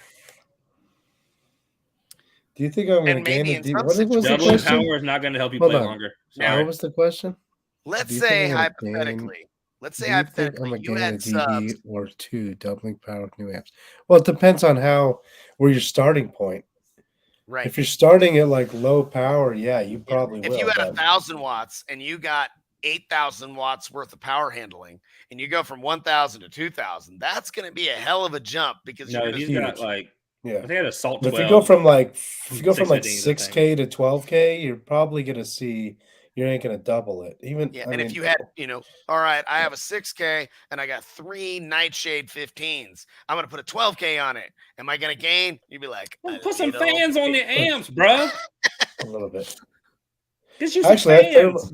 Do you think I'm going to And gain maybe a in D? some What was the situations- Doubling question? power is not going to help you Hold play on. longer. No. Sorry. What was the question? Let's Do you say think I'm gonna gain- hypothetically. Let's say Do you think I'm hypothetically going to you gain a had subs. DB or 2 doubling power with new amps? Well, it depends on where your starting point. Right. If you're starting at like low power, yeah, you probably If will. you had but 1,000 watts and you got 8,000 watts worth of power handling, and you go from 1,000 to 2,000, that's going to be a hell of a jump because No, you're he's going to. got like yeah. I think I had a Salt But 12. if you go from like 615s, I think. 6K to 12K, you're probably gonna see you ain't gonna double it. Even Yeah, I and mean, if you had, all right, I have a 6K and I got 3 Nightshade 15s. I'm gonna put a 12K on it. Am I gonna gain? You'd be like, Put some little fans on the amps, bro. a little bit. Just use some Actually, fans.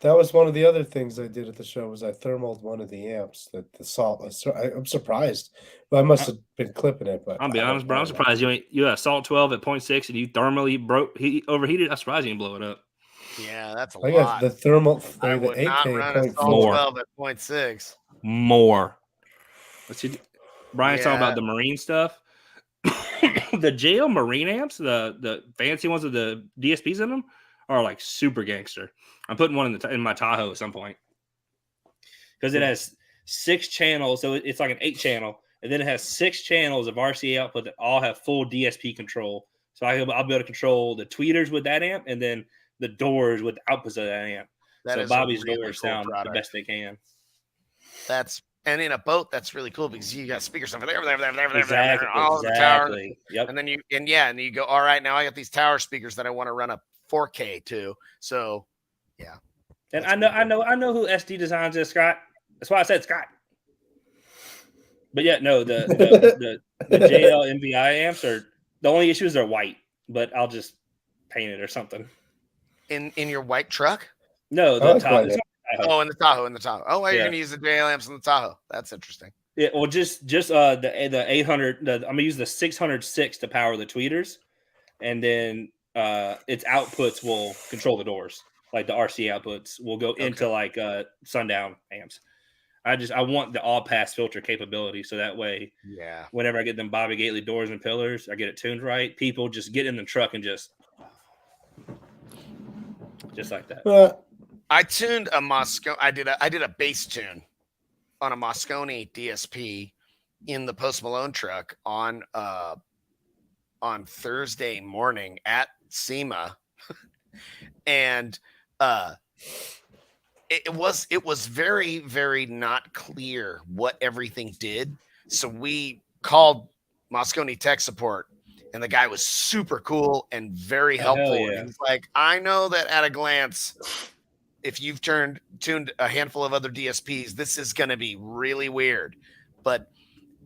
that was one of the other things I did at the show was I thermaled one of the amps. That the salt. I'm surprised. Well, I must have been clipping it, but I'll be I don't honest, bro. I'm know. surprised you had a Salt 12 at 0.6 and you thermally overheated. I'm surprised you didn't blow it up. Yeah, that's a I got lot. the thermal I the would not 8K run a Salt 0.4. 12 at 0.6. More. Let's see. Brian's talking Yeah. about the marine stuff. The JL Marine amps, the fancy ones with the DSPs in them, are like super gangster. I'm putting one in my Tahoe at some point because it has 6 channels, so it's like an 8-channel, and then it has 6 channels of RCA output that all have full DSP control. So I'll be able to control the tweeters with that amp, and then the doors with the outputs of that amp. That So is Bobby's a really doors cool sound product. the best they can. And in a boat, that's really cool because you got speakers over there, Exactly. all over the tower. Exactly. Yep. And then you go, all right, now I got these tower speakers that I want to run a 4K to. So, yeah. And That's I know who SD designs is, Scott. That's why I said Scott. But yeah, no, the JL MVI amps are the only issue is they're white, but I'll just paint it or something. In your white truck? No, I the like top. white. It's not Tahoe. Oh, in the Tahoe. Oh, well, you're Yeah. gonna use the JL amps in the Tahoe. That's interesting. Yeah, well, just the 800. I'm gonna use the 606 to power the tweeters, and then its outputs will control the doors. Like the RC outputs will go into like Sundown amps. I want the all pass filter capability, so that way, Yeah. whenever I get them Bobby Gately doors and pillars, I get it tuned right. People just get in the truck and just like that. I tuned a Moscone. I did a bass tune on a Moscone DSP in the Post Malone truck on Thursday morning at SEMA, and it was very, very not clear what everything did. So we called Moscone tech support, and the guy was super cool and very helpful. Yeah. And he's like, I know that at a glance, if you've tuned a handful of other DSPs, this is going to be really weird. But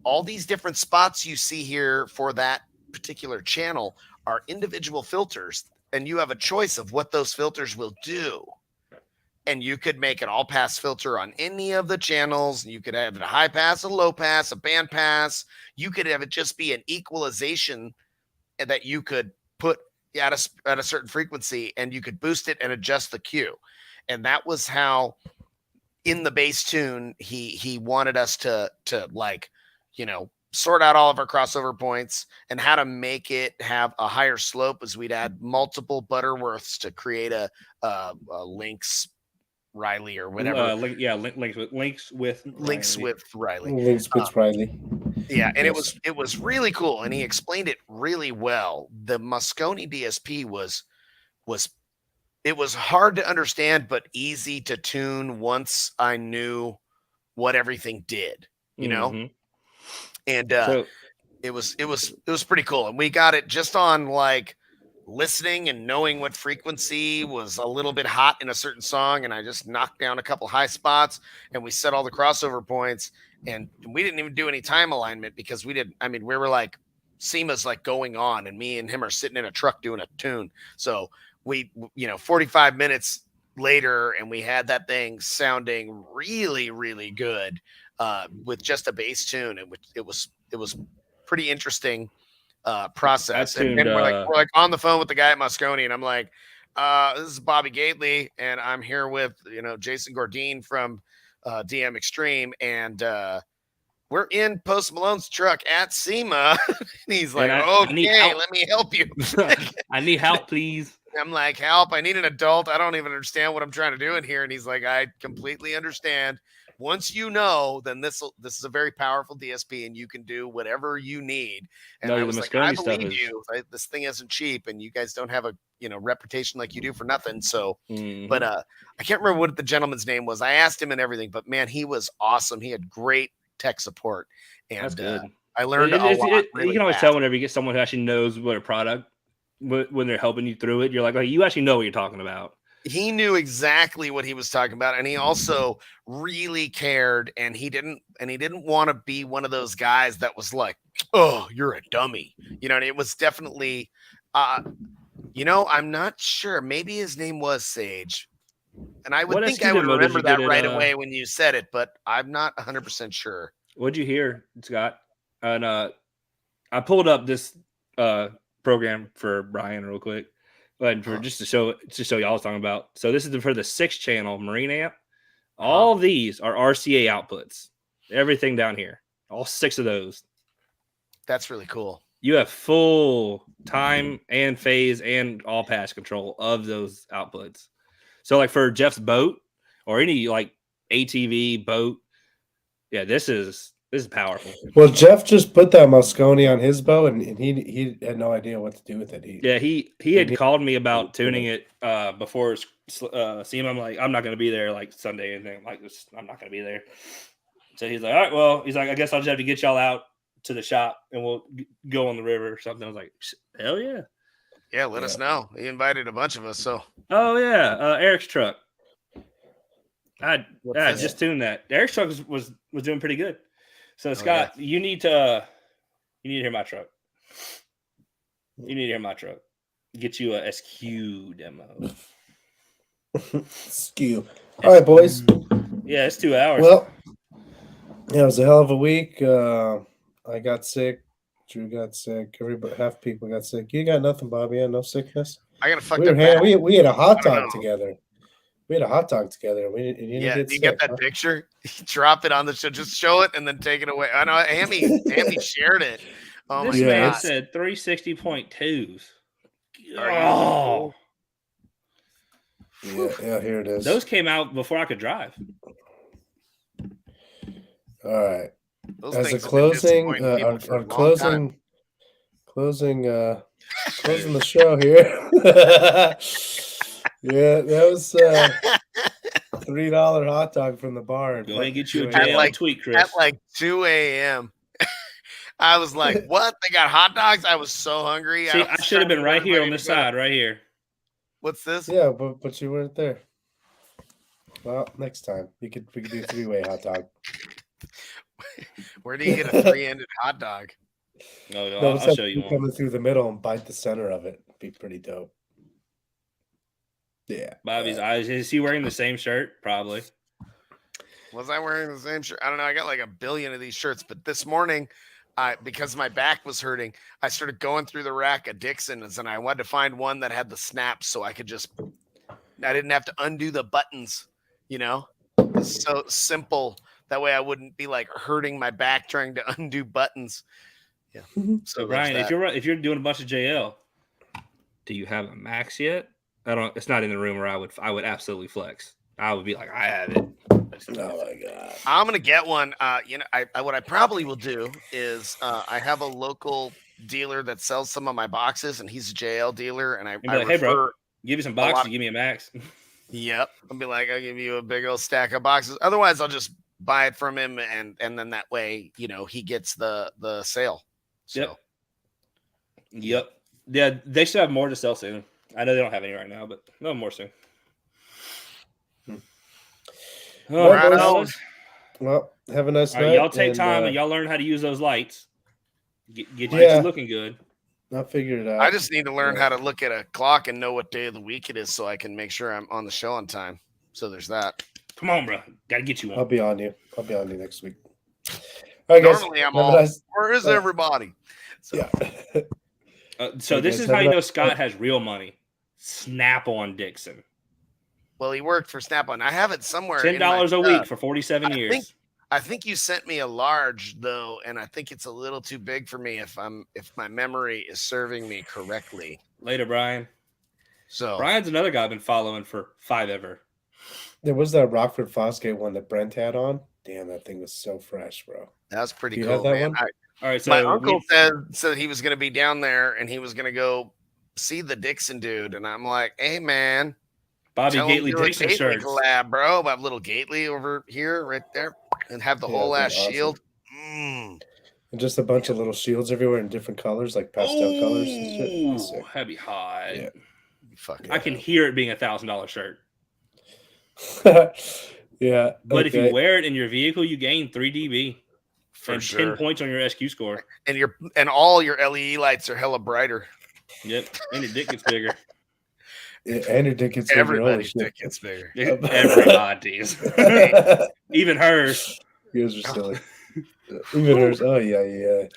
all these different spots you see here for that particular channel are individual filters, and you have a choice of what those filters will do. And you could make an all pass filter on any of the channels. You could have a high pass, a low pass, a band pass. You could have it just be an equalization that you could put at a certain frequency, and you could boost it and adjust the Q. And that was how in the bass tune, he wanted us to like, sort out all of our crossover points and how to make it have a higher slope as we'd add multiple Butterworths to create a Lynx Riley or whatever. Links with Riley. Links with Riley. Yeah, and Yes. it was really cool, and he explained it really well. The Moscone DSP was it was hard to understand, but easy to tune once I knew what everything did, and it was pretty cool. And we got it just on like listening and knowing what frequency was a little bit hot in a certain song. And I just knocked down a couple high spots and we set all the crossover points, and we didn't even do any time alignment because we were like, SEMA's like going on and me and him are sitting in a truck doing a tune. So we, 45 minutes later, and we had that thing sounding really, really good with just a bass tune. And it was pretty interesting process. And we're like on the phone with the guy at Moscone, and I'm like, this is Bobby Gately, and I'm here with, Jason Gordine from DM Extreme, and we're in Post Malone's truck at SEMA. And he's like, okay, let me help you. I need help, please. I'm like, help, I need an adult. I don't even understand what I'm trying to do in here. And he's like, I completely understand. once you know, then this is a very powerful DSP, and you can do whatever you need. And No, I the was like, I Moscone stuff believe is- you. This thing isn't cheap, and you guys don't have a reputation like you do for nothing. So, Mhm. but I can't remember what the gentleman's name was. I asked him and everything, but man, he was awesome. He had great tech support, and That's good. I learned a lot. You can always tell whenever you get someone who actually knows what a product, when they're helping you through it, you're like, oh, you actually know what you're talking about. He knew exactly what he was talking about, and he also really cared, and he didn't want to be one of those guys that was like, oh, you're a dummy. And it was definitely I'm not sure. Maybe his name was Sage. And I would think I would remember that right away when you said it, but I'm not 100% sure. What'd you hear, Scott? And I pulled up this program for Brian real quick, but just to show y'all I was talking about. So this is for the 6-channel Marine amp. All these are RCA outputs. Everything down here, all 6 of those. That's really cool. You have full time and phase and all pass control of those outputs. So like for Jeff's boat or any like ATV boat, yeah, this is powerful. Well, Jeff just put that Moscone on his bow, and he had no idea what to do with it. He had called me about tuning it before SEMA. I'm like, I'm not going to be there like Sunday or anything. I'm like, I'm not going to be there. So he's like, all right, well, he's like, I guess I'll just have to get y'all out to the shop and we'll go on the river or something. I was like, hell yeah. Yeah, let us know. He invited a bunch of us. So, oh yeah, Eric's truck. I just tuned that. Eric's truck was doing pretty good. So Scott, you need to hear my truck. You need to hear my truck. Get you a SQ demo. SQ. All right, boys. Yeah, it's 2 hours. Well, yeah, it was a hell of a week. I got sick. Drew got sick. Everybody, half people got sick. You got nothing, Bobby. Yeah, no sickness. I got to fuck We had a hot dog together. We had a hot dog together. You get that picture? Drop it on the show. Just show it and then take it away. I know Amy shared it. Oh this my man God. said 360.2s. Oh. Yeah, here it is. Those came out before I could drive. All right. Those As a things have been closing, disappointing people for a long closing the show here. Yeah, that was $3 hot dog from the bar. Go ahead and get you a At JL tweet, Chris. At like 2 a.m. I was like, what? They got hot dogs? I was so hungry. See, I should have been right here on this side, right here. What's this? Yeah, but you weren't there. Well, next time we could do 3-way hot dog. Where do you get a 3-ended hot dog? No, I'll show you one. Coming through the middle and bite the center of it. Be pretty dope. Yeah. Bobby's eyes. Is he wearing the same shirt? Probably. Was I wearing the same shirt? I don't know. I got like a billion of these shirts, but this morning, because my back was hurting, I started going through the rack of Dixon's, and I wanted to find one that had the snaps so I didn't have to undo the buttons, It's so simple. That way I wouldn't be like hurting my back trying to undo buttons. Yeah. So Brian, if you're doing a bunch of JL, do you have a max yet? It's not in the room where I would absolutely flex. I would be like, I have it. Oh my God. I'm gonna get one. What I probably will do is I have a local dealer that sells some of my boxes, and he's a JL dealer, and I like, hey bro, give me some boxes, give me a max. Yep. I'll be like, I'll give you a big old stack of boxes. Otherwise, I'll just buy it from him, and then that way, he gets the sale. So. Yep. Yeah, they should have more to sell soon. I know they don't have any right now, but no more soon. All right, well, have a nice night. Y'all take time and y'all learn how to use those lights. Get you looking good. I figured it out. I just need to learn how to look at a clock and know what day of the week it is so I can make sure I'm on the show on time. So there's that. Come on, bro. Gotta get you one. I'll be on you next week. All right, guys. Normally I'm all, where is everybody? So. Yeah. So this is how you know Scott has real money. Snap-on Dixon. Well, he worked for Snap-on. I have it somewhere. $10 a week for 47 years. I think you sent me a large though, and I think it's a little too big for me if my memory is serving me correctly. Later, Brian. So Brian's another guy I've been following for 5 ever. There was that Rockford Fosgate one that Brent had on. damn, that thing was so fresh, bro. That was pretty Do you cool, have that man. one? All right, so My uncle said he was going to be down there and he was going to go see the Dixon dude. And I'm like, hey, man. Bobby tell him Gately do a Dixon Gately shirts. collab, bro. I have little Gately over here, right there. And have the Yeah, whole that'd ass be awesome. shield. And just a bunch of little shields everywhere in different colors, like pastel colors and shit. Ooh, Sick. that'd be hot. Yeah. Fucking I can hear it being $1,000 shirt. Yeah. But if you okay. wear it in your vehicle, you gain 3 dB for and sure. 10 points on your SQ score. And all your LED lights are hella brighter. Yep. And your dick gets bigger. Yeah, and your dick gets bigger. Holy Everybody's shit. dick gets bigger. Everybody's. Even hers. You guys are silly. Even hers. Oh, yeah.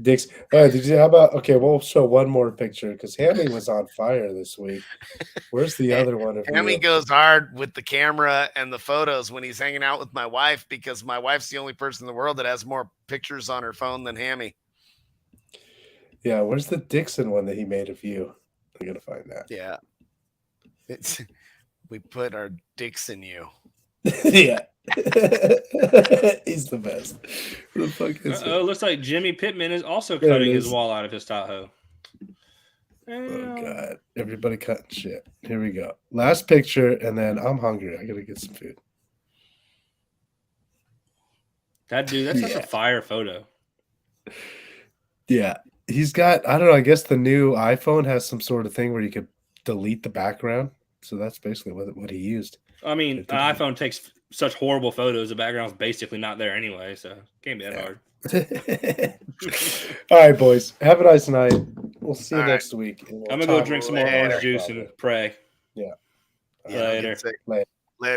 Dicks. All right, how about, okay, we'll show one more picture because Hammy was on fire this week. Where's the other one of Hammy you? goes hard with the camera and the photos when he's hanging out with my wife because my wife's the only person in the world that has more pictures on her phone than Hammy. Yeah, where's the Dixon one that he made of you? I gotta find that. Yeah. We put our dicks in you. Yeah. He's the best. Who the fuck is Oh, looks like Jimmy Pittman is also There it cutting his is. wall out of his Tahoe. Oh god. Everybody cutting shit. Here we go. Last picture, and then I'm hungry. I gotta get some food. That's such a fire photo. Yeah. He's got, I don't know, I guess the new iPhone has some sort of thing where you could delete the background. So that's basically what he used. I mean, an iPhone takes such horrible photos. The background's basically not there anyway, so it can't be that hard. All right, boys. Have a nice night. We'll see you All next week. And we'll I'm going to go talk drink some more later, orange juice probably. and pray. Yeah. Yeah, Later. get sick. Later.